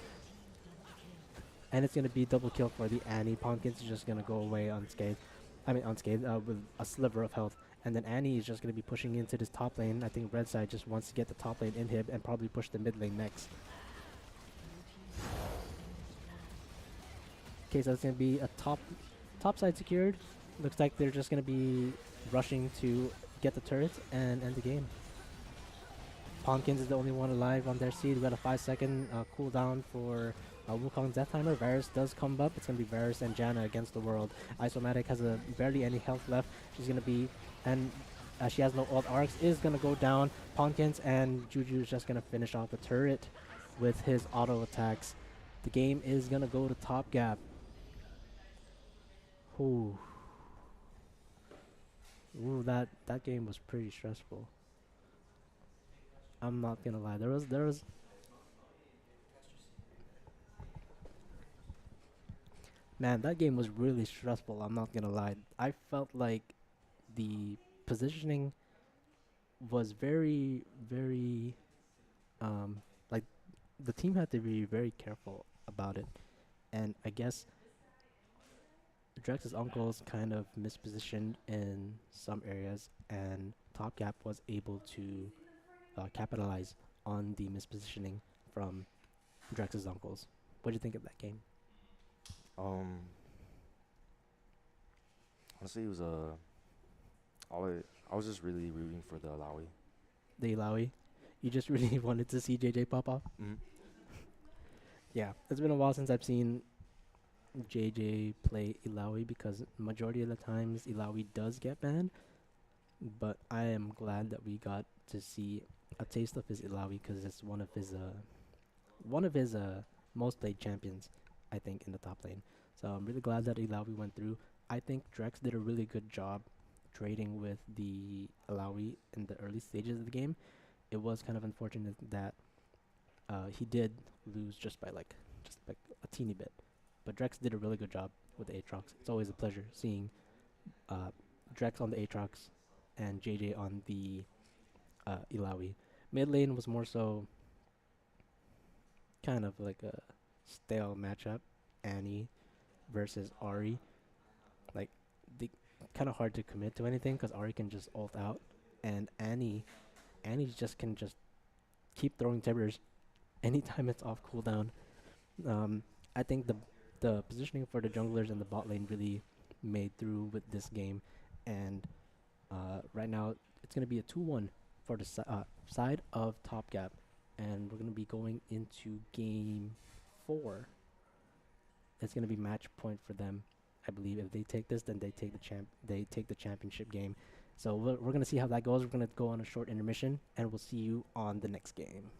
And it's gonna be double kill for the Annie. Pumpkins is just gonna go away unscathed. With a sliver of health. And then Annie is just gonna be pushing into this top lane. I think red side just wants to get the top lane inhib and probably push the mid lane next. Okay, so it's gonna be a top side secured. Looks like they're just gonna be rushing to get the turrets and end the game. Pumpkins is the only one alive on their seed. We got a 5-second cooldown for Wukong's Death Timer. Varus does come up. It's going to be Varus and Janna against the world. Isomatic has barely any health left. She's going to be, and she has no ult. Arx is going to go down. Pumpkins and Juju is just going to finish off the turret with his auto attacks. The game is going to go to Top Gap. Ooh, that game was pretty stressful. I'm not gonna lie. There was man, that game was really stressful. I'm not gonna lie. I felt like the positioning was very, very like the team had to be very careful about it. And I guess Drex's uncles kind of mispositioned in some areas, and Top Gap was able to capitalize on the mispositioning from Drex's uncles. What do you think of that game? Honestly, it was I was just really rooting for the Alawi. The Ilawi? You just really wanted to see JJ pop off? Mm-hmm. Yeah, it's been a while since I've seen JJ play Ilawi, because majority of the times Ilawi does get banned. But I am glad that we got to see a taste of his Ilawi, because it's one of his most played champions, I think, in the top lane. So I'm really glad that Ilawi went through. I think Drex did a really good job trading with the Ilawi in the early stages of the game. It was kind of unfortunate that he did lose just by like a teeny bit. But Drex did a really good job with the Aatrox. It's always a pleasure seeing Drex on the Aatrox and JJ on the Ilawi. Mid lane was more so kind of like a stale matchup. Annie versus Ari. Like, they kind of hard to commit to anything because Ari can just ult out, and Annie just can just keep throwing timbers anytime it's off cooldown. I think the positioning for the junglers in the bot lane really made through with this game, and right now it's gonna be a 2-1 for the side of Top Gap, and we're gonna be going into game 4. It's gonna be match point for them, I believe. If they take this, then they take the championship game. So we're gonna see how that goes. We're gonna go on a short intermission, and we'll see you on the next game.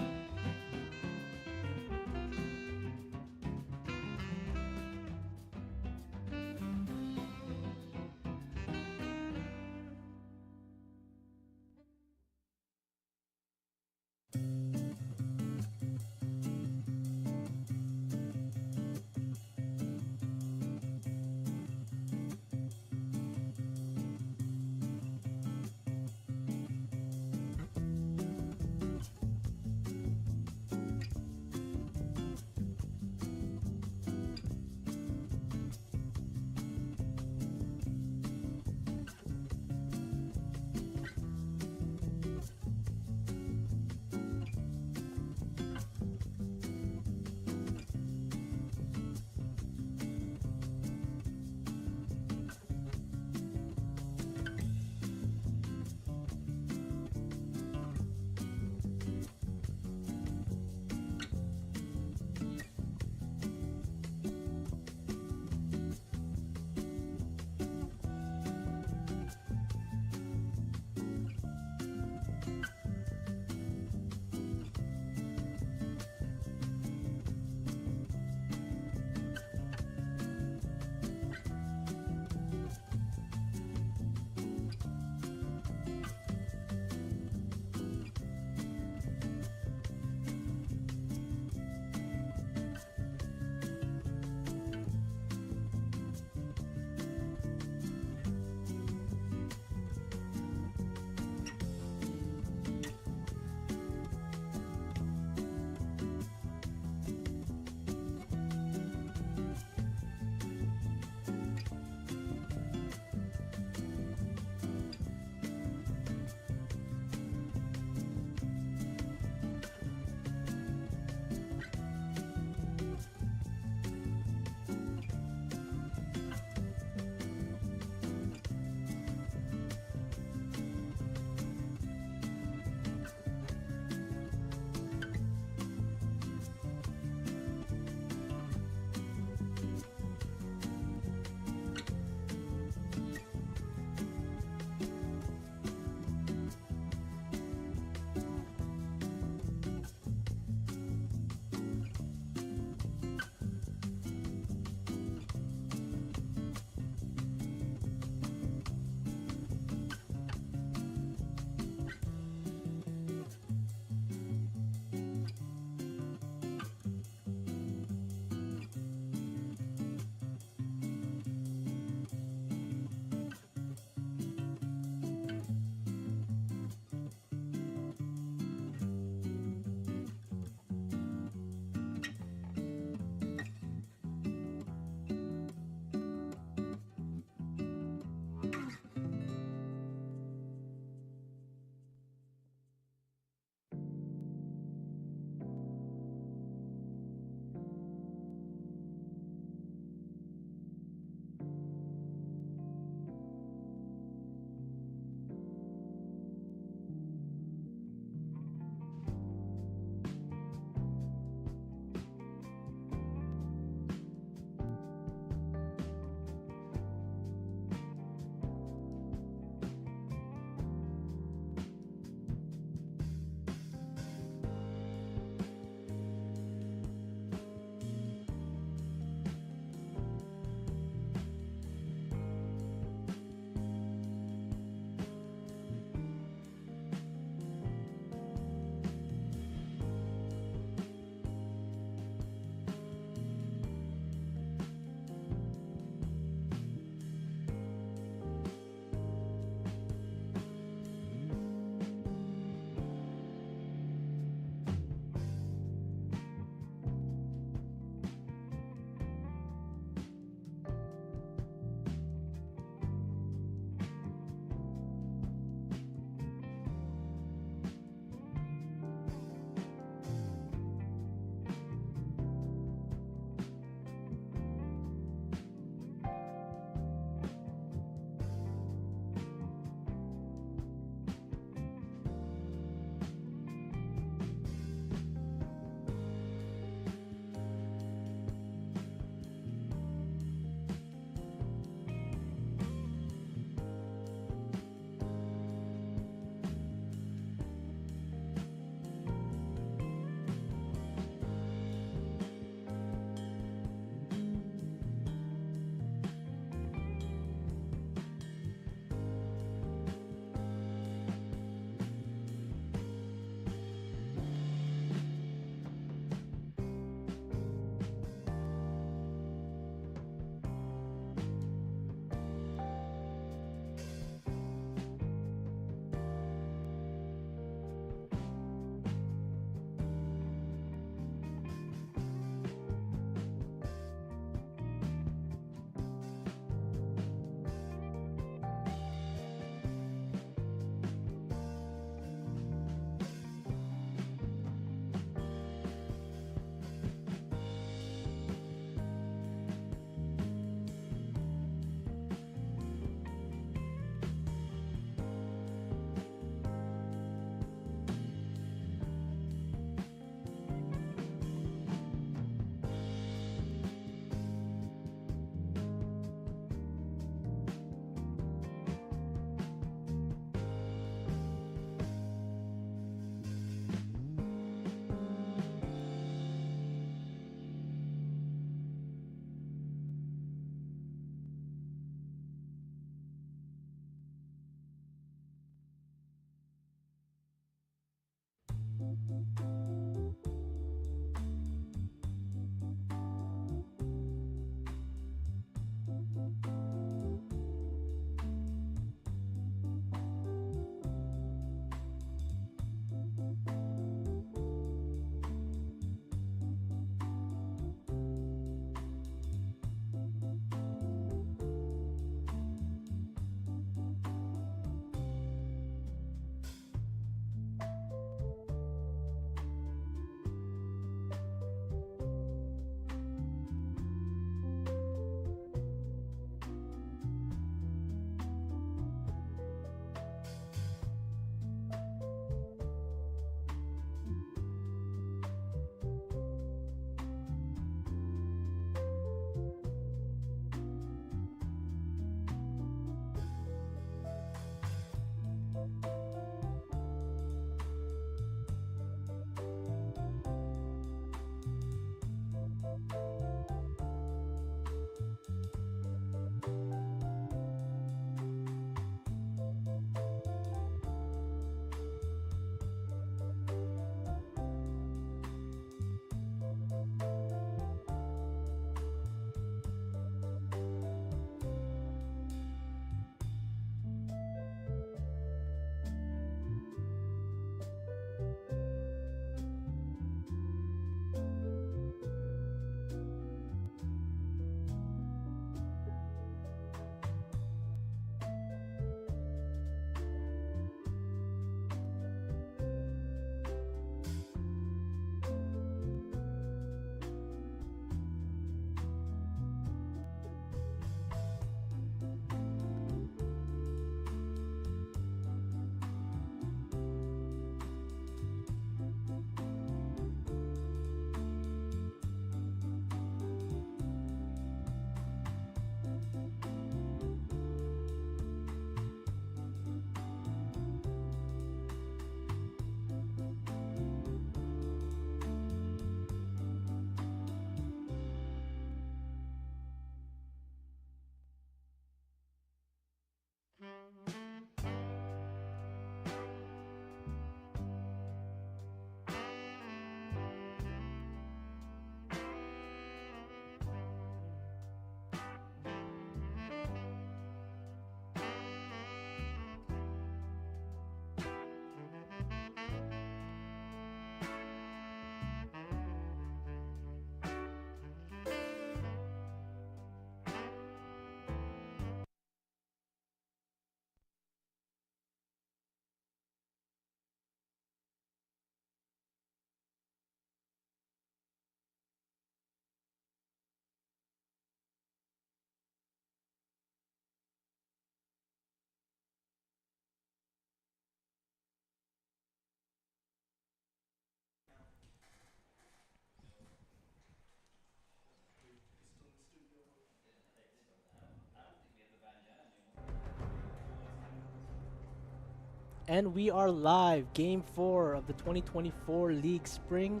And we are live. Game 4 of the 2024 League Spring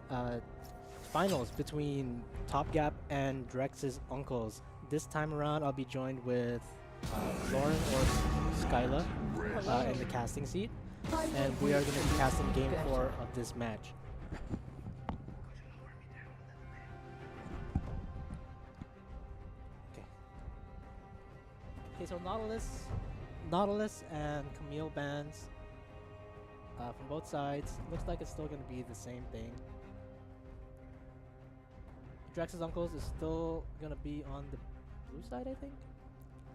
uh, Finals between Top Gap and Drex's Uncles. This time around, I'll be joined with Lauren or Skyla in the casting seat. And we are going to be casting Game 4 of this match. Okay, so Nautilus and Camille bans from both sides. Looks like it's still going to be the same thing. Drex's Uncles is still going to be on the blue side, I think.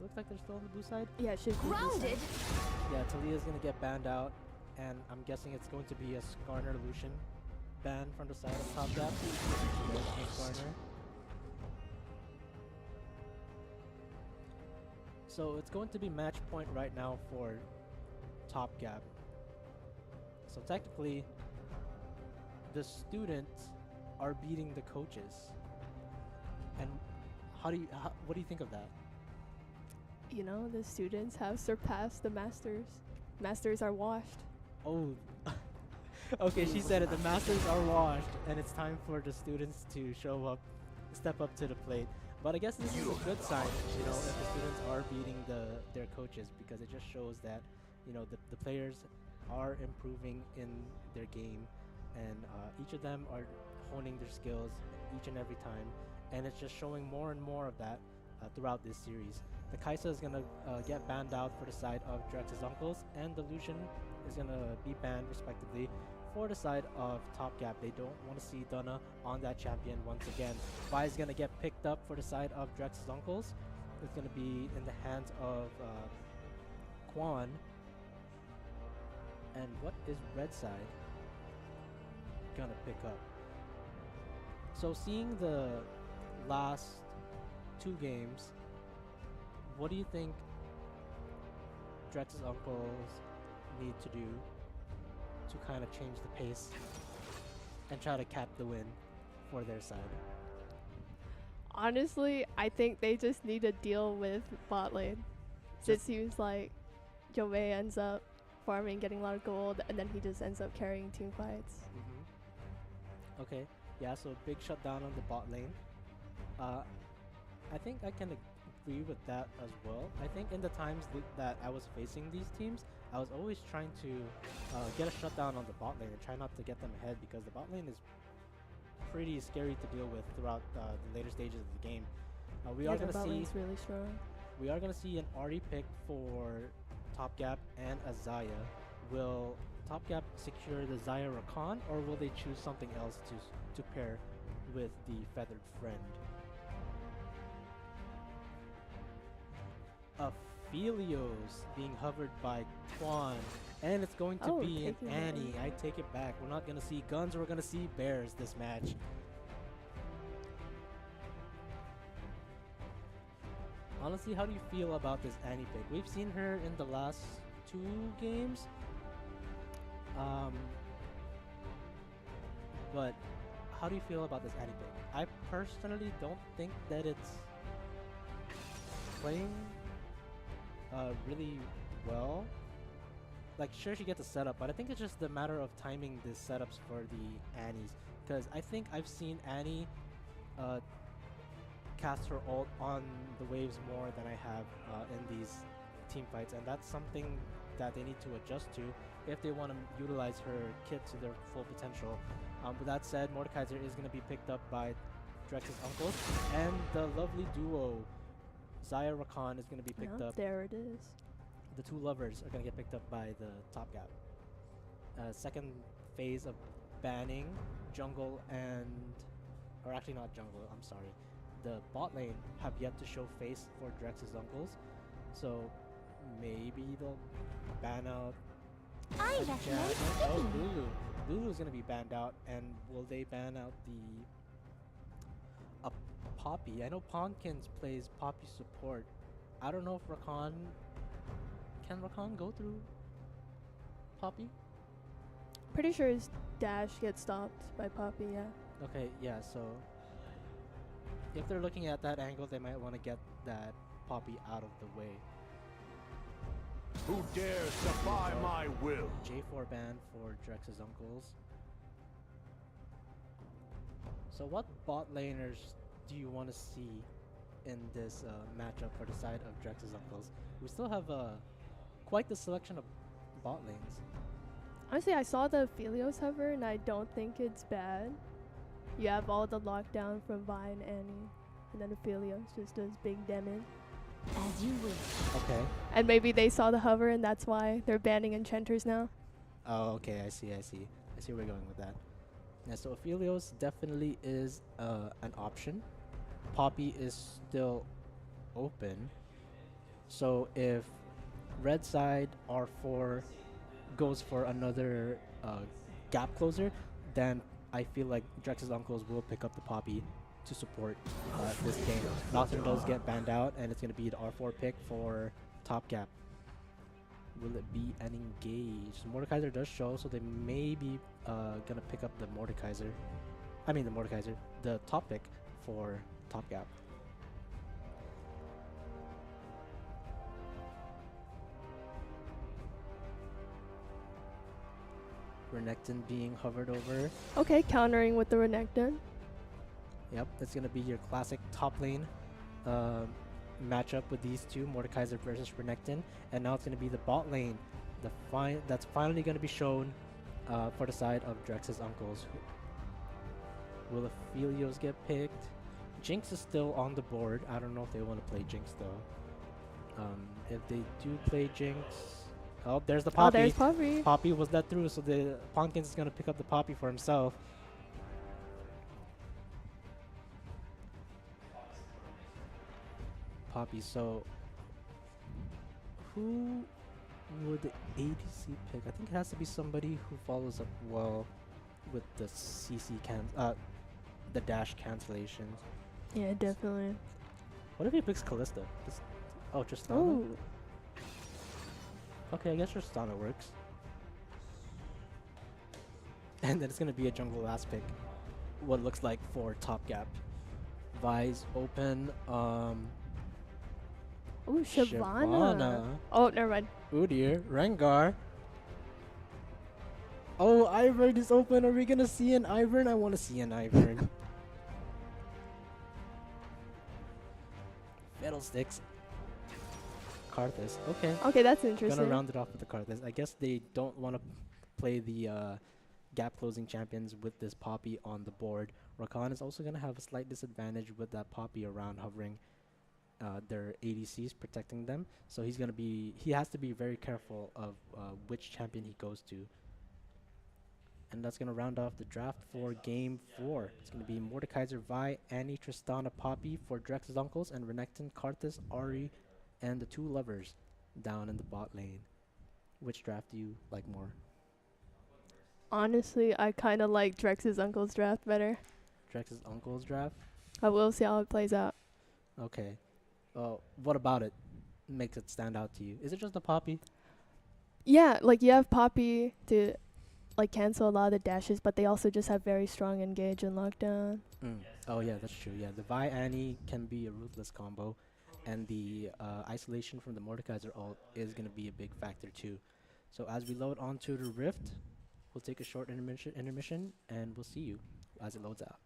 Looks like they're still on the blue side. Yeah, it should be Grounded. Yeah, Talia's going to get banned out, and I'm guessing it's going to be a Skarner Lucian ban from the side of Top Gap. Skarner. So it's going to be match point right now for Top Gap. So technically, the students are beating the coaches. And what do you think of that? You know, the students have surpassed the masters. Masters are washed. Oh, okay, she said it. The masters are washed, and it's time for the students to step up to the plate. But I guess this is a good sign, you know, if the students are beating their coaches, because it just shows that, you know, the players are improving in their game, and each of them are honing their skills each and every time, and it's just showing more and more of that throughout this series. The Kaisa is gonna get banned out for the side of Drex's Uncles, and the Lucian is gonna be banned respectively for the side of Top Gap. They don't want to see Donna on that champion once again. Vi is gonna get picked up for the side of Drex's Uncles. It's gonna be in the hands of Quan. And what is Red side gonna pick up? So seeing the last 2 games, what do you think Drex's Uncles need to do to kind of change the pace and try to cap the win for their side? Honestly, I think they just need to deal with bot lane. It seems like Jove ends up farming, getting a lot of gold, and then he just ends up carrying team fights. Okay, yeah, so big shutdown on the bot lane. I think I can agree with that as well. I think in the times that I was facing these teams, I was always trying to get a shutdown on the bot lane and try not to get them ahead, because the bot lane is pretty scary to deal with throughout the later stages of the game. We are gonna see really strong. We are gonna see an Ahri pick for Top Gap and a Xayah. Will Top Gap secure the Xayah Rakan, or will they choose something else to pair with the Feathered Friend? Aphelios being hovered by Quan, and it's going to be an taking Annie. it. I take it back. We're not gonna see guns, we're gonna see bears this match. Honestly, how do you feel about this Annie pick? We've seen her in the last 2 games. But how do you feel about this Annie pick? I personally don't think that it's playing really well. Like, sure, she gets a setup, but I think it's just the matter of timing the setups for the Annies. Because I think I've seen Annie cast her ult on the waves more than I have in these team fights, and that's something that they need to adjust to if they want to utilize her kit to their full potential. With that said, Mordekaiser is going to be picked up by Drex's Uncles, and the lovely duo Xayah Rakan is going to be picked up. There it is. The 2 lovers are going to get picked up by the Top Gap. Second phase of banning jungle or actually not jungle, I'm sorry. The bot lane have yet to show face for Drex's Uncles, so maybe they'll ban out Janet. Oh, Lulu. Lulu's gonna be banned out, and will they ban out the Poppy? I know Pawnkins plays Poppy support. I don't know if Rakan can go through Poppy. Pretty sure his dash gets stopped by Poppy, yeah. Okay, yeah, so if they're looking at that angle, they might want to get that Poppy out of the way. Who dares defy my will? J4 ban for Drex's uncles. So what bot laners do you want to see in this matchup for the side of Drex's uncles? We still have quite the selection of bot lanes. Honestly, I saw the Philios hover, and I don't think it's bad. You have all the lockdown from Vi and Annie, and then the Philios just does big damage. As you wish. Okay. And maybe they saw the hover, and that's why they're banning enchanters now. Oh, okay. I see where we're going with that. Yeah, so Aphelios definitely is an option. Poppy is still open. So if red side R4 goes for another gap closer, then I feel like Drex's uncles will pick up the Poppy to support this game. Nocturne does get banned out, and it's going to be the R4 pick for top gap. Will it be an engage? Mordekaiser does show, so they may be gonna pick up the Mordekaiser. The top pick for top gap. Renekton being hovered over. Okay, countering with the Renekton. Yep, it's gonna be your classic top lane matchup with these two, Mordekaiser versus Renekton, and now it's gonna be the bot lane, that's finally gonna be shown for the side of Drex's uncles. Will Aphelios get picked? Jinx is still on the board. I don't know if they want to play Jinx though. If they do play Jinx, oh, there's the Poppy. Oh, there's Poppy. Poppy was let through, so the Ponkins is gonna pick up the Poppy for himself. Poppy. So, who would the ADC pick? I think it has to be somebody who follows up well with the the dash cancellations. Yeah, definitely. What if he picks Callista? Tristana? Oh, Okay, I guess Tristana works. And then it's gonna be a jungle last pick. What looks like for top gap. Vi's open. ooh, Shyvana. Shyvana. Oh, never mind. Udyr, Rengar. Oh, Ivern is open. Are we gonna see an Ivern? I want to see an Ivern. Fiddlesticks. Karthus. Okay. Okay, that's interesting. Gonna round it off with the Karthus. I guess they don't want to play the gap closing champions with this Poppy on the board. Rakan is also gonna have a slight disadvantage with that Poppy around hovering their ADCs protecting them. So he has to be very careful of which champion he goes to. And that's gonna round off the draft for game 4. It's gonna be Mordekaiser, Vi, Annie, Tristana, Poppy for Drex's uncles, and Renekton, Karthus, Ahri, and the two lovers down in the bot lane. Which draft do you like more? Honestly, I kind of like Drex's uncle's draft better. Drex's uncle's draft? I will see how it plays out. Okay. What about it makes it stand out to you? Is it just the Poppy? Yeah, like you have Poppy to like cancel a lot of the dashes, but they also just have very strong engage and lockdown. Oh yeah, that's true. Yeah, the Vi Annie can be a ruthless combo, and the isolation from the Mordekaiser ult is gonna be a big factor too. So as we load onto the Rift, we'll take a short intermission, and we'll see you as it loads out.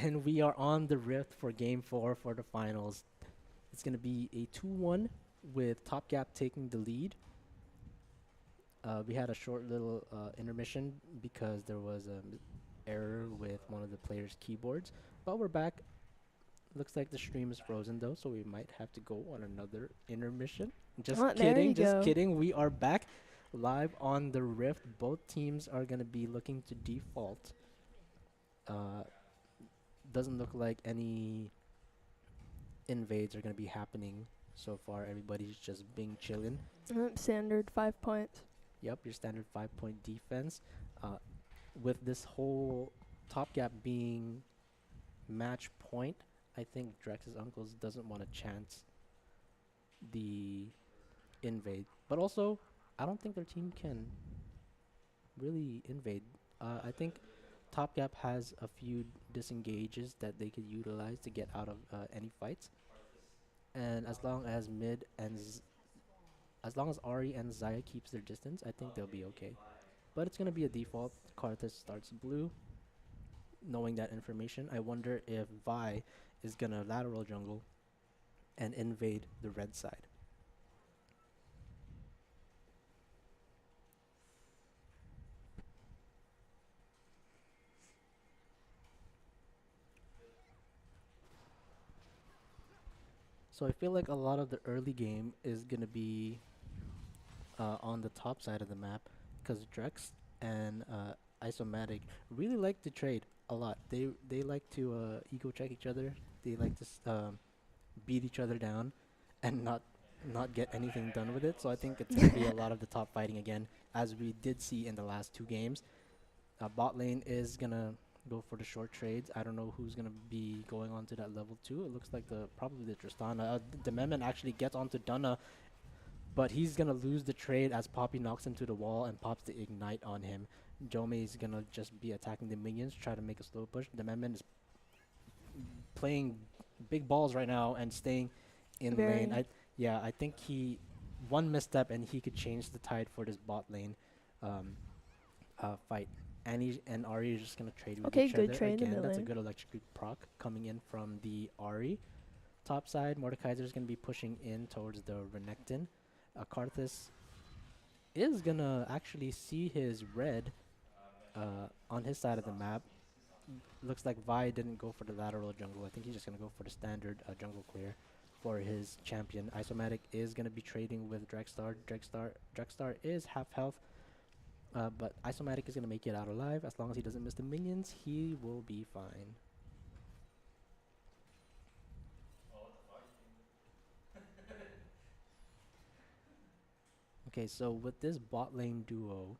And we are on the Rift for Game 4 for the finals. It's going to be a 2-1 with Top Gap taking the lead. We had a short little intermission because there was an error with one of the players' keyboards. But we're back. Looks like the stream is frozen though, so we might have to go on another intermission. Just There kidding, you just go. kidding. We are back live on the Rift. Both teams are going to be looking to default. Doesn't look like any invades are going to be happening so far. Everybody's just being chillin'. Standard 5 points. Yep, your standard 5-point defense. With this whole Top Gap being match point, I think Drex's uncles doesn't want to chance the invade. But also, I don't think their team can really invade. I think Top Gap has a few disengages that they could utilize to get out of any fights. And as long as mid and as long as Ari and Zaya keeps their distance, I think they'll be okay. But it's gonna be a default. Karthus starts blue. Knowing that information, I wonder if Vi is gonna lateral jungle and invade the red side. So I feel like a lot of the early game is gonna be on the top side of the map, because Drex and Isomatic really like to trade a lot. They like to ego check each other. They like to beat each other down, and not get anything done with it. So I think it's gonna be a lot of the top fighting again, as we did see in the last 2 games. Bot lane is gonna go for the short trades. I don't know who's gonna be going on to that level 2. It looks like probably the Tristana. The Memon actually gets onto Dunna, but he's gonna lose the trade as Poppy knocks him to the wall and pops the ignite on him. Jome is gonna just be attacking the minions, try to make a slow push. The Memon is playing big balls right now and staying in lane. I think one misstep and he could change the tide for this bot lane fight. Annie and Ari are just gonna trade with each good other trade in again. the That's a lane. good electric proc coming in from the Ari. Top side, Mordekaiser is gonna be pushing in towards the Renekton. Karthus is gonna actually see his red on his side of the map. Looks like Vi didn't go for the lateral jungle. I think he's just gonna go for the standard jungle clear for his champion. Isomatic is gonna be trading with Drexstar. Drexstar is half health. But Isomatic is going to make it out alive. As long as he doesn't miss the minions, he will be fine. Okay, so with this bot lane duo,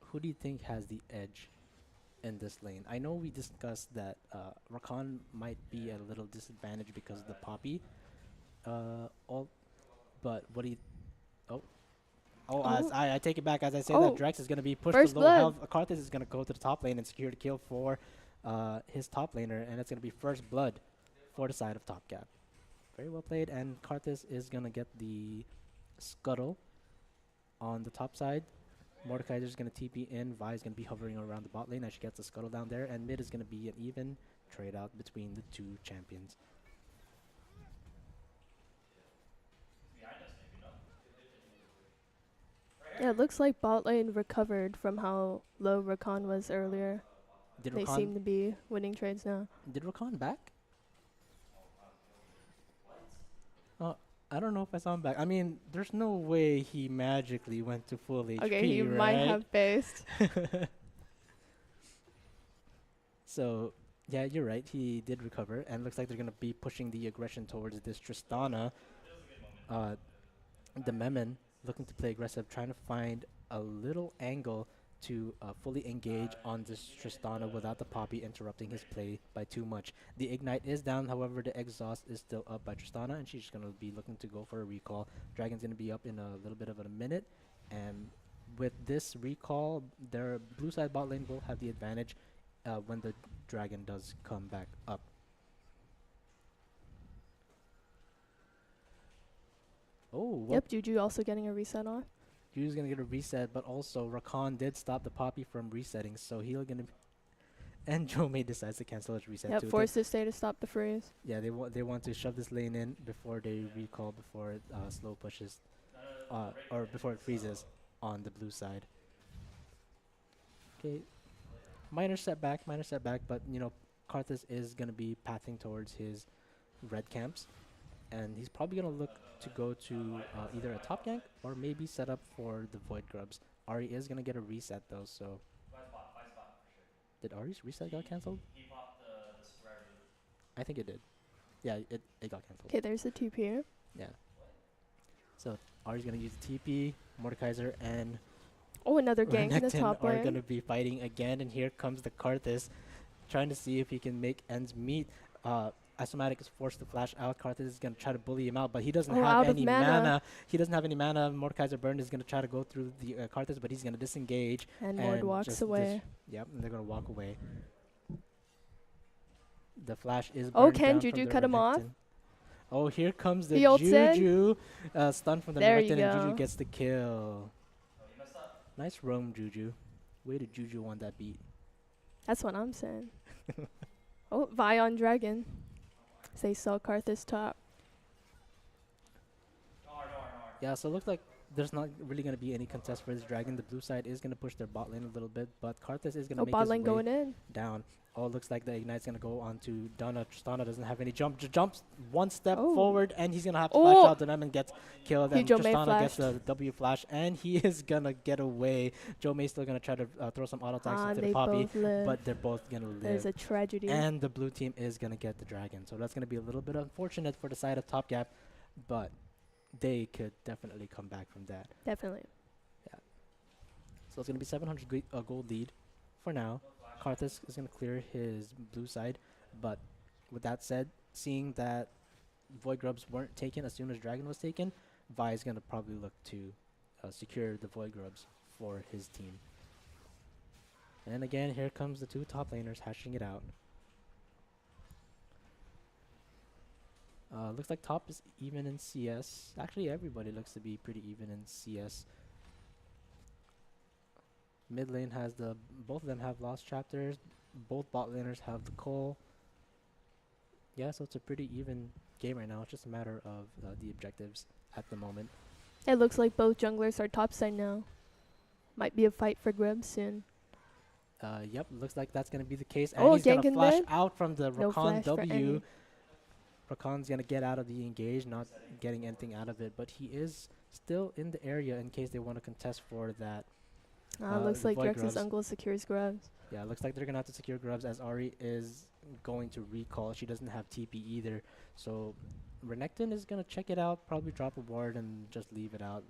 who do you think has the edge in this lane? I know we discussed that Rakan might be at a little disadvantage because of the Poppy. But what do you... I take it back as I say that Drex is going to be pushed First to low blood. health. Karthus is going to go to the top lane and secure the kill for his top laner, and it's going to be first blood for the side of Top Gap. Very well played, and Karthus is going to get the scuttle on the top side. Mordekaiser is going to TP in. Vi is going to be hovering around the bot lane as she gets the scuttle down there, and mid is going to be an even trade out between the 2 champions. Yeah, it looks like bot lane recovered from how low Rakan was earlier. Did They Rakan, seem to be winning trades now. did Rakan back? I don't know if I saw him back. I mean, there's no way he magically went to full HP, Okay, he right? might have based. So, yeah, you're right. He did recover, and looks like they're going to be pushing the aggression towards this Tristana. The Memon looking to play aggressive, trying to find a little angle to fully engage on this Tristana without the Poppy interrupting his play by too much. The Ignite is down, however, the exhaust is still up by Tristana, and she's going to be looking to go for a recall. Dragon's going to be up in a little bit of a minute, and with this recall, their blue side bot lane will have the advantage when the Dragon does come back up. Oh, well, Yep, Juju also getting a reset on. Juju's gonna get a reset, but also Rakan did stop the Poppy from resetting, so he's gonna And Jomei decides to cancel his reset Yep, too. forced to stay to stop the freeze. Yeah, they want to shove this lane in before they recall, before it slow pushes, or before it freezes on the blue side. Okay, minor setback, but you know, Karthus is gonna be pathing towards his red camps, and he's probably gonna look to go to either a top gank or maybe set up for the Void Grubs. Ari is gonna get a reset though, so. Did Ari's reset got cancelled? He popped the square boot. I think it did. Yeah, it got cancelled. Okay, there's the TP. Yeah. So Ari's gonna use the TP. Mordekaiser and Oh, another gank in the Renekton top are lane. gonna be fighting again, and here comes the Karthus, trying to see if he can make ends meet. Isomatic is forced to flash out. Karthus is gonna try to bully him out, but he doesn't Oh, have out of any mana. He doesn't have any mana. Mordekaiser Burn is gonna try to go through the Karthus, but he's gonna disengage. And Mord walks just away. Yep, and they're gonna walk away. The flash is Oh, burned can down from Juju the ult him off? Renekton. Oh, here comes the He ults in. Juju. Stun from the There you Renekton, and Juju go. gets the kill. Oh, you messed up. Nice roam, Juju. Way to Juju on that beat. That's what I'm saying. Oh, Vi on Dragon. They saw Karthus top. Yeah, so it looks like there's not really going to be any contest for this Dragon. The blue side is going to push their bot lane a little bit, but Karthus is going to Oh, make bot his lane way going in. down. Oh, it looks like the Ignite's going to go on to Donna. Tristana doesn't have any jump. Jumps one step Oh. forward, and he's going to have to Oh. flash out to them and get killed. He And Joe May Tristana gets flashed. the W flash, and he is going to get away. Joe May's still going to try to throw some auto attacks into They the Poppy, both live. but they're both going to live. There's a tragedy. And the blue team is going to get the Dragon. So that's going to be a little bit unfortunate for the side of Top Gap, but they could definitely come back from that. Definitely. So it's going to be 700 gold lead for now. Karthus is going to clear his blue side, but with that said, seeing that Void Grubs weren't taken as soon as Dragon was taken, Vi is going to probably look to secure the Void Grubs for his team. And again, here comes the two top laners hashing it out. Looks like top is even in CS. Actually, everybody looks to be pretty even in CS. Mid lane has both of them have lost chapters. Both bot laners have the Cole. Yeah, so it's a pretty even game right now. It's just a matter of the objectives at the moment. It looks like both junglers are topside now. Might be a fight for Grubs soon. Yep, looks like that's going to be the case. And Oh, he's going gank to in flash mid? out from the No Rakan flash for W. any. Rakan's going to get out of the engage, not getting anything out of it. But he is still in the area in case they want to contest for that. Looks the like Void Drex's Grubs. uncle secures Grubs. Yeah, looks like they're going to have to secure Grubs as Ari is going to recall. She doesn't have TP either. So Renekton is going to check it out, probably drop a ward and just leave it out.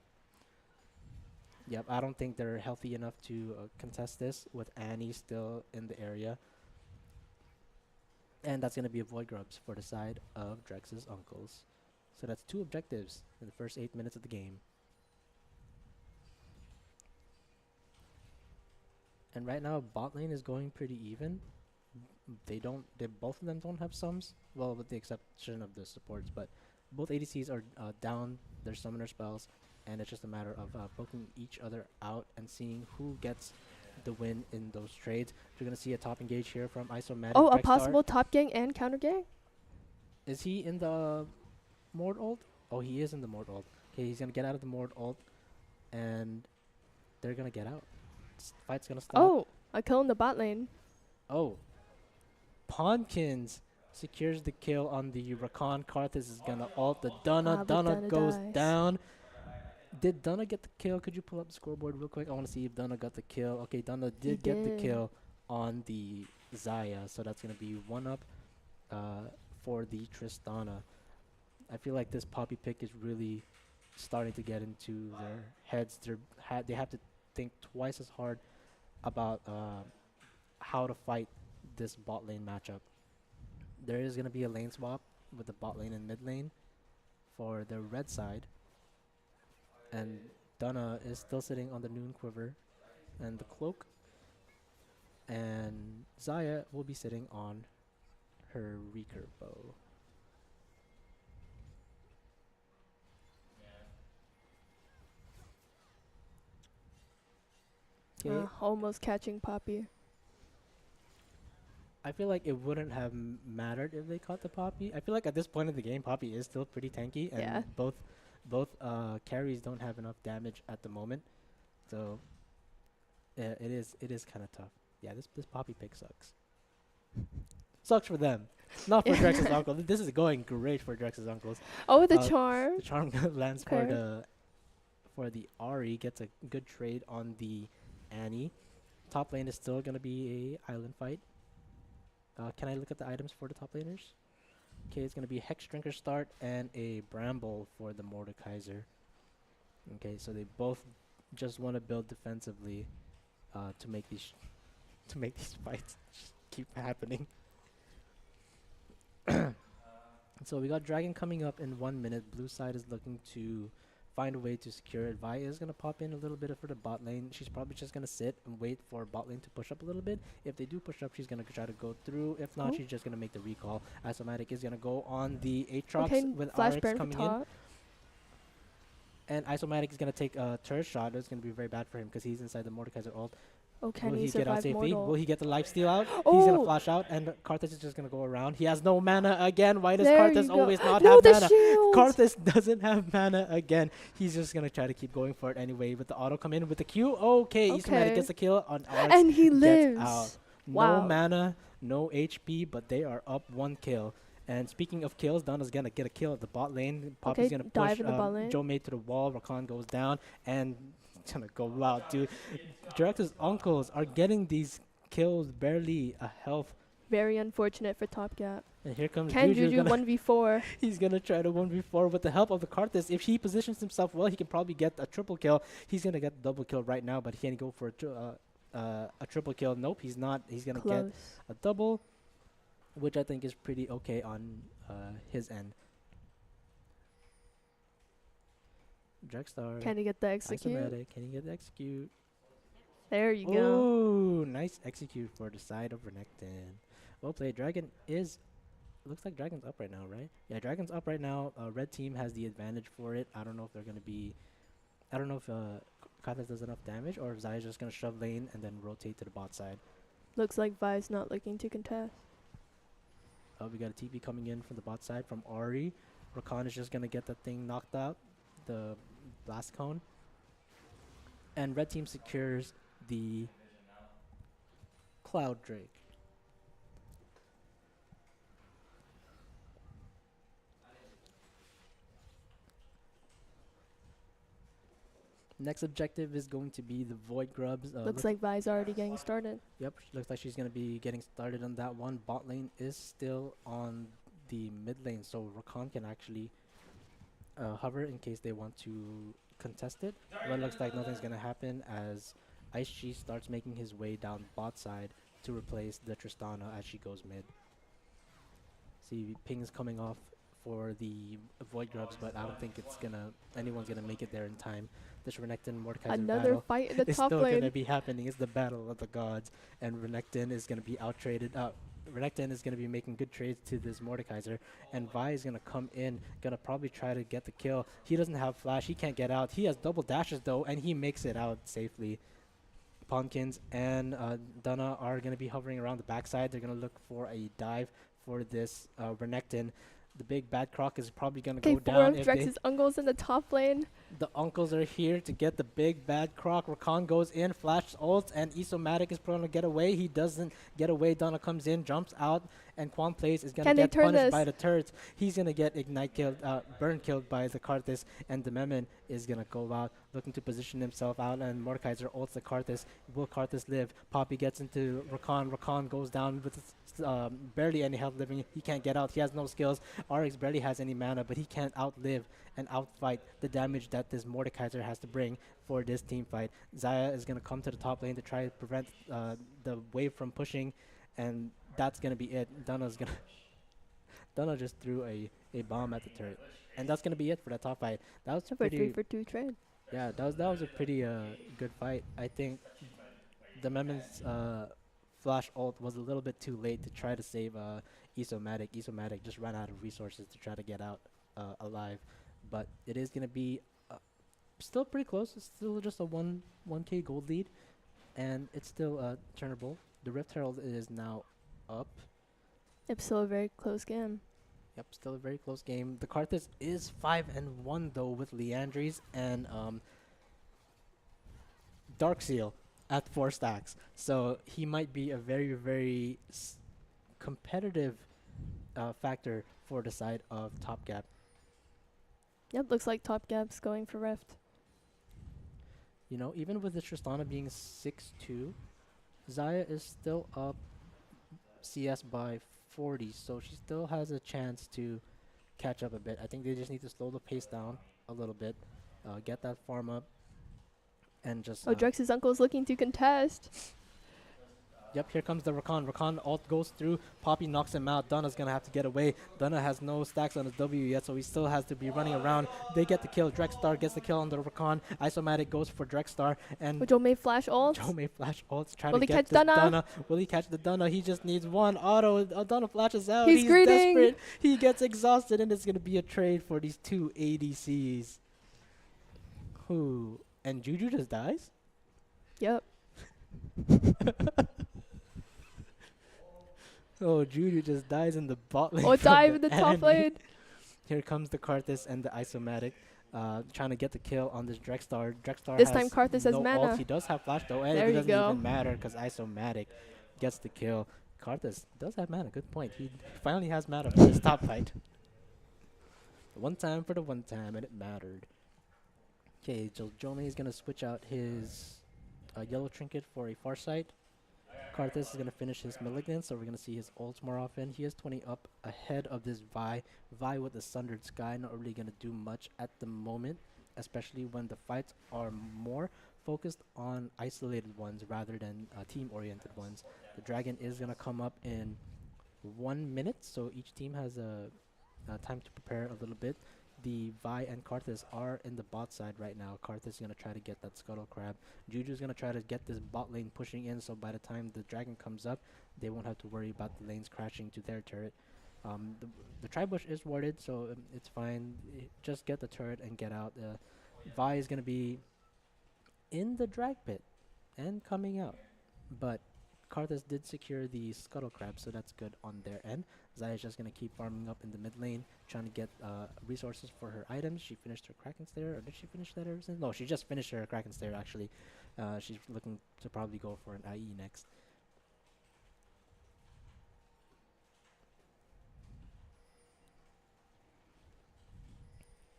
Yep, I don't think they're healthy enough to contest this with Annie still in the area. And that's going to be a Void Grubs for the side of Drex's uncles. So that's 2 objectives in the first 8 minutes of the game. And right now, bot lane is going pretty even. Both of them don't have sums. Well, with the exception of the supports, but both ADCs are down their summoner spells, and it's just a matter of poking each other out and seeing who gets the win in those trades. You're gonna see a top engage here from Isomatic. Oh, a Drexstar. possible top gang and counter gang? Is he in the Mord ult? Oh, he is in the Mord ult. Okay, he's gonna get out of the Mord ult, and they're gonna get out. Fight's gonna stop. Oh, a kill in the bot lane. Oh. Pawnkins secures the kill on the Rakan. Karthus is gonna ult the Dunna. but Dunna Dunna goes dies. down. Did Dunna get the kill? Could you pull up the scoreboard real quick? I want to see if Dunna got the kill. Okay, Dunna did get the did. kill on the Zaya, so that's gonna be 1 up for the Tristana. I feel like this Poppy pick is really starting to get into their heads. They have to think twice as hard about how to fight this bot lane matchup. There is going to be a lane swap with the bot lane and mid lane for the red side. And Dunna is still sitting on the Noon Quiver and the Cloak. And Zaya will be sitting on her Recurve Bow. Okay. Almost catching Poppy. I feel like it wouldn't have mattered if they caught the Poppy. I feel like at this point in the game, Poppy is still pretty tanky, and Yeah. both carries don't have enough damage at the moment, so it is kind of tough. Yeah, this Poppy pick sucks. Sucks for them, not for Drex's uncle. This is going great for Drex's uncles. Oh, the Uh, charm. The charm lands Okay. for the Ari, gets a good trade on the Annie. Top lane is still gonna be a island fight. Can I look at the items for the top laners? Okay, it's gonna be Hex Drinker start and a Bramble for the Mordekaiser. Okay, so they both just want to build defensively to make these to make these fights just keep happening. So we got Dragon coming up in 1 minute. Blue side is looking to find a way to secure it. Vi is going to pop in a little bit for the bot lane. She's probably just going to sit and wait for bot lane to push up a little bit. If they do push up, she's going to try to go through. If not, Oh. she's just going to make the recall. Isomatic is going to go on the Aatrox Okay, with flash RX burn for coming in. top. And Isomatic is going to take a turret shot. It's going to be very bad for him because he's inside the Mordekaiser ult. Oh, can Will he he get out survive safely? Will mortal? he get the lifesteal out? He's going to Oh. flash out, and Karthus is just going to go around. He has no mana again. Why does There you Karthus go. always not No, have the mana? shield. Karthus doesn't have mana again. He's just going to try to keep going for it anyway. With the auto come in with the Q. Okay, Isomatic Okay. gets the kill on RX. And he gets lives. out. Wow. No mana, no HP, but they are up 1 kill. And speaking of kills, Donna's gonna get a kill at the bot lane. Poppy's Okay, gonna dive push in the bot lane. Joe May to the wall. Rakan goes down, and it's gonna go loud, dude. Director's uncles are getting these kills barely a health. Very unfortunate for top gap. And here comes Can Juju. Juju 1v4? He's gonna try to 1v4 with the help of the Karthus. If he positions himself well, he can probably get a triple kill. He's gonna get the double kill right now, but he can't go for a triple kill. Nope, he's not. He's gonna get Close. a double, which I think is pretty okay on his end. Drexstar, Can he get the execute? Isomatic, can he get the execute? There you go. Ooh, nice execute for the side of Renekton. Well played. Dragon is, looks like Dragon's up right now, right? Yeah, Dragon's up right now. Red team has the advantage for it. I don't know if they're gonna be, I don't know if Karthus does enough damage or if Zaya's just gonna shove lane and then rotate to the bot side. Looks like Vi's not looking to contest. We got a TP coming in from the bot side from Ari. Rakan is just gonna get that thing knocked out, the blast cone. And red team secures the Cloud Drake. Next objective is going to be the Void Grubs. Looks like Vi's already getting started. Yep, looks like she's going to be getting started on that one. Bot lane is still on the mid lane, so Rakan can actually hover in case they want to contest it. But it looks like nothing's going to happen as Ice G starts making his way down bot side to replace the Tristana as she goes mid. See, ping's coming off for the Void Grubs, but I don't think anyone's gonna make it there in time. This Renekton Mordekaiser Another battle fight in the is top still gonna lane. be happening. It's the battle of the gods, and Renekton is gonna be out traded. Renekton is gonna be making good trades to this Mordekaiser, and Vi is gonna come in, gonna probably try to get the kill. He doesn't have flash, he can't get out. He has double dashes though, and he makes it out safely. Ponkins and Dunna are gonna be hovering around the backside. They're gonna look for a dive for this Renekton. The big bad croc is probably gonna Okay, go 4 down of if they Drex's uncles in the top lane. the uncles are here to get the big bad croc. Rakan goes in, flash ult, and Isomatic is going to get away. He doesn't get away. Donna comes in, jumps out, and Quan Place is going to Can they get turn punished this? by the turrets. He's going to get ignite killed, burn killed by the Karthus, and the Memon is going to go out, looking to position himself out, and Mordekaiser ults the Karthus. Will Karthus live? Poppy gets into Rakan. Rakan goes down with barely any health living. He can't get out. He has no skills. RX barely has any mana, but he can't outlive and outfight the damage that this Mordekaiser has to bring for this team fight. Xayah is going to come to the top lane to try to prevent the wave from pushing, and that's going to be it. Dunna just threw a bomb at the turret, and that's going to be it for that top fight. That was For pretty 3-for-2 trade. yeah, that was a pretty good fight. I think the Memon's flash ult was a little bit too late to try to save Isomatic. Isomatic just ran out of resources to try to get out alive. But it is going to be still pretty close. It's still just a 1K gold lead, and it's still turnable. The Rift Herald is now up. It's still a very close game. Yep, still a very close game. The Karthus is 5-1 though with Leandries and Darkseal at 4 stacks. So he might be a very, very competitive factor for the side of Top Gap. Yep, looks like Top Gap's going for Rift. You know, even with the Tristana being 6-2, Zaya is still up CS by 40, so she still has a chance to catch up a bit. I think they just need to slow the pace down a little bit, get that farm up, and just... Oh, Drex's uncle's looking to contest. Yep, here comes the Rakan. Rakan ult goes through. Poppy knocks him out. Dunna's going to have to get away. Dunna has no stacks on his W yet, so he still has to be running around. They get the kill. Drexstar gets the kill on the Rakan. Isomatic goes for Drexstar. And Joe may flash ult. Joe may flash ults. Trying Will to he get catch this Dunna? Will he catch the Dunna? He just needs one auto. Dunna flashes out. He's greeting. Desperate. He gets exhausted, and it's going to be a trade for these 2 ADCs. Who? And Juju just dies? Yep. Oh, Juju just dies in the bot lane. Oh, from dive in the top enemy. lane. Here comes the Karthus and the Isomatic, trying to get the kill on this Drexstar. Drexstar This has time Karthus has no mana. ult. He does have flash though, and There it you doesn't go. even matter because Isomatic gets the kill. Karthus does have mana. Good point. He finally has mana for his top fight. One time for the one time, and it mattered. Okay, so Jome is gonna switch out his yellow trinket for a Farsight. Karthus is going to finish his Malignant, so we're going to see his ults more often. He is 20 up ahead of this Vi. Vi with the Sundered Sky, not really going to do much at the moment, especially when the fights are more focused on isolated ones rather than team-oriented ones. The Dragon is going to come up in 1 minute, so each team has a time to prepare a little bit. The Vi and Karthus are in the bot side right now. Karthus is going to try to get that Scuttle Crab. Juju's going to try to get this bot lane pushing in, so by the time the Dragon comes up, they won't have to worry about the lanes crashing to their turret. The Tri-Bush is warded, so it's fine. Just get the turret and get out. Vi is going to be in the drag pit and coming out, but Karthus did secure the Scuttle Crab, so that's good on their end. Zaya is just going to keep farming up in the mid lane, trying to get resources for her items. She finished her Kraken Slayer, or did she finish that ever since? No, she just finished her Kraken Slayer, actually. She's looking to probably go for an IE next.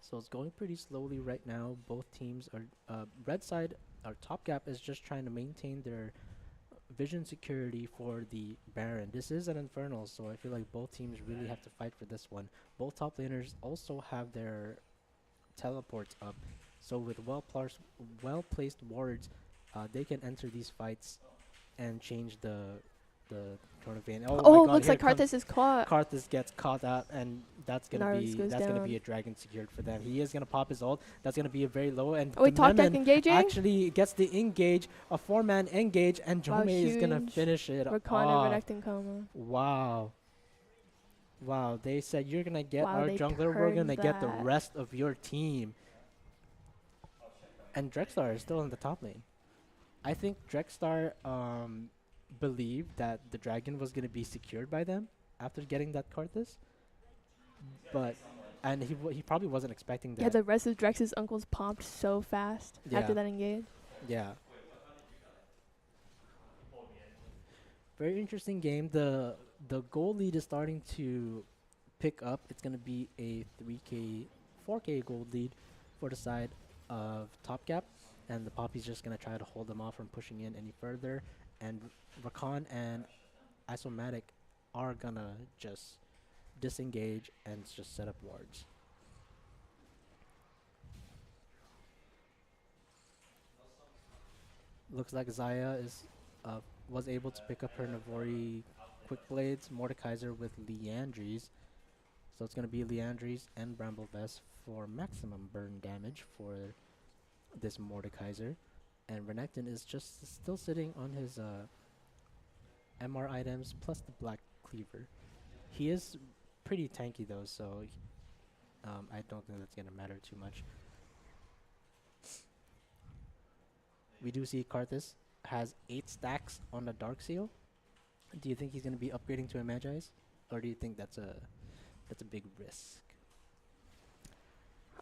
So it's going pretty slowly right now. Both teams are... red side, our Top Gap, is just trying to maintain their vision security for the Baron. This is an Infernal, so I feel like both teams really have to fight for this one. Both top laners also have their teleports up, so with well-placed wards, they can enter these fights and change the turn of vein. Oh, Oh, my God, looks here like comes Karthus is caught. Karthus gets caught out, and that's gonna Narus be goes gonna be down. a dragon secured for them. He is gonna pop his ult. That's gonna be a very low, and Oh, wait, Top Deck Lemon engaging? actually gets the engage, a 4-man engage, and Wow, Jome is gonna huge. finish it Rakan off. and Renekton coma. Wow. Wow, they said you're gonna get Wow, our they jungler, we're gonna turned get the that. rest of your team. And Drexstar is still in the top lane. I think Drexstar believed that the dragon was gonna be secured by them after getting that Karthus. But and he probably wasn't expecting that. Yeah, the rest of Drex's uncles popped so fast Yeah. after that engage. Yeah. Very interesting game. The goal lead is starting to pick up. It's going to be a 4K gold lead for the side of Top Gap, and the Poppy's just going to try to hold them off from pushing in any further. And Rakan and Isomatic are going to just disengage and just set up wards. Looks like Zaya is was able to pick up her Navori Quick Blades, Mordekaiser with Leandries. So it's going to be Leandries and Bramble Vest for maximum burn damage for this Mordekaiser. And Renekton is just still sitting on his MR items plus the Black Cleaver. He is pretty tanky though, so I don't think that's going to matter too much. We do see Karthus has 8 stacks on the Dark Seal. Do you think he's gonna be upgrading to a Magi's, or do you think that's a big risk?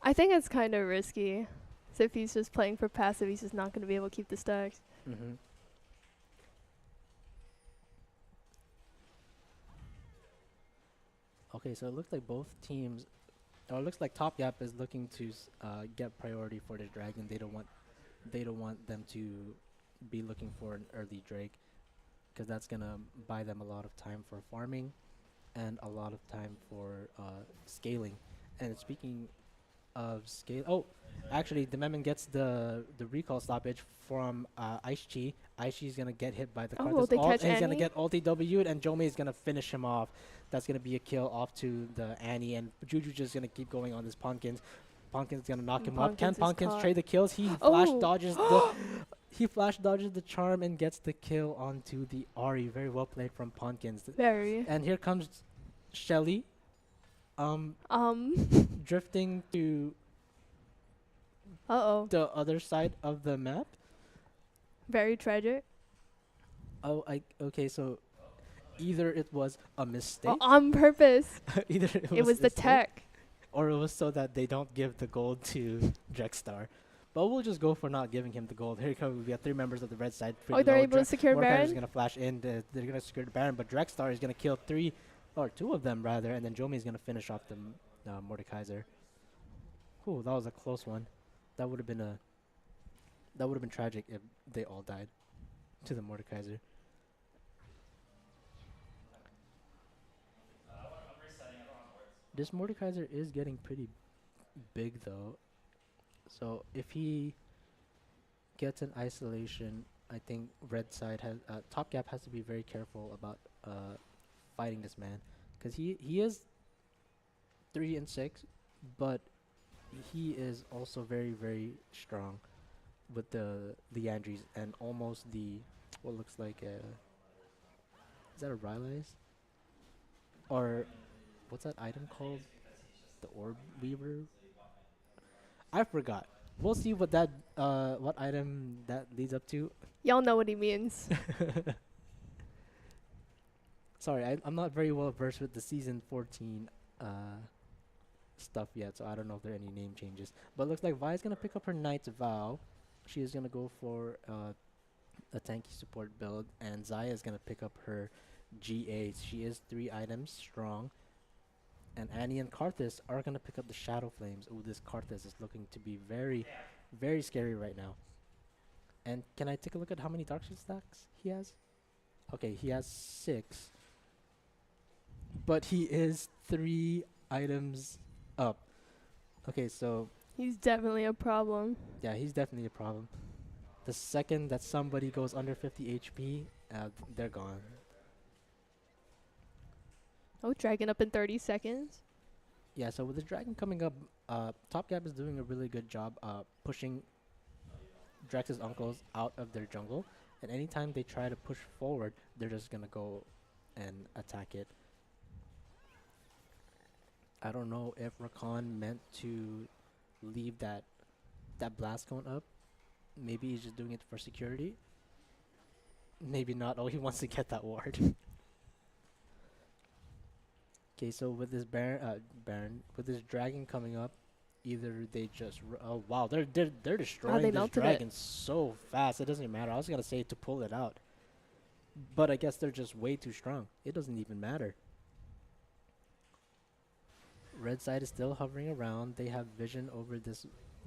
I think it's kind of risky. So if he's just playing for passive, he's just not going to be able to keep the stacks. Mm-hmm. Okay, so it looks like both teams, or it looks like Top Gap is looking to get priority for the Dragon. They don't want them to be looking for an early Drake, because that's gonna buy them a lot of time for farming, and a lot of time for scaling. And speaking of scale, oh, actually, the Memon gets the recall stoppage from Ice Chi. Ice Chi is gonna get hit by the Oh, Karthus will they ult, catch and he's gonna Annie? get ulti W'd, and Jome is gonna finish him off. That's gonna be a kill off to the Annie, and Juju just gonna keep going on this Pumpkins. Pumpkins gonna knock him up. Can Pumpkins is Pumpkins caught. trade the kills? He flash dodges the he flash dodges the charm and gets the kill onto the Ari. Very well played from Pumpkins. Very. And here comes Shelly, drifting to Uh-oh. the other side of the map. Very tragic. Oh, okay. So either it was a mistake, Oh, on purpose. either It was a the mistake, tech. or it was so that they don't give the gold to Drexstar. But we'll just go for not giving him the gold. Here comes, we have 3 members of the red side. Oh, they're able to secure Mordekaiser's Baron? gonna flash in. They're gonna secure the Baron, but Drexstar is gonna kill 3 or 2 of them rather, and then Jome is gonna finish off the Mordekaiser. Ooh, that was a close one. That would have been tragic if they all died to the Mordekaiser. This Mordekaiser is getting pretty big though. So if he gets an isolation, I think red side has Top Gap has to be very careful about fighting this man, because he is 3 and 6, but he is also very, very strong with the Leandries and almost the what looks like a, is that a Rylai's? Or what's that item called? The Orb Weaver? I forgot. We'll see what that what item that leads up to. Y'all know what he means. Sorry, I'm not very well versed with the season 14 stuff yet, so I don't know if there are any name changes. But looks like Vi's gonna pick up her Knight's Vow. She is gonna go for a tanky support build, and Zaya is gonna pick up her GA. She is 3 items strong. And Annie and Karthus are gonna pick up the Shadow Flames. Ooh, this Karthus is looking to be very, very scary right now. And can I take a look at how many Dark Shield stacks he has? Okay, he has 6. But he is 3 items up. Okay, so He's definitely a problem. yeah, he's definitely a problem. The second that somebody goes under 50 HP, they're gone. Oh, Dragon up in 30 seconds. Yeah, so with the Dragon coming up, Top Gap is doing a really good job pushing Drex's uncles out of their jungle. And anytime they try to push forward, they're just going to go and attack it. I don't know if Rakan meant to leave that blast cone up. Maybe he's just doing it for security. Maybe not. Oh, he wants to get that ward. Okay, so with this Baron, with this Dragon coming up, either they just oh wow, they're destroying they this melted it. Dragon so fast. It doesn't even matter. I was gonna say to pull it out, but I guess they're just way too strong. It doesn't even matter. Red side is still hovering around. They have vision over this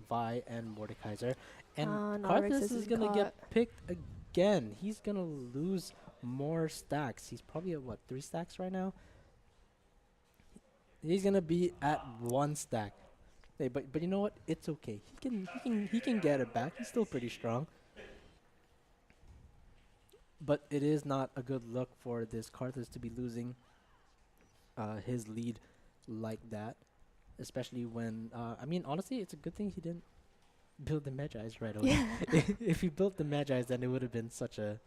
Vi and Mordekaiser, and Narix Karthus is isn't gonna caught. get picked again. He's gonna lose more stacks. He's probably at what, 3 stacks right now. He's gonna be at 1 stack. Hey, but you know what? It's okay. He can get it back. He's still pretty strong. But it is not a good look for this Karthus to be losing his lead like that, especially when I mean, honestly, it's a good thing he didn't build the Magi's right away. Yeah. If he built the Magi's, then it would have been such a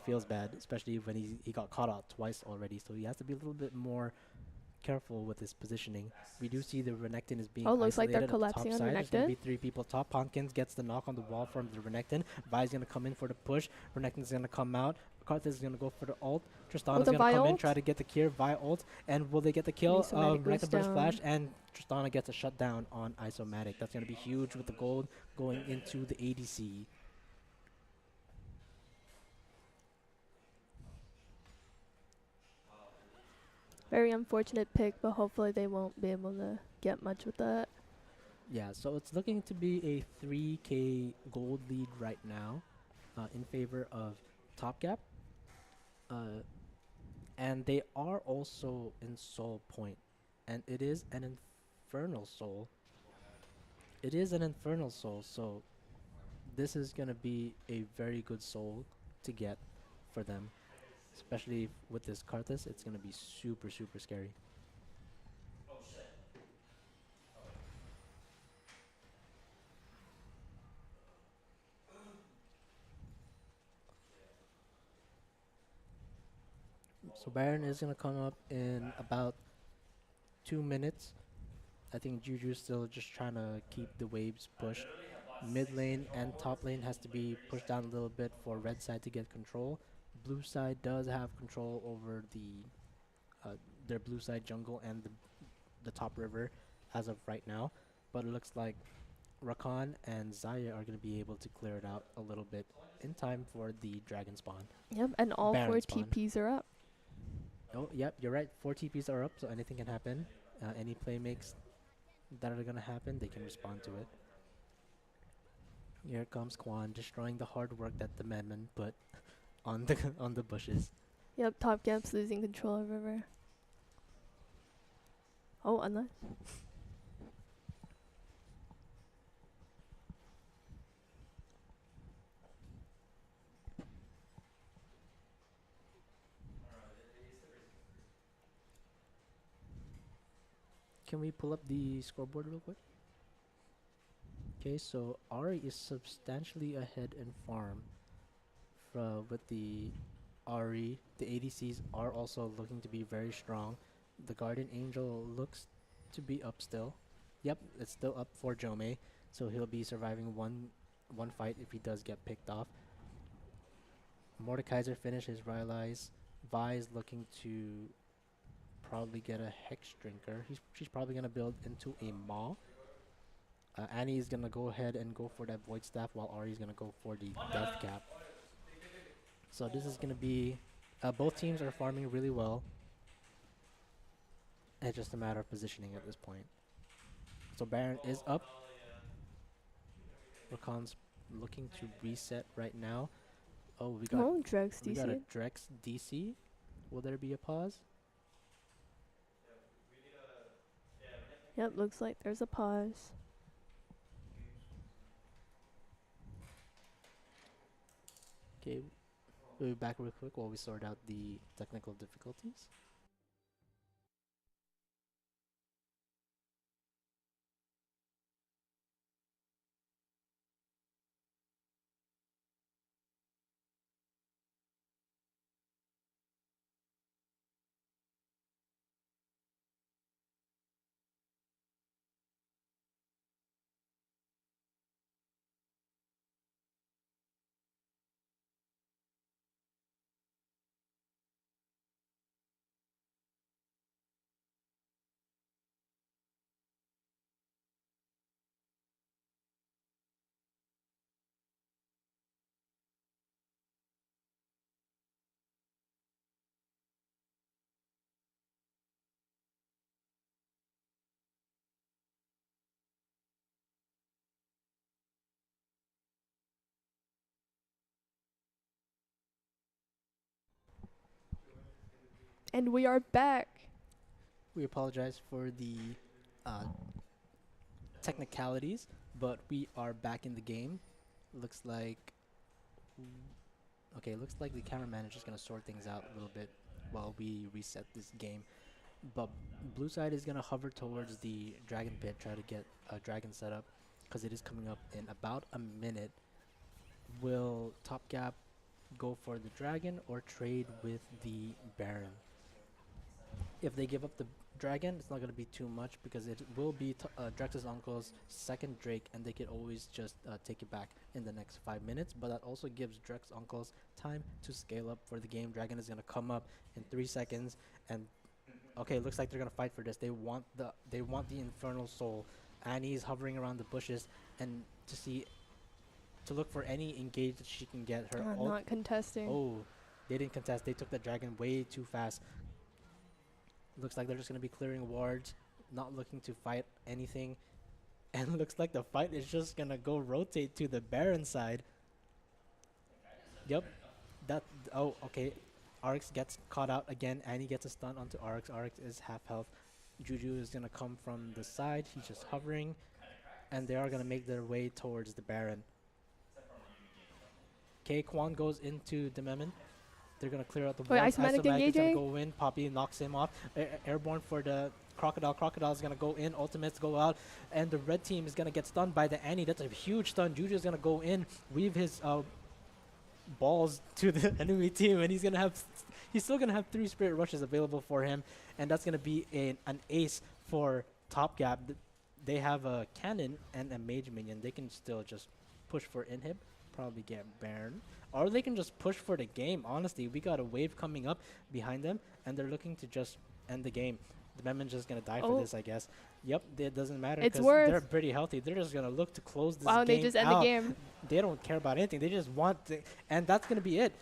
feels bad, especially when he got caught out twice already. So he has to be a little bit more careful with his positioning. We do see the Renekton is being Oh, looks like they're isolated at the top collapsing on side. There's going to be Renekton. 3 people top. Pumpkins gets the knock on the wall from the Renekton. Vi's going to come in for the push. Renekton's going to come out. Karthus is going to go for the ult. Tristana's the going to Vi come in, ult? try to get the cure. Vi ult. And will they get the kill? Isomatic goes Renekton burst flash. down. And Tristana gets a shutdown on Isomatic. That's going to be huge with the gold going into the ADC. Very unfortunate pick, but hopefully they won't be able to get much with that. Yeah, so it's looking to be a 3k gold lead right now in favor of Top Gap. And they are also in Soul Point. And it is an Infernal Soul. It is an Infernal Soul, so this is going to be a very good soul to get for them. Especially with this Karthus, it's going to be super, super scary. So Baron is going to come up in about 2 minutes. I think Juju's still just trying to keep the waves pushed. Mid lane and top lane has to be pushed down a little bit for red side to get control. Blue side does have control over their blue side jungle and the top river as of right now. But it looks like Rakan and Xayah are going to be able to clear it out a little bit in time for the dragon spawn. Yep, and all Baron 4 spawn. TPs are up. Oh, yep, you're right. 4 TPs are up, so anything can happen. Any play makes that are going to happen, they can respond to it. Here comes Quan, destroying the hard work that the Madman put on the bushes. Yep, Top Gap's losing control of river. Oh, unless. Can we pull up the scoreboard real quick? Okay, so Ari is substantially ahead in farm with the Ari. The ADCs are also looking to be very strong. The Guardian Angel looks to be up still. Yep, it's still up for Jome, so he'll be surviving one fight if he does get picked off. Mordekaiser finishes Rylai's. Vi is looking to probably get a Hex Drinker. She's probably going to build into a Maw. Annie is going to go ahead and go for that Void Staff while Ari is going to go for the Death Cap. So this is going to be... both teams are farming really well. It's just a matter of positioning at this point. So Baron is up. Rakan's looking to reset right now. Oh, we got Drex we got a DC. Drex DC. Will there be a pause? Yep, looks like there's a pause. Okay, we'll be back real quick while we sort out the technical difficulties. And we are back. We apologize for the technicalities, but we are back in the game. Looks like... Okay, looks like the cameraman is just going to sort things out a little bit while we reset this game. But blue side is going to hover towards the dragon pit, try to get a dragon set up, because it is coming up in about a minute. Will Top Gap go for the dragon or trade with the Baron? if they give up the dragon, it's not going to be too much because it will be Drex's uncle's second Drake, and they could always just take it back in the next 5 minutes. But that also gives Drex uncles time to scale up for the game. Dragon is going to come up in 3 seconds, and okay, looks like they're going to fight for this. They want the Infernal Soul. Annie's hovering around the bushes and to look for any engage that she can get. Her ult. Not contesting. Oh, they didn't contest. They took the dragon way too fast. Looks like they're just going to be clearing wards, not looking to fight anything. And looks like the fight is just going to go rotate to the Baron side. Yep. Oh, okay. Arx gets caught out again. Annie gets a stun onto Arx. Arx is half health. Juju is going to come from the side. He's just hovering. And they are going to make their way towards the Baron. Okay, Quan goes into the Memon. They're going to clear out the Wait, wall. Isomatic Isomatic is going engaging? to go in. Poppy knocks him off. Airborne for the Crocodile. Crocodile is going to go in. Ultimates go out. And the red team is going to get stunned by the Annie. That's a huge stun. Juju is going to go in, weave his balls to the enemy team, and he's still going to have 3 Spirit Rushes available for him. And that's going to be an ace for Top Gap. They have a cannon and a mage minion. They can still just push for inhib, probably get Baron. Or they can just push for the game, honestly. We got a wave coming up behind them, and they're looking to just end the game. The Memon's just going to die for this, I guess. Yep, it doesn't matter It's because worth. they're pretty healthy. They're just going to look to close this Wow, game they just end the out. game. They don't care about anything. They just want to, and that's going to be it.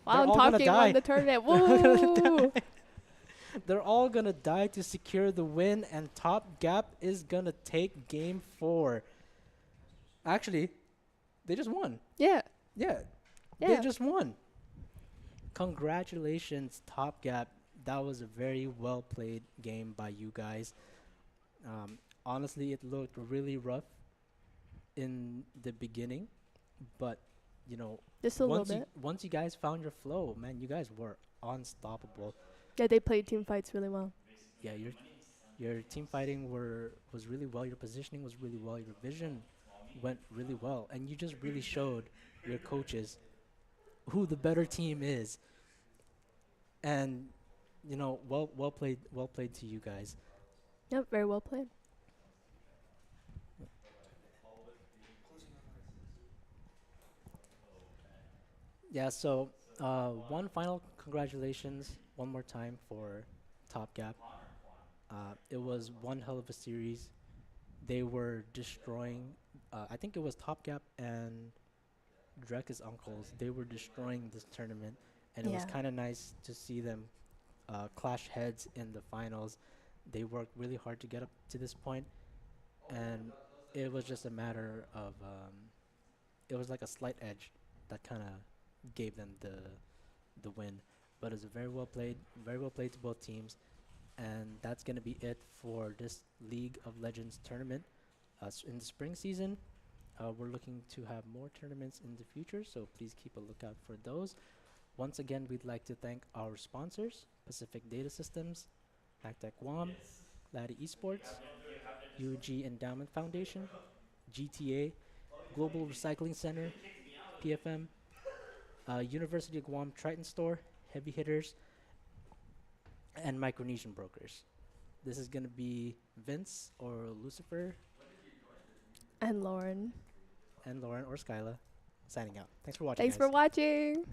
Wow, They're and all Top gonna Game die. won the tournament. They're all gonna Woo! die. They're all going to die to secure the win, and Top Gap is going to take game 4. Actually, they just won. Yeah. Yeah, Yeah. they just won. Congratulations, Top Gap. That was a very well played game by you guys. Honestly, it looked really rough in the beginning, but you know, Just a little bit. once you guys found your flow, man, you guys were unstoppable. Yeah, they played team fights really well. Yeah, your team fighting was really well. Your positioning was really well. Your vision went really well, and you just really showed your coaches who the better team is. And you know, well played to you guys. Yep, very well played. Yeah, so one final congratulations one more time for Top Gap. It was one hell of a series. They were destroying, I think it was Top Gap and Drex's uncles. They were destroying this tournament, and it was Yeah. kind of nice to see them clash heads in the finals. They worked really hard to get up to this point, and it was just a matter of, it was like a slight edge that kind of gave them the win. But it was very well played to both teams, and that's going to be it for this League of Legends tournament. In the spring season, we're looking to have more tournaments in the future, so please keep a lookout for those. Once again, we'd like to thank our sponsors, Pacific Data Systems, HackTech Guam, Laddie Esports, UOG Endowment Foundation, GTA, Global Recycling Center, PFM, University of Guam Triton Store, Heavy Hitters, and Micronesian Brokers. This is going to be Vince or Lucifer And Lauren. and Lauren or Skyla signing out. Thanks for watching, Thanks guys. for watching.